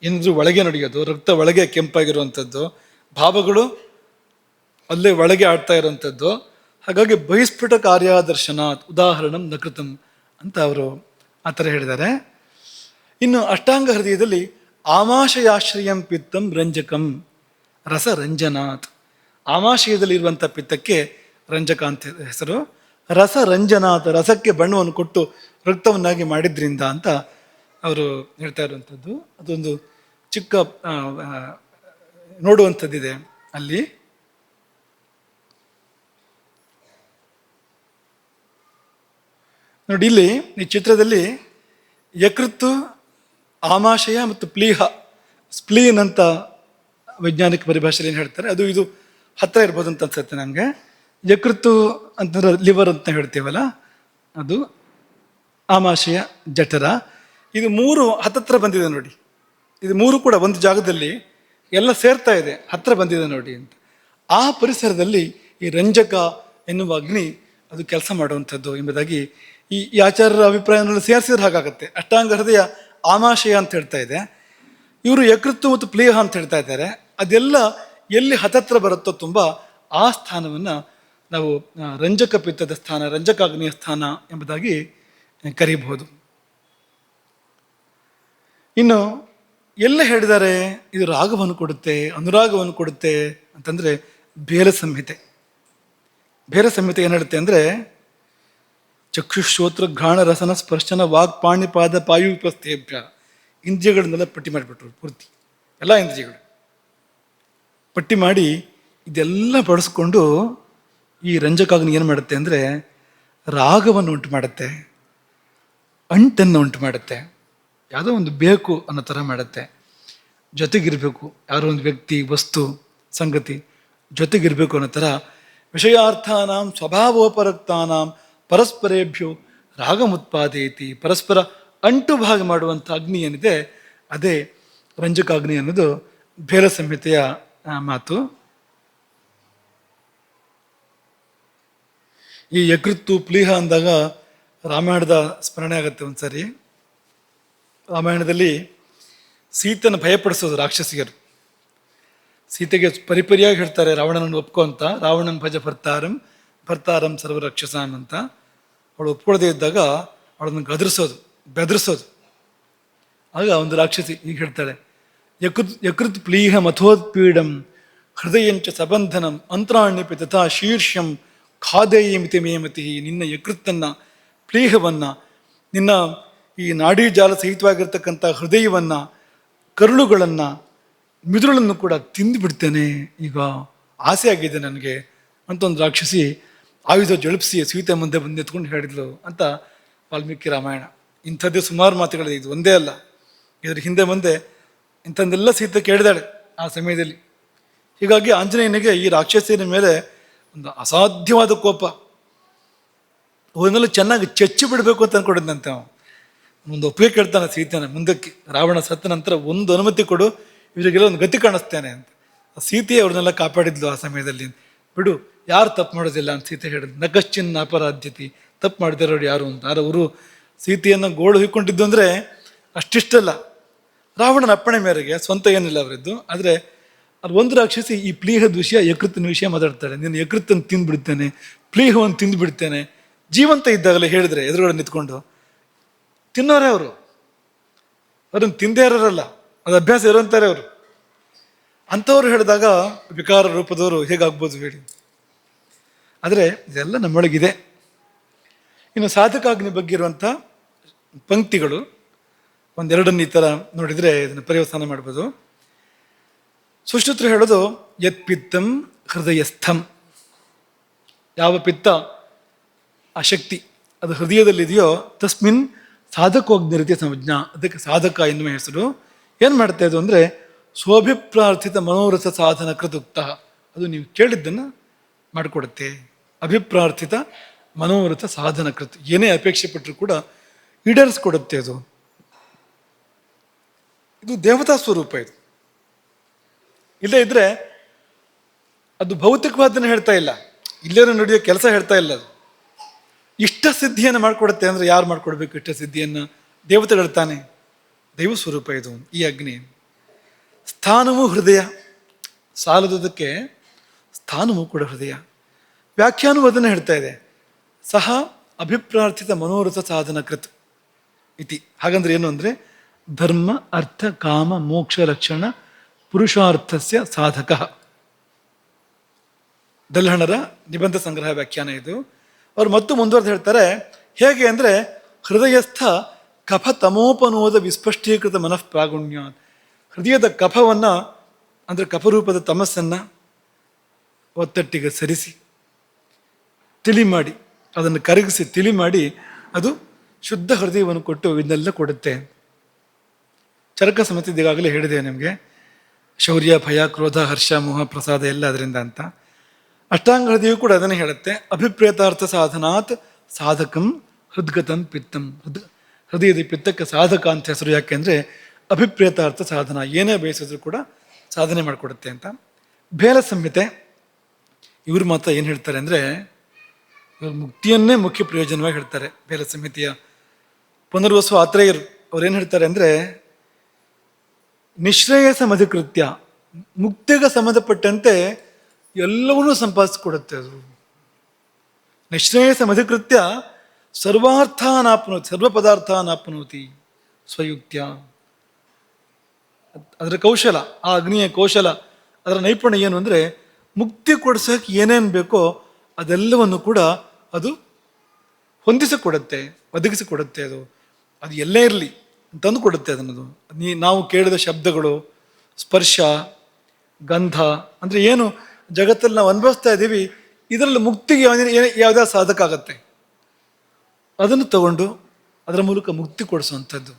ಏನಿದ್ರು ಒಳಗೆ ನಡೆಯೋದು, ರಕ್ತ ಒಳಗೆ ಕೆಂಪಾಗಿರುವಂಥದ್ದು, ಭಾವಗಳು ಅಲ್ಲೇ ಒಳಗೆ ಆಡ್ತಾ ಇರುವಂಥದ್ದು. ಹಾಗಾಗಿ ಬಹಿಸ್ಫುಟ ಕಾರ್ಯದರ್ಶನ ಉದಾಹರಣಂ ನಕೃತಂ ಅಂತ ಅವರು ಆ ಥರ ಹೇಳಿದ್ದಾರೆ. ಇನ್ನು ಅಷ್ಟಾಂಗ ಹೃದಯದಲ್ಲಿ ಆಮಾಶಯಾಶ್ರಯಂ ಪಿತ್ತಂ ರಂಜಕಂ ರಸರಂಜನಾತ್. ಆಮಾಶಯದಲ್ಲಿ ಇರುವಂಥ ಪಿತ್ತಕ್ಕೆ ರಂಜಕ ಅಂತ ಹೆಸರು. ರಸರಂಜನಾತ್, ರಸಕ್ಕೆ ಬಣ್ಣವನ್ನು ಕೊಟ್ಟು ರಕ್ತವನ್ನಾಗಿ ಮಾಡಿದ್ರಿಂದ ಅಂತ ಅವರು ಹೇಳ್ತಾ ಇರುವಂಥದ್ದು. ಅದೊಂದು ಚಿಕ್ಕ ನೋಡುವಂಥದ್ದಿದೆ ಅಲ್ಲಿ. ನೋಡಿ ಇಲ್ಲಿ ಈ ಚಿತ್ರದಲ್ಲಿ ಯಕೃತ್ತು, ಆಮಾಶಯ ಮತ್ತು ಪ್ಲೀಹ, ಸ್ಪ್ಲೀನ್ ಅಂತ ವೈಜ್ಞಾನಿಕ ಪರಿಭಾಷೆಯಲ್ಲಿ ಏನು ಹೇಳ್ತಾರೆ, ಅದು ಇದು ಹತ್ತಿರ ಇರ್ಬೋದು ಅಂತ ಅನ್ಸುತ್ತೆ ನನಗೆ. ಯಕೃತ್ತು ಅಂತಂದ್ರೆ ಲಿವರ್ ಅಂತ ಹೇಳ್ತೀವಲ್ಲ, ಅದು ಆಮಾಶಯ, ಜಠರ, ಇದು ಮೂರು ಹತ್ತತ್ರ ಬಂದಿದೆ ನೋಡಿ. ಇದು ಮೂರು ಕೂಡ ಒಂದು ಜಾಗದಲ್ಲಿ ಎಲ್ಲ ಸೇರ್ತಾ ಇದೆ, ಹತ್ರ ಬಂದಿದೆ ನೋಡಿ ಅಂತ. ಆ ಪರಿಸರದಲ್ಲಿ ಈ ರಂಜಕ ಎನ್ನುವ ಅಗ್ನಿ ಅದು ಕೆಲಸ ಮಾಡುವಂಥದ್ದು ಎಂಬುದಾಗಿ ಈ ಆಚಾರ್ಯರ ಅಭಿಪ್ರಾಯವನ್ನು ಸೇರಿಸಿದ್ರೆ ಹಾಗಾಗತ್ತೆ. ಅಷ್ಟಾಂಗ ಹೃದಯ ಆಮಾಶಯ ಅಂತ ಹೇಳ್ತಾ ಇದೆ, ಇವರು ಯಕೃತ್ತು ಮತ್ತು ಪ್ಲೀಹ ಅಂತ ಹೇಳ್ತಾ ಇದ್ದಾರೆ. ಅದೆಲ್ಲ ಎಲ್ಲಿ ಹತ್ತತ್ರ ಬರುತ್ತೋ ತುಂಬ ಆ ಸ್ಥಾನವನ್ನು ನಾವು ರಂಜಕ ಪಿತ್ತದ ಸ್ಥಾನ, ರಂಜಕಾಗ್ನಿಯ ಸ್ಥಾನ ಎಂಬುದಾಗಿ ಕರೀಬಹುದು. ಇನ್ನು ಎಲ್ಲ ಹೇಳಿದ್ದಾರೆ ಇದು ರಾಗವನ್ನು ಕೊಡುತ್ತೆ, ಅನುರಾಗವನ್ನು ಕೊಡುತ್ತೆ ಅಂತಂದರೆ ಬೇರ ಸಂಹಿತೆ. ಬೇರ ಸಂಹಿತೆ ಏನು ಹೇಳುತ್ತೆ ಅಂದರೆ ಚಕ್ಷುಶ್ರೋತ್ರ ಘ್ರಾಣ ರಸನ ಸ್ಪರ್ಶನ ವಾಕ್ ಪಾಣಿಪಾದ ಪಾಯುಪಸ್ಥೇಭ್ಯ, ಇಂದ್ರಿಯಗಳನ್ನೆಲ್ಲ ಪಟ್ಟಿ ಮಾಡಿಬಿಟ್ರು ಪೂರ್ತಿ, ಎಲ್ಲ ಇಂದ್ರಿಯಗಳು ಪಟ್ಟಿ ಮಾಡಿ ಇದೆಲ್ಲ ಬಳಸ್ಕೊಂಡು ಈ ರಂಜಕಾಗ್ನಿ ಏನು ಮಾಡುತ್ತೆ ಅಂದರೆ ರಾಗವನ್ನು ಉಂಟು ಮಾಡುತ್ತೆ, ಅಂಟನ್ನು ಉಂಟು ಮಾಡುತ್ತೆ, ಯಾವುದೋ ಒಂದು ಬೇಕು ಅನ್ನೋ ಥರ ಮಾಡುತ್ತೆ. ಜೊತೆಗಿರಬೇಕು, ಯಾರೋ ಒಂದು ವ್ಯಕ್ತಿ, ವಸ್ತು, ಸಂಗತಿ ಜೊತೆಗಿರಬೇಕು ಅನ್ನೋ ಥರ ವಿಷಯಾರ್ಥಾನಾಂ ಸ್ವಭಾವೋಪರಕ್ತಾನಾಂ ಪರಸ್ಪರೇಭ್ಯೋ ರಾಗಮುತ್ಪಾದಯತಿ. ಪರಸ್ಪರ ಅಂಟು ಭಾಗ ಮಾಡುವಂಥ ಅಗ್ನಿ ಏನಿದೆ ಅದೇ ರಂಜಕಾಗ್ನಿ ಅನ್ನೋದು ಬೇರ ಸಂಹಿತೆಯ ಮಾತು. ಈ ಯಕೃತ್ತು ಪ್ಲೀಹ ಅಂದಾಗ ರಾಮಾಯಣದ ಸ್ಮರಣೆ ಆಗುತ್ತೆ ಒಂದ್ಸರಿ. ರಾಮಾಯಣದಲ್ಲಿ ಸೀತೆಯನ್ನು ಭಯಪಡಿಸೋದು ರಾಕ್ಷಸಿಯರು. ಸೀತೆಗೆ ಪರಿಪರಿಯಾಗಿ ಹೇಳ್ತಾರೆ ರಾವಣನನ್ನು ಒಪ್ಕೊ ಅಂತ, ರಾವಣನ ಭಜ ಭರ್ತಾರಂ ಭರ್ತಾರಂ ಸರ್ವರಕ್ಷಸಾಂ ಅಂತ. ಅವಳು ಒಪ್ಕೊಳ್ಳದೆ ಇದ್ದಾಗ ಅವಳನ್ನು ಗದರಿಸೋದು, ಬೆದರಿಸೋದು. ಆಗ ಒಂದು ರಾಕ್ಷಸಿ ಈಗ ಹೇಳ್ತಾಳೆ, ಯಕೃತ್ ಪ್ಲೀಹ ಮಥೋತ್ಪೀಡಂ ಹೃದಯಂಚ ಸಬಂಧನಂ ಅಂತರಾಣ್ಯಪಿ ತಥಾ ಶೀರ್ಷಂ ಖಾದೇಯಮಿತಿ ಮೇಮತಿ, ನಿನ್ನ ಯಕೃತ್ತನ್ನು, ಪ್ಲೀಹವನ್ನು, ನಿನ್ನ ಈ ನಾಡಿ ಜಾಲ ಸಹಿತವಾಗಿರ್ತಕ್ಕಂಥ ಹೃದಯವನ್ನು, ಕರುಳುಗಳನ್ನು, ಮಿದುಳನ್ನು ಕೂಡ ತಿಂದು ಬಿಡ್ತೇನೆ, ಈಗ ಆಸೆ ಆಗಿದೆ ನನಗೆ ಅಂತ ಒಂದು ರಾಕ್ಷಸಿ ಆಯುಧ ಜಳುಪಿಸಿ ಸೀತೆ ಮುಂದೆ ಬಂದು ಎತ್ಕೊಂಡು ಹೇಳಿದ್ಲು ಅಂತ ವಾಲ್ಮೀಕಿ ರಾಮಾಯಣ. ಇಂಥದ್ದೇ ಸುಮಾರು ಮಾತುಗಳಿದೆ, ಇದು ಒಂದೇ ಅಲ್ಲ, ಇದ್ರ ಹಿಂದೆ ಮುಂದೆ ಇಂಥದ್ದೆಲ್ಲ ಸೀತೆ ಕೇಳಿದಾಳೆ ಆ ಸಮಯದಲ್ಲಿ. ಹೀಗಾಗಿ ಆಂಜನೇಯನಿಗೆ ಈ ರಾಕ್ಷಸಿನ ಮೇಲೆ ಒಂದು ಅಸಾಧ್ಯವಾದ ಕೋಪ, ಅವನ್ನೆಲ್ಲ ಚೆನ್ನಾಗಿ ಚಚ್ಚಿ ಬಿಡಬೇಕು ಅಂತ ಅಂದ್ಕೊಂಡಿದ್ದಂತೆ. ಅವನು ಒಂದು ಒಪ್ಪಿಗೆ ಕೇಳ್ತಾನೆ ಸೀತೆನ, ಮುಂದಕ್ಕೆ ರಾವಣ ಸತ್ತ ನಂತರ ಒಂದು ಅನುಮತಿ ಕೊಡು, ಇವರಿಗೆಲ್ಲ ಒಂದು ಗತಿ ಕಾಣಿಸ್ತೇನೆ ಅಂತ. ಸೀತೆ ಅವ್ರನ್ನೆಲ್ಲ ಕಾಪಾಡಿದ್ಲು ಆ ಸಮಯದಲ್ಲಿ. ಬಿಡು, ಯಾರು ತಪ್ಪು ಮಾಡೋದಿಲ್ಲ ಅಂತ ಸೀತೆ ಹೇಳಿದ್ಲು. ನಕಶ್ಚಿನ್ನ ಅಪರಾಧ್ಯತಿ, ತಪ್ಪು ಮಾಡಿದಾರೋರು ಯಾರು ಅಂತ. ಅವರು ಸೀತೆಯನ್ನು ಗೋಳು ಹುಯ್ಕೊಂಡಿದ್ದು ಅಂದರೆ ಅಷ್ಟಿಷ್ಟಲ್ಲ, ರಾವಣನ ಅಪ್ಪಣೆ ಮೇರೆಗೆ, ಸ್ವಂತ ಏನಿಲ್ಲ ಅವರಿದ್ದು. ಆದರೆ ಅದು ಒಂದು ರಾಕ್ಷಸಿ ಈ ಪ್ಲೀಹದ ವಿಷಯ, ಯಕೃತ್ತಿನ ವಿಷಯ ಮಾತಾಡ್ತಾಳೆ. ನೀನು ಯಕೃತ್ತನ್ನು ತಿಂದುಬಿಡ್ತೇನೆ, ಪ್ಲೀಹವನ್ನು ತಿಂದುಬಿಡ್ತೇನೆ. ಜೀವಂತ ಇದ್ದಾಗಲೇ ಹೇಳಿದ್ರೆ ಎದುರುಗಡೆ ನಿಂತ್ಕೊಂಡು, ತಿನ್ನೋರೇ ಅವರು, ಅವ್ರನ್ನ ತಿಂದೇ ಇರೋರಲ್ಲ, ಅದು ಅಭ್ಯಾಸ ಇರೋಂತಾರೆ ಅವರು. ಅಂಥವ್ರು ಹೇಳಿದಾಗ ವಿಕಾರ ರೂಪದವರು ಹೇಗಾಗ್ಬೋದು ಹೇಳಿ. ಆದರೆ ಇದೆಲ್ಲ ನಮ್ಮೊಳಗಿದೆ. ಇನ್ನು ಸಾಧಕಾಗ್ನಿ ಬಗ್ಗೆ ಇರುವಂಥ ಪಂಕ್ತಿಗಳು ಒಂದೆರಡನ್ನು ಈ ಥರ ನೋಡಿದರೆ ಇದನ್ನು ಪರ್ಯವಸಾನ ಮಾಡ್ಬೋದು. ಸುಶ್ರುತರು ಹೇಳೋದು ಯತ್ ಪಿತ್ತಂ ಹೃದಯಸ್ಥಂ, ಯಾವ ಪಿತ್ತ ಆ ಶಕ್ತಿ ಅದು ಹೃದಯದಲ್ಲಿದೆಯೋ ತಸ್ಮಿನ್ ಸಾಧಕೋಗ್ನಿ ರೀತಿಯ ಸಂಜ್ಞಾ, ಅದಕ್ಕೆ ಸಾಧಕ ಎನ್ನುವ ಹೆಸರು. ಏನು ಮಾಡ್ತಾ ಇದು ಅಂದರೆ ಸ್ವಭಿಪ್ರಾರ್ಥಿತ ಮನೋರಥ ಸಾಧನ ಕೃತುಕ್ತ, ಅದು ನೀವು ಕೇಳಿದ್ದನ್ನು ಮಾಡಿಕೊಡುತ್ತೆ. ಅಭಿಪ್ರಾರ್ಥಿತ ಮನೋರಥ ಸಾಧನ ಕೃತ್, ಏನೇ ಅಪೇಕ್ಷೆ ಪಟ್ಟರು ಕೂಡ ಈಡೇರಿಸ್ಕೊಡುತ್ತೆ ಅದು. ಇದು ದೇವತಾ ಸ್ವರೂಪ. ಇದು ಇಲ್ಲೇ ಇದ್ರೆ ಅದು ಭೌತಿಕವಾದನ್ನು ಹೇಳ್ತಾ ಇಲ್ಲ, ಇಲ್ಲೇನೋ ನಡೆಯೋ ಕೆಲಸ ಹೇಳ್ತಾ ಇಲ್ಲ. ಅದು ಇಷ್ಟ ಸಿದ್ಧಿಯನ್ನು ಮಾಡಿಕೊಡುತ್ತೆ. ಅಂದರೆ ಯಾರು ಮಾಡಿಕೊಡ್ಬೇಕು ಇಷ್ಟ ಸಿದ್ಧಿಯನ್ನು? ದೇವತೆಗಳು ತಾನೆ, ದೈವ ಸ್ವರೂಪ ಇದು ಈ ಅಗ್ನಿ. ಸ್ಥಾನವೂ ಹೃದಯ, ಸಾಲದಕ್ಕೆ ಸ್ಥಾನವೂ ಕೂಡ ಹೃದಯ. ವ್ಯಾಖ್ಯಾನವೂ ಅದನ್ನು ಹೇಳ್ತಾ ಇದೆ, ಸಹ ಅಭಿಪ್ರಾರ್ಥಿತ ಮನೋರಥ ಸಾಧನ ಕೃತ್ ಇತಿ. ಹಾಗಂದ್ರೆ ಏನು ಅಂದರೆ ಧರ್ಮ ಅರ್ಥ ಕಾಮ ಮೋಕ್ಷ ಲಕ್ಷಣ ಪುರುಷಾರ್ಥಸ್ಯ ಸಾಧಕ. ದಲ್ಹಣರ ನಿಬಂಧ ಸಂಗ್ರಹ ವ್ಯಾಖ್ಯಾನ ಇದು. ಅವ್ರು ಮತ್ತು ಮುಂದುವರೆದು ಹೇಳ್ತಾರೆ, ಹೇಗೆ ಅಂದರೆ ಹೃದಯಸ್ಥ ಕಫ ತಮೋಪನೋದ ವಿಸ್ಪಷ್ಟೀಕೃತ ಮನಃ ಪ್ರಾಗುಣ್ಯ. ಹೃದಯದ ಕಫವನ್ನು ಅಂದರೆ ಕಫರೂಪದ ತಮಸ್ಸನ್ನು ಒತ್ತಟ್ಟಿಗೆ ಸರಿಸಿ ತಿಳಿ ಮಾಡಿ, ಅದನ್ನು ಕರಗಿಸಿ ತಿಳಿ ಮಾಡಿ, ಅದು ಶುದ್ಧ ಹೃದಯವನ್ನು ಕೊಟ್ಟು ಇದನ್ನೆಲ್ಲ ಕೊಡುತ್ತೆ. ಚರಕ ಸಮಿತಿ ಈಗಾಗಲೇ ಹೇಳಿದೆ ನಿಮಗೆ, ಶೌರ್ಯ ಭಯ ಕ್ರೋಧ ಹರ್ಷ ಮೋಹ ಪ್ರಸಾದ ಎಲ್ಲ ಅದರಿಂದ ಅಂತ. ಅಷ್ಟಾಂಗ ಹೃದಯವು ಕೂಡ ಅದನ್ನೇ ಹೇಳುತ್ತೆ. ಅಭಿಪ್ರೇತಾರ್ಥ ಸಾಧನಾತ್ ಸಾಧಕಂ ಹೃದ್ಗತಂ ಪಿತ್ತಂ. ಹೃದಯದ ಪಿತ್ತಕ್ಕೆ ಸಾಧಕ ಅಂತ ಹೆಸರು. ಯಾಕೆಂದರೆ ಅಭಿಪ್ರೇತಾರ್ಥ ಸಾಧನ, ಏನೇ ಬಯಸಿದ್ರು ಕೂಡ ಸಾಧನೆ ಮಾಡಿಕೊಡುತ್ತೆ ಅಂತ. ಬೇಲ ಸಂಹಿತೆ ಇವರು ಮಾತ್ರ ಏನು ಹೇಳ್ತಾರೆ ಅಂದರೆ ಇವರು ಮುಕ್ತಿಯನ್ನೇ ಮುಖ್ಯ ಪ್ರಯೋಜನವಾಗಿ ಹೇಳ್ತಾರೆ. ಬೇಲ ಸಂಹಿತೆಯ ಪುನರ್ವಸು ಆತ್ರೇಯರು ಅವ್ರೇನು ಹೇಳ್ತಾರೆ ಅಂದರೆ ನಿಶ್ರೇಯಸ ಮಧಿಕೃತ್ಯ, ಮುಕ್ತಿಗೆ ಸಂಬಂಧಪಟ್ಟಂತೆ ಎಲ್ಲವನ್ನೂ ಸಂಪಾದಿಸಿಕೊಡುತ್ತೆ ಅದು. ನಿಶ್ರೇಯಸ ಮಧಿಕೃತ್ಯ ಸರ್ವಾರ್ಥಾನಾಪ್ನೋತಿ, ಸರ್ವ ಪದಾರ್ಥಾನಾಪ್ನೋತಿ ಸ್ವಯುಕ್ತ್ಯ. ಅದರ ಕೌಶಲ, ಆ ಅಗ್ನಿಯ ಕೌಶಲ, ಅದರ ನೈಪುಣ್ಯ ಏನು ಅಂದರೆ ಮುಕ್ತಿ ಕೊಡಿಸೋಕೆ ಏನೇನು ಬೇಕೋ ಅದೆಲ್ಲವನ್ನು ಕೂಡ ಅದು ಹೊಂದಿಸಿಕೊಡುತ್ತೆ, ಒದಗಿಸಿಕೊಡುತ್ತೆ. ಅದು ಎಲ್ಲೇ ಇರಲಿ ತಂದು ಕೊಡುತ್ತೆ ಅದನ್ನದು. ನಾವು ಕೇಳಿದ ಶಬ್ದಗಳು, ಸ್ಪರ್ಶ, ಗಂಧ ಅಂದರೆ ಏನು ಜಗತ್ತಲ್ಲಿ ನಾವು ಅನುಭವಿಸ್ತಾ ಇದ್ದೀವಿ, ಇದರಲ್ಲಿ ಮುಕ್ತಿಗೆ ಯಾವುದೇ ಸಾಧಕ ಆಗತ್ತೆ, ಅದನ್ನು ತಗೊಂಡು ಅದರ ಮೂಲಕ ಮುಕ್ತಿ ಕೊಡಿಸುವಂಥದ್ದು.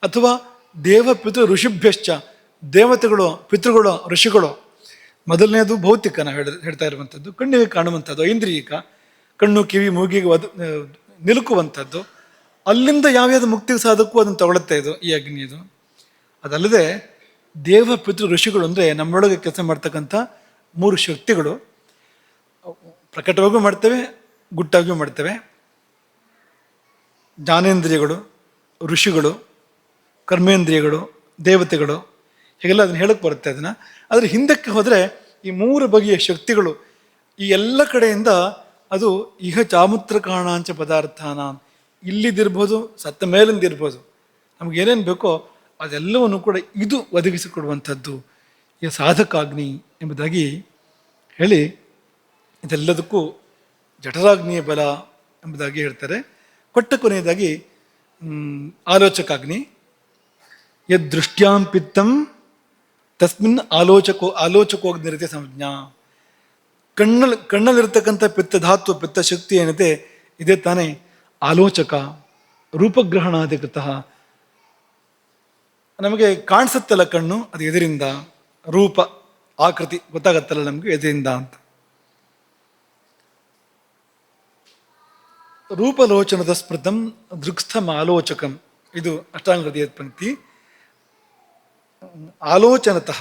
ಅಥವಾ ದೇವ ಪಿತೃ ಋಷಿಭ್ಯಶ್ಚ, ದೇವತೆಗಳು ಪಿತೃಗಳು ಋಷಿಗಳು. ಮೊದಲನೇದು ಭೌತಿಕ, ನಾವು ಹೇಳ್ತಾ ಇರುವಂಥದ್ದು, ಕಣ್ಣಿಗೆ ಕಾಣುವಂಥದ್ದು, ಐಂದ್ರಿಯಿಕ, ಕಣ್ಣು ಕಿವಿ ಮೂಗಿಗೆ ನಿಲುಕುವಂಥದ್ದು. ಅಲ್ಲಿಂದ ಯಾವ್ಯಾವುದು ಮುಕ್ತಿಗೆ ಸಾಧಕ್ಕೂ ಅದನ್ನು ತಗೊಳುತ್ತೆ ಇದು ಈ ಅಗ್ನಿ. ಇದು ಅದಲ್ಲದೆ ದೇವ ಪಿತೃ ಋಷಿಗಳು ಅಂದರೆ ನಮ್ಮೊಳಗೆ ಕೆಲಸ ಮಾಡ್ತಕ್ಕಂಥ 3 ಶಕ್ತಿಗಳು. ಪ್ರಕಟವಾಗಿಯೂ ಮಾಡ್ತೇವೆ, ಗುಟ್ಟಾಗಿಯೂ ಮಾಡ್ತೇವೆ. ಜ್ಞಾನೇಂದ್ರಿಯಗಳು, ಋಷಿಗಳು, ಕರ್ಮೇಂದ್ರಿಯಗಳು, ದೇವತೆಗಳು, ಹೀಗೆಲ್ಲ ಅದನ್ನು ಹೇಳಕ್ಕೆ ಬರುತ್ತೆ. ಅದನ್ನು ಆದರೆ ಹಿಂದಕ್ಕೆ ಹೋದರೆ ಈ 3 ಬಗೆಯ ಶಕ್ತಿಗಳು ಈ ಎಲ್ಲ ಕಡೆಯಿಂದ ಅದು ಇಹ ಚಾಮುತ್ರ ಕಾರಣಾಂಚ ಪದಾರ್ಥಾನ, ಇಲ್ಲಿದ್ದಿರ್ಬೋದು, ಸತ್ತ ಮೇಲಿಂದಿರ್ಬೋದು, ನಮಗೇನೇನು ಬೇಕೋ ಅದೆಲ್ಲವನ್ನು ಕೂಡ ಇದು ಒದಗಿಸಿಕೊಡುವಂಥದ್ದು ಈ ಸಾಧಕಾಗ್ನಿ ಎಂಬುದಾಗಿ ಹೇಳಿ, ಇದೆಲ್ಲದಕ್ಕೂ ಜಠರಾಗ್ನಿಯ ಬಲ ಎಂಬುದಾಗಿ ಹೇಳ್ತಾರೆ. ಕೊಟ್ಟ ಕೊನೆಯದಾಗಿ ಆಲೋಚಕಾಗ್ನಿ. ಯದೃಷ್ಟ್ಯಾಂ ಪಿತ್ತಂ ತಸ್ಮಿನ್ ಆಲೋಚಕೋಗ್ನಿರತೆ ಸಂಜ್ಞಾ. ಕಣ್ಣಲ್ಲಿರ್ತಕ್ಕಂಥ ಪಿತ್ತಧಾತು ಪಿತ್ತಶಕ್ತಿ ಏನಿದೆ ಇದೇ ತಾನೇ ಆಲೋಚಕ. ರೂಪಗ್ರಹಣಾಧಿಕೃತ. ನಮಗೆ ಕಾಣಿಸುತ್ತಲ್ಲ ಕಣ್ಣು, ಅದು ಎದುರಿಂದ. ರೂಪ ಆಕೃತಿ ಗೊತ್ತಾಗತ್ತಲ್ಲ ನಮಗೆ ಎದುರಿಂದ ಅಂತ. ರೂಪಲೋಚನದ ಸ್ಮೃತಂ ದೃಕ್ಸ್ಥಂ ಆಲೋಚಕಂ. ಇದು ಅಷ್ಟಾಂಗ ಹೃದಯ ಪಂಕ್ತಿ. ಆಲೋಚನತಃ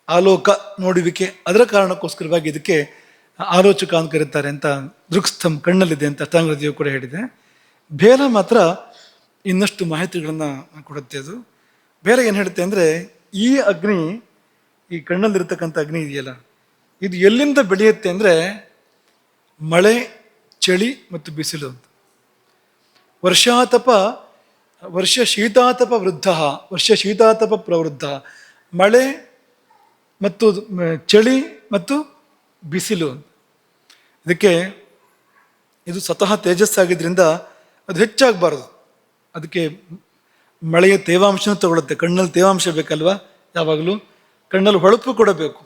ಆಲೋಕ ನೋಡುವಿಕೆ, ಅದರ ಕಾರಣಕ್ಕೋಸ್ಕರವಾಗಿ ಇದಕ್ಕೆ ಆಲೋಚಕ ಅಂತ ಕರೀತಾರೆ ಅಂತ. ದೃಕ್ಸ್ಥಂ ಕಣ್ಣಲ್ಲಿದೆ ಅಂತ ಅಷ್ಟಾಂಗ ಹೃದಯ ಕೂಡ ಹೇಳಿದೆ. ಬೇರೆ ಮಾತ್ರ ಇನ್ನಷ್ಟು ಮಾಹಿತಿಗಳನ್ನು ಕೊಡುತ್ತೆ. ಅದು ಬೇರೆ ಏನು ಹೇಳುತ್ತೆ ಅಂದರೆ, ಈ ಅಗ್ನಿ, ಈ ಕಣ್ಣಲ್ಲಿರ್ತಕ್ಕಂಥ ಅಗ್ನಿ ಇದೆಯಲ್ಲ, ಇದು ಎಲ್ಲಿಂದ ಬೆಳೆಯುತ್ತೆ ಅಂದರೆ ಮಳೆ, ಚಳಿ ಮತ್ತು ಬಿಸಿಲು ಅಂತ. ವರ್ಷ ಶೀತಾತಪ ವೃದ್ಧ, ವರ್ಷ ಶೀತಾತಪ ಪ್ರವೃದ್ಧ. ಮಳೆ ಮತ್ತು ಚಳಿ ಮತ್ತು ಬಿಸಿಲು. ಇದಕ್ಕೆ ಇದು ಸ್ವತಃ ತೇಜಸ್ಸಾಗಿದ್ದರಿಂದ ಅದು ಹೆಚ್ಚಾಗಬಾರ್ದು. ಅದಕ್ಕೆ ಮಳೆಯ ತೇವಾಂಶನೂ ತಗೊಳುತ್ತೆ. ಕಣ್ಣಲ್ಲಿ ತೇವಾಂಶ ಬೇಕಲ್ವಾ, ಯಾವಾಗಲೂ ಕಣ್ಣಲ್ಲಿ ಹೊಳಪು ಕೂಡ ಬೇಕು,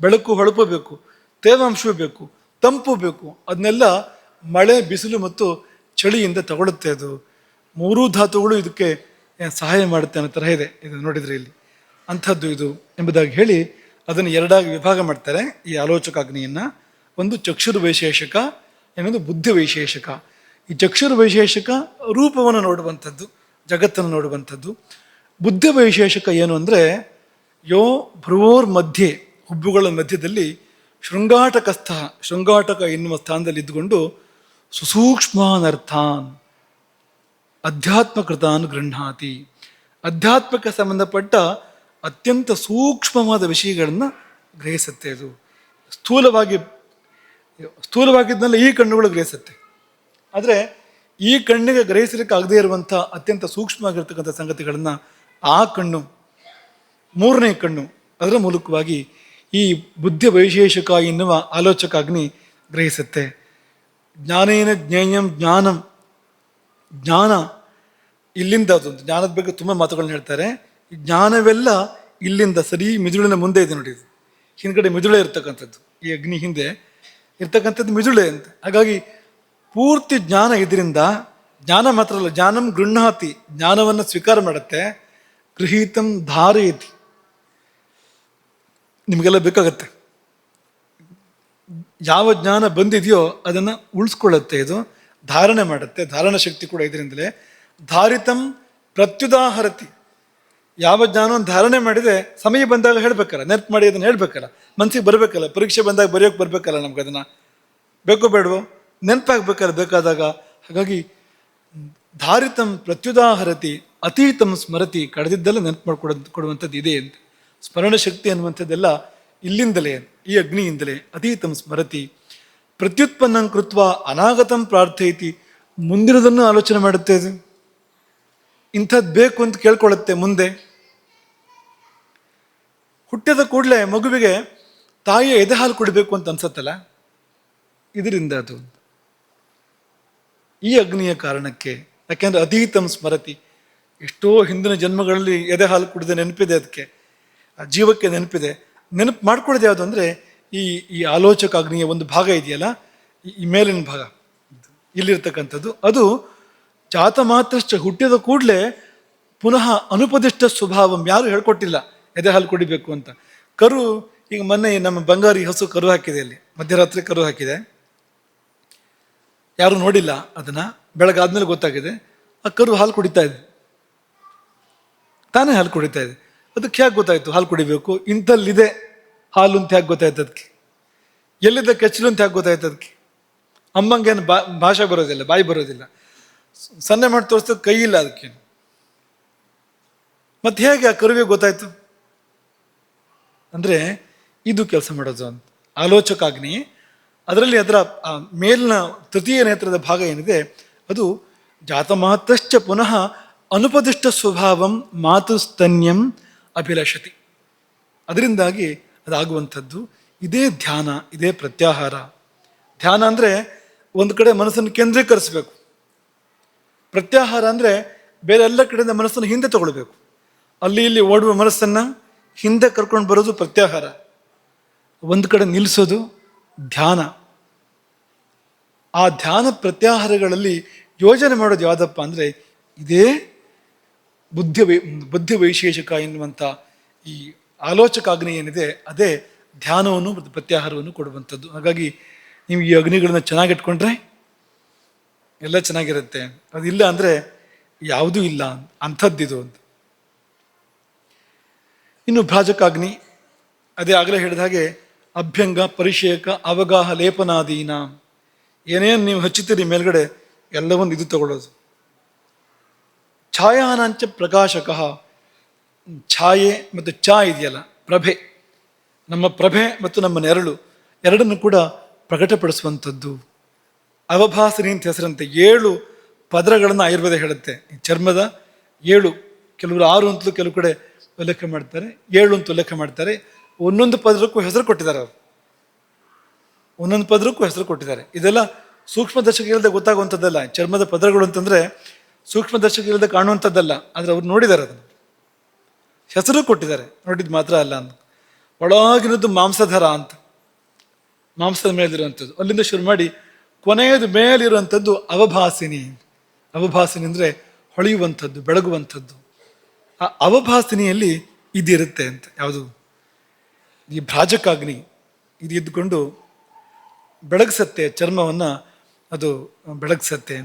ಬೆಳಕು ಹೊಳಪು ಬೇಕು, ತೇವಾಂಶವೂ ಬೇಕು, ತಂಪು ಬೇಕು. ಅದನ್ನೆಲ್ಲ ಮಳೆ, ಬಿಸಿಲು ಮತ್ತು ಚಳಿಯಿಂದ ತಗೊಳುತ್ತೆ. ಅದು ಮೂರೂ ಧಾತುಗಳು ಇದಕ್ಕೆ ಸಹಾಯ ಮಾಡುತ್ತೆ ಅನ್ನೋ ಥರ ಇದೆ ಇದು ನೋಡಿದರೆ ಇಲ್ಲಿ. ಅಂಥದ್ದು ಇದು ಎಂಬುದಾಗಿ ಹೇಳಿ ಅದನ್ನು ಎರಡಾಗಿ ವಿಭಾಗ ಮಾಡ್ತಾರೆ ಈ ಆಲೋಚಕಾಗ್ನಿಯನ್ನು. ಒಂದು ಚಕ್ಷುರ್ ವೈಶೇಷಕ, ಇನ್ನೊಂದು ಬುದ್ಧಿ ವೈಶೇಷಕ. ಈ ಚಕ್ಷುರ್ ವೈಶೇಷಕ ರೂಪವನ್ನು ನೋಡುವಂಥದ್ದು, ಜಗತ್ತನ್ನು ನೋಡುವಂಥದ್ದು. ಬುದ್ಧಿ ವೈಶೇಷಕ ಏನು ಅಂದರೆ, ಯೋ ಭ್ರುವೋರ್ ಮಧ್ಯೆ, ಹುಬ್ಬುಗಳ ಮಧ್ಯದಲ್ಲಿ ಶೃಂಗಾಟಕಸ್ಥ, ಶೃಂಗಾಟಕ ಎನ್ನುವ ಸ್ಥಾನದಲ್ಲಿ ಇದ್ದುಕೊಂಡು ಸುಸೂಕ್ಷ್ಮಾನರ್ಥಾನ್ ಅಧ್ಯಾತ್ಮಕೃತಾನ್ ಗೃಹಾತಿ. ಅಧ್ಯಾತ್ಮಕ್ಕೆ ಸಂಬಂಧಪಟ್ಟ ಅತ್ಯಂತ ಸೂಕ್ಷ್ಮವಾದ ವಿಷಯಗಳನ್ನು ಗ್ರಹಿಸುತ್ತೆ. ಅದು ಸ್ಥೂಲವಾಗಿದ್ದನ್ನೆಲ್ಲ ಈ ಕಣ್ಣುಗಳು ಗ್ರಹಿಸುತ್ತೆ. ಆದರೆ ಈ ಕಣ್ಣಿಗೆ ಗ್ರಹಿಸಲಿಕ್ಕೆ ಆಗದೇ ಇರುವಂಥ ಅತ್ಯಂತ ಸೂಕ್ಷ್ಮವಾಗಿರ್ತಕ್ಕಂಥ ಸಂಗತಿಗಳನ್ನು ಆ ಕಣ್ಣು, ಮೂರನೇ ಕಣ್ಣು, ಅದರ ಮೂಲಕವಾಗಿ ಈ ಬುದ್ಧಿ ವೈಶೇಷಕ ಎನ್ನುವ ಆಲೋಚಕಾಗ್ನಿ ಗ್ರಹಿಸುತ್ತೆ. ಜ್ಞಾನೇನ ಜ್ಞೇಯಂ ಜ್ಞಾನಂ. ಜ್ಞಾನ ಇಲ್ಲಿಂದ, ಅದು ಜ್ಞಾನದ ಬಗ್ಗೆ ತುಂಬ ಮಾತುಗಳನ್ನ ಹೇಳ್ತಾರೆ. ಈ ಜ್ಞಾನವೆಲ್ಲ ಇಲ್ಲಿಂದ ಸರಿ ಮಿದುಳಿನ ಮುಂದೆ ಇದೆ ನೋಡಿ. ಇದು ಹಿಂದ್ಗಡೆ ಮಿದುಳೆ ಇರ್ತಕ್ಕಂಥದ್ದು, ಈ ಅಗ್ನಿ ಹಿಂದೆ ಇರ್ತಕ್ಕಂಥದ್ದು ಮಿದುಳೆ ಅಂತ. ಹಾಗಾಗಿ ಪೂರ್ತಿ ಜ್ಞಾನ ಇದರಿಂದ. ಜ್ಞಾನ ಮಾತ್ರ ಅಲ್ಲ, ಜ್ಞಾನಂ ಗೃಹಾತಿ, ಜ್ಞಾನವನ್ನು ಸ್ವೀಕಾರ ಮಾಡುತ್ತೆ. ಗೃಹೀತಂ ಧಾರಯತಿ. ನಿಮಗೆಲ್ಲ ಬೇಕಾಗತ್ತೆ, ಯಾವ ಜ್ಞಾನ ಬಂದಿದೆಯೋ ಅದನ್ನು ಉಳಿಸ್ಕೊಳ್ಳುತ್ತೆ, ಇದು ಧಾರಣೆ ಮಾಡುತ್ತೆ. ಧಾರಣ ಶಕ್ತಿ ಕೂಡ ಇದರಿಂದಲೇ. ಧಾರಿತಂ ಪ್ರತ್ಯುದಾಹರತಿ. ಯಾವ ಜ್ಞಾನವನ್ನು ಧಾರಣೆ ಮಾಡಿದೆ ಸಮಯ ಬಂದಾಗ ಹೇಳ್ಬೇಕಲ್ಲ, ನೆನಪು ಮಾಡಿ ಅದನ್ನು ಹೇಳ್ಬೇಕಲ್ಲ, ಮನಸ್ಸಿಗೆ ಬರಬೇಕಲ್ಲ. ಪರೀಕ್ಷೆ ಬಂದಾಗ ಬರೆಯೋಕೆ ಬರಬೇಕಲ್ಲ, ನಮ್ಗೆ ಅದನ್ನು ಬೇಕೋ ಬೇಡವೋ ನೆನಪಾಗಬೇಕಲ್ಲ ಬೇಕಾದಾಗ. ಹಾಗಾಗಿ ಧಾರಿತಂ ಪ್ರತ್ಯುದಾಹರತಿ ಅತೀತಂ ಸ್ಮರತಿ. ಕಳೆದಿದ್ದೆಲ್ಲ ನೆನಪು ಕೊಡುವಂಥದ್ದು ಇದೆ ಅಂತ. ಸ್ಮರಣ ಶಕ್ತಿ ಅನ್ನುವಂಥದ್ದೆಲ್ಲ ಇಲ್ಲಿಂದಲೇ, ಈ ಅಗ್ನಿಯಿಂದಲೇ. ಅತೀತಂ ಸ್ಮರತಿ ಪ್ರತ್ಯುತ್ಪನ್ನಂ ಕೃತ್ವ ಅನಾಗತಂ ಪ್ರಾರ್ಥಯತಿ. ಮುಂದಿನದನ್ನು ಆಲೋಚನೆ ಮಾಡುತ್ತೆ. ಅದು ಇಂಥದ್ದು ಬೇಕು ಅಂತ ಕೇಳ್ಕೊಳ್ಳುತ್ತೆ. ಮುಂದೆ ಹುಟ್ಟಿದ ಕೂಡಲೇ ಮಗುವಿಗೆ ತಾಯಿಯ ಎದೆ ಹಾಲು ಕುಡಿಬೇಕು ಅಂತ ಅನ್ಸತ್ತಲ್ಲ, ಇದರಿಂದ ಅದು ಈ ಅಗ್ನಿಯ ಕಾರಣಕ್ಕೆ. ಯಾಕೆಂದ್ರೆ ಅತೀತಂ ಸ್ಮರತಿ, ಎಷ್ಟೋ ಹಿಂದಿನ ಜನ್ಮಗಳಲ್ಲಿ ಎದೆ ಹಾಲು ಕುಡಿದ ನೆನಪಿದೆ, ಅದಕ್ಕೆ ಆ ಜೀವಕ್ಕೆ ನೆನಪಿದೆ. ನೆನಪು ಮಾಡ್ಕೊಳ್ಳೋದು ಯಾವುದು ಅಂದರೆ ಈ ಆಲೋಚಕ ಅಗ್ನಿಯ ಒಂದು ಭಾಗ ಇದೆಯಲ್ಲ, ಈ ಮೇಲಿನ ಭಾಗ ಇಲ್ಲಿರ್ತಕ್ಕಂಥದ್ದು. ಅದು ಜಾತ ಮಾತ್ರಶ್ಚ, ಹುಟ್ಟಿದ ಕೂಡಲೇ ಪುನಃ ಅನುಪದಿಷ್ಟ ಸ್ವಭಾವಂ. ಯಾರು ಹೇಳ್ಕೊಟ್ಟಿಲ್ಲ ಎದೆ ಹಾಲು ಕುಡಿಬೇಕು ಅಂತ. ಕರು, ಈಗ ಮೊನ್ನೆ ನಮ್ಮ ಬಂಗಾರಿ ಹಸು ಕರು ಹಾಕಿದೆ, ಅಲ್ಲಿ ಮಧ್ಯರಾತ್ರಿ ಕರು ಹಾಕಿದೆ. ಯಾರು ನೋಡಿಲ್ಲ ಅದನ್ನ, ಬೆಳಗಾದ್ಮೇಲೆ ಗೊತ್ತಾಗಿದೆ. ಆ ಕರು ಹಾಲು ಕುಡಿತಾ ಇದೆ, ತಾನೇ ಹಾಲು ಕುಡಿತಾ ಇದೆ. ಅದಕ್ಕೆ ಹೇಗೆ ಗೊತ್ತಾಯ್ತು ಹಾಲು ಕುಡಿಬೇಕು? ಇಂಥಲ್ಲಿದೆ ಹಾಲು ಅಂತ ಹೇಗೆ ಗೊತ್ತಾಯ್ತು ಅದಕ್ಕೆ? ಎಲ್ಲಿದ್ದ ಕೆಚ್ಚಲು ಅಂತ ಹೇಗೆ ಗೊತ್ತಾಯ್ತು ಅದಕ್ಕೆ? ಅಮ್ಮಂಗೇನು ಭಾಷೆ ಬರೋದಿಲ್ಲ, ಬಾಯಿ ಬರೋದಿಲ್ಲ, ಸನ್ನೆ ಮಾಡಿ ತೋರಿಸ್ತದೆ, ಕೈ ಇಲ್ಲ ಅದಕ್ಕೇನು. ಮತ್ತೆ ಹೇಗೆ ಆ ಕರುವಿಗೆ ಗೊತ್ತಾಯ್ತು ಅಂದರೆ ಇದು ಕೆಲಸ ಮಾಡೋದು ಅಂತ ಆಲೋಚಕಾಗ್ನಿ. ಅದರಲ್ಲಿ ಅದರ ಮೇಲಿನ ತೃತೀಯ ನೇತ್ರದ ಭಾಗ ಏನಿದೆ ಅದು ಜಾತಮಾತಶ್ಚ ಪುನಃ ಅನುಪದಿಷ್ಟ ಸ್ವಭಾವಂ ಮಾತುಸ್ತನ್ಯಂ ಅಭಿಲಷತಿ. ಅದರಿಂದಾಗಿ ಅದಾಗುವಂಥದ್ದು. ಇದೇ ಧ್ಯಾನ, ಇದೇ ಪ್ರತ್ಯಾಹಾರ. ಧ್ಯಾನ ಅಂದರೆ ಒಂದು ಕಡೆ ಮನಸ್ಸನ್ನು ಕೇಂದ್ರೀಕರಿಸಬೇಕು. ಪ್ರತ್ಯಾಹಾರ ಅಂದರೆ ಬೇರೆ ಎಲ್ಲ ಕಡೆಯಿಂದ ಮನಸ್ಸನ್ನು ಹಿಂದೆ ತಗೊಳ್ಬೇಕು. ಅಲ್ಲಿ ಇಲ್ಲಿ ಓಡುವ ಮನಸ್ಸನ್ನು ಹಿಂದೆ ಕರ್ಕೊಂಡು ಬರೋದು ಪ್ರತ್ಯಾಹಾರ. ಒಂದು ಕಡೆ ನಿಲ್ಲಿಸೋದು ಧ್ಯಾನ. ಆ ಧ್ಯಾನ ಪ್ರತ್ಯಾಹಾರಗಳಲ್ಲಿ ಯೋಜನೆ ಮಾಡೋದು ಯಾವುದಪ್ಪ ಅಂದರೆ ಇದೇ ಬುದ್ಧಿ ವೈಶೇಷಿಕ ಎನ್ನುವಂಥ ಈ ಆಲೋಚಕಾಗ್ನಿ ಏನಿದೆ ಅದೇ ಧ್ಯಾನವನ್ನು ಮತ್ತು ಪ್ರತ್ಯಾಹಾರವನ್ನು ಕೊಡುವಂಥದ್ದು. ಹಾಗಾಗಿ ನೀವು ಈ ಅಗ್ನಿಗಳನ್ನ ಚೆನ್ನಾಗಿಟ್ಕೊಂಡ್ರೆ ಎಲ್ಲ ಚೆನ್ನಾಗಿರುತ್ತೆ. ಅದಿಲ್ಲ ಅಂದರೆ ಯಾವುದೂ ಇಲ್ಲ ಅಂಥದ್ದಿದು ಅಂತ. ಇನ್ನು ಭ್ರಾಜಕಾಗ್ನಿ, ಅದೇ ಆಗಲೇ ಹೇಳಿದ ಹಾಗೆ ಅಭ್ಯಂಗ, ಪರಿಷೇಕ, ಅವಗಾಹ, ಲೇಪನಾದೀನ, ಏನೇನು ನೀವು ಹಚ್ಚುತ್ತೀರಿ ಮೇಲ್ಗಡೆ ಎಲ್ಲವನ್ನು ಇದು ತಗೊಳ್ಳೋದು. ಛಾಯಾನಾಂಚ ಪ್ರಕಾಶಕ, ಛಾಯೆ ಮತ್ತು ಚಾ ಇದೆಯಲ್ಲ ಪ್ರಭೆ, ನಮ್ಮ ಪ್ರಭೆ ಮತ್ತು ನಮ್ಮ ನೆರಳು ಎರಡನ್ನು ಕೂಡ ಪ್ರಕಟಪಡಿಸುವಂಥದ್ದು. ಅವಭಾಸನಿ ಅಂತ ಹೆಸರಂತೆ 7 ಪದರಗಳನ್ನು ಆಯುರ್ವೇದ ಹೇಳುತ್ತೆ. ಈ ಚರ್ಮದ 7, ಕೆಲವರು 6 ಅಂತಲೂ ಕೆಲವು ಕಡೆ ಉಲ್ಲೇಖ ಮಾಡ್ತಾರೆ, 7 ಅಂತ ಉಲ್ಲೇಖ ಮಾಡ್ತಾರೆ. ಒಂದೊಂದು ಪದರಕ್ಕೂ ಹೆಸರು ಕೊಟ್ಟಿದ್ದಾರೆ ಅವರು, ಒಂದೊಂದು ಪದರಕ್ಕೂ ಹೆಸರು ಕೊಟ್ಟಿದ್ದಾರೆ. ಇದೆಲ್ಲ ಸೂಕ್ಷ್ಮದರ್ಶಕ ಇಲ್ಲದೆ ಗೊತ್ತಾಗುವಂಥದ್ದಲ್ಲ. ಚರ್ಮದ ಪದರಗಳು ಅಂತಂದರೆ ಸೂಕ್ಷ್ಮದರ್ಶಕ ಇಲ್ಲದೆ ಕಾಣುವಂಥದ್ದಲ್ಲ, ಆದರೆ ಅವ್ರು ನೋಡಿದ್ದಾರೆ, ಅದನ್ನು ಹೆಸರು ಕೊಟ್ಟಿದ್ದಾರೆ. ನೋಡಿದ್ದು ಮಾತ್ರ ಅಲ್ಲ ಅಂತ. ಒಳಗಿನದ್ದು ಮಾಂಸಧರ ಅಂತ, ಮಾಂಸದ ಮೇಲಿರುವಂಥದ್ದು, ಅಲ್ಲಿಂದ ಶುರು ಮಾಡಿ ಕೊನೆಯದು ಮೇಲಿರುವಂಥದ್ದು ಅವಭಾಸಿನಿ. ಅವಭಾಸಿನಿ ಅಂದರೆ ಹೊಳೆಯುವಂಥದ್ದು, ಬೆಳಗುವಂಥದ್ದು. ಆ ಅವಭಾಸಿನಿಯಲ್ಲಿ ಇದಿರುತ್ತೆ ಅಂತ. ಯಾವುದು? ಈ ಭ್ರಾಜಕಾಗ್ನಿ ಇದು ಇದ್ದುಕೊಂಡು ಬೆಳಗಿಸತ್ತೆ ಚರ್ಮವನ್ನು, ಅದು ಬೆಳಗಿಸತ್ತೆ.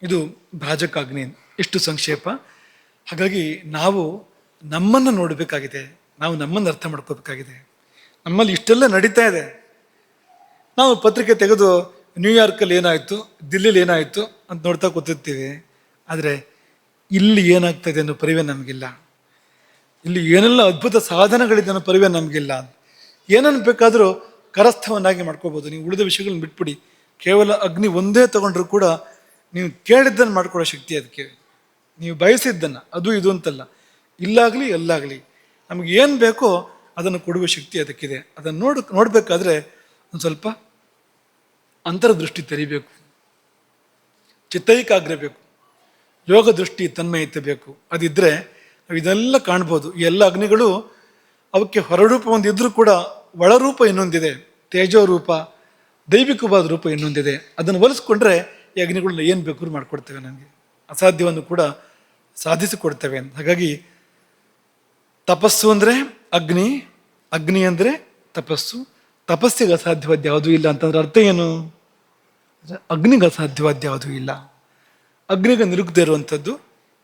ಇದು ಭ್ರಾಜಕಾಗ್ನಿ. ಇಷ್ಟು ಸಂಕ್ಷೇಪ. ಹಾಗಾಗಿ ನಾವು ನಮ್ಮನ್ನು ನೋಡಬೇಕಾಗಿದೆ, ನಾವು ನಮ್ಮನ್ನು ಅರ್ಥ ಮಾಡ್ಕೋಬೇಕಾಗಿದೆ. ನಮ್ಮಲ್ಲಿ ಇಷ್ಟೆಲ್ಲ ನಡೀತಾ ಇದೆ. ನಾವು ಪತ್ರಿಕೆ ತೆಗೆದು ನ್ಯೂಯಾರ್ಕಲ್ಲಿ ಏನಾಯಿತು, ದಿಲ್ಲಿಲಿ ಏನಾಯಿತು ಅಂತ ನೋಡ್ತಾ ಕೂತಿರ್ತೀವಿ. ಆದರೆ ಇಲ್ಲಿ ಏನಾಗ್ತಾಯಿದೆ ಅನ್ನೋ ಪರಿವೇ ನಮಗಿಲ್ಲ. ಇಲ್ಲಿ ಏನೆಲ್ಲ ಅದ್ಭುತ ಸಾಧನಗಳಿದೆ ಅನ್ನೋ ಪರಿವೇ ನಮಗಿಲ್ಲ. ಏನನ್ನು ಬೇಕಾದರೂ ಕರಸ್ಥವನ್ನಾಗಿ ಮಾಡ್ಕೋಬೋದು. ನೀವು ಉಳಿದ ವಿಷಯಗಳನ್ನ ಬಿಟ್ಬಿಡಿ. ಕೇವಲ ಅಗ್ನಿ ಒಂದೇ ತಗೊಂಡ್ರೂ ಕೂಡ ನೀವು ಕೇಳಿದ್ದನ್ನು ಮಾಡ್ಕೊಳ್ಳೋ ಶಕ್ತಿ ಅದಕ್ಕೆ. ನೀವು ಬಯಸಿದ್ದನ್ನು, ಅದು ಇದು ಅಂತಲ್ಲ, ಇಲ್ಲಾಗಲಿ ಎಲ್ಲಾಗಲಿ ನಮಗೆ ಏನು ಬೇಕೋ ಅದನ್ನು ಕೊಡುವ ಶಕ್ತಿ ಅದಕ್ಕಿದೆ. ಅದನ್ನು ನೋಡಬೇಕಾದ್ರೆ ಒಂದು ಸ್ವಲ್ಪ ಅಂತರದೃಷ್ಟಿ ತೆರಿಬೇಕು, ಚಿತ್ತೈಕಾಗ್ರ ಬೇಕು, ಯೋಗ ದೃಷ್ಟಿ, ತನ್ಮಯತೆ ಬೇಕು. ಅದಿದ್ದರೆ ನಾವು ಇದೆಲ್ಲ ಕಾಣ್ಬೋದು. ಈ ಎಲ್ಲ ಅಗ್ನಿಗಳು ಅವಕ್ಕೆ ಹೊರರೂಪ ಒಂದಿದ್ರೂ ಕೂಡ ಒಳರೂಪ ಇನ್ನೊಂದಿದೆ, ತೇಜೋ ರೂಪ, ದೈವಿಕವಾದ ರೂಪ ಇನ್ನೊಂದಿದೆ. ಅದನ್ನು ಹೋಲಿಸ್ಕೊಂಡ್ರೆ ಈ ಅಗ್ನಿಗಳನ್ನ ಏನು ಬೇಕಾದ್ರೂ ಮಾಡಿಕೊಡ್ತೇವೆ, ನಮಗೆ ಅಸಾಧ್ಯವನ್ನು ಕೂಡ ಸಾಧಿಸಿಕೊಡ್ತೇವೆ. ಹಾಗಾಗಿ ತಪಸ್ಸು ಅಂದರೆ ಅಗ್ನಿ, ಅಗ್ನಿ ಅಂದರೆ ತಪಸ್ಸು. ತಪಸ್ಸಿಗೆ ಅಸಾಧ್ಯವಾದ ಯಾವುದೂ ಇಲ್ಲ ಅಂತಂದ್ರೆ ಅರ್ಥ ಏನು? ಅಗ್ನಿಗೆ ಅಸಾಧ್ಯವಾದ ಯಾವುದೂ ಇಲ್ಲ, ಅಗ್ನಿಗೆ ನಿರುಗದೇ ಇರುವಂಥದ್ದು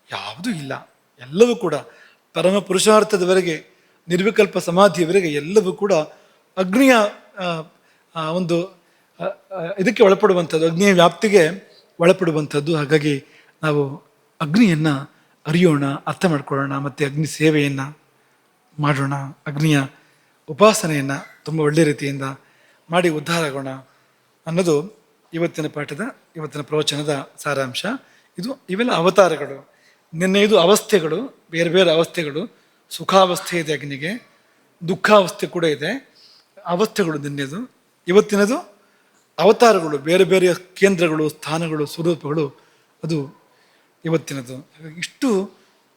ಯಾವುದೂ ಇಲ್ಲ. ಎಲ್ಲವೂ ಕೂಡ ಪರಮ ಪುರುಷಾರ್ಥದವರೆಗೆ, ನಿರ್ವಿಕಲ್ಪ ಸಮಾಧಿಯವರೆಗೆ ಎಲ್ಲವೂ ಕೂಡ ಅಗ್ನಿಯ ಒಂದು ಇದಕ್ಕೆ ಒಳಪಡುವಂಥದ್ದು, ಅಗ್ನಿಯ ವ್ಯಾಪ್ತಿಗೆ ಒಳಪಡುವಂಥದ್ದು. ಹಾಗಾಗಿ ನಾವು ಅಗ್ನಿಯನ್ನು ಅರಿಯೋಣ, ಅರ್ಥ ಮಾಡ್ಕೊಳ್ಳೋಣ, ಮತ್ತು ಅಗ್ನಿ ಸೇವೆಯನ್ನು ಮಾಡೋಣ, ಅಗ್ನಿಯ ಉಪಾಸನೆಯನ್ನು ತುಂಬ ಒಳ್ಳೆಯ ರೀತಿಯಿಂದ ಮಾಡಿ ಉದ್ಧಾರ ಆಗೋಣ ಅನ್ನೋದು ಇವತ್ತಿನ ಪಾಠದ, ಇವತ್ತಿನ ಪ್ರವಚನದ ಸಾರಾಂಶ. ಇವೆಲ್ಲ ಅವತಾರಗಳು. ನಿನ್ನೆ ಇದು ಅವಸ್ಥೆಗಳು, ಬೇರೆ ಬೇರೆ ಅವಸ್ಥೆಗಳು. ಸುಖಾವಸ್ಥೆ ಇದೆ ಅಗ್ನಿಗೆ, ದುಃಖಾವಸ್ಥೆ ಕೂಡ ಇದೆ. ಅವಸ್ಥೆಗಳು ನಿನ್ನೆದು. ಇವತ್ತಿನದು ಅವತಾರಗಳು, ಬೇರೆ ಬೇರೆ ಕೇಂದ್ರಗಳು, ಸ್ಥಾನಗಳು, ಸ್ವರೂಪಗಳು, ಅದು ಇವತ್ತಿನದು. ಇಷ್ಟು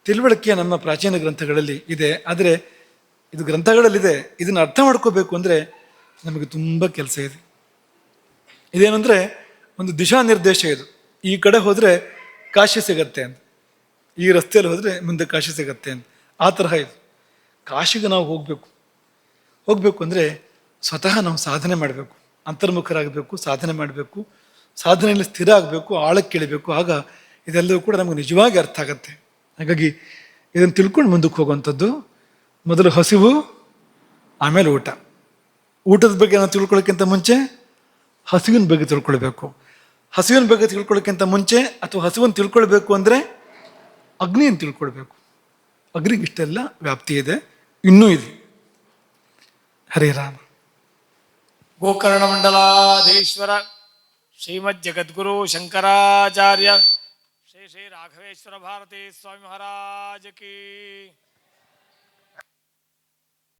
ತಿಳುವಳಿಕೆ ನಮ್ಮ ಪ್ರಾಚೀನ ಗ್ರಂಥಗಳಲ್ಲಿ ಇದೆ. ಆದರೆ ಇದು ಗ್ರಂಥಗಳಲ್ಲಿದೆ, ಇದನ್ನು ಅರ್ಥ ಮಾಡ್ಕೋಬೇಕು ಅಂದರೆ ನಮಗೆ ತುಂಬ ಕೆಲಸ ಇದೆ. ಇದೇನೆಂದರೆ ಒಂದು ದಿಶಾ ನಿರ್ದೇಶ. ಇದು ಈ ಕಡೆ ಹೋದರೆ ಕಾಶಿ ಸಿಗತ್ತೆ ಅಂತ, ಈ ರಸ್ತೆಯಲ್ಲಿ ಹೋದರೆ ಮುಂದೆ ಕಾಶಿ ಸಿಗತ್ತೆ ಅಂತ. ಆ ತರಹ ಇದು. ಕಾಶಿಗೆ ನಾವು ಹೋಗಬೇಕು ಅಂದರೆ ಸ್ವತಃ ನಾವು ಸಾಧನೆ ಮಾಡಬೇಕು, ಅಂತರ್ಮುಖರಾಗಬೇಕು, ಸಾಧನೆ ಮಾಡಬೇಕು, ಸಾಧನೆಯಲ್ಲಿ ಸ್ಥಿರ ಆಗಬೇಕು, ಆಳಕ್ಕೆ ಇಳಿಬೇಕು. ಆಗ ಇದೆಲ್ಲವೂ ಕೂಡ ನಮಗೆ ನಿಜವಾಗಿ ಅರ್ಥ ಆಗತ್ತೆ. ಹಾಗಾಗಿ ಇದನ್ನು ತಿಳ್ಕೊಂಡು ಮುಂದಕ್ಕೆ ಹೋಗುವಂಥದ್ದು. ಮೊದಲು ಹಸಿವು, ಆಮೇಲೆ ಊಟ. ಊಟದ ಬಗ್ಗೆ ನಾವು ತಿಳ್ಕೊಳ್ಳೋಕ್ಕಿಂತ ಮುಂಚೆ ಹಸಿವಿನ ಬಗ್ಗೆ ತಿಳ್ಕೊಳ್ಬೇಕು. ಹಸಿವಿನ ಬಗ್ಗೆ ತಿಳ್ಕೊಳ್ಳೋಕ್ಕಿಂತ ಮುಂಚೆ, ಅಥವಾ ಹಸಿವನ್ನು ತಿಳ್ಕೊಳ್ಬೇಕು ಅಂದರೆ ಅಗ್ನಿಯನ್ನು ತಿಳ್ಕೊಳ್ಬೇಕು. ಅಗ್ನಿಗೆ ಇಷ್ಟೆಲ್ಲ ವ್ಯಾಪ್ತಿ ಇದೆ, ಇನ್ನೂ ಇದೆ. ಹರೇ ರಾಮ. ಗೋಕರ್ಣ ಮಂಡಲಾಧೀಶ್ವರ ಶ್ರೀಮದ್ ಜಗದ್ಗುರು ಶಂಕರಾಚಾರ್ಯ ಶ್ರೀ ಶ್ರೀ ರಾಘವೇಶ್ವರ ಭಾರತೀ ಸ್ವಾಮಿ ಮಹಾರಾಜ್ ಕಿ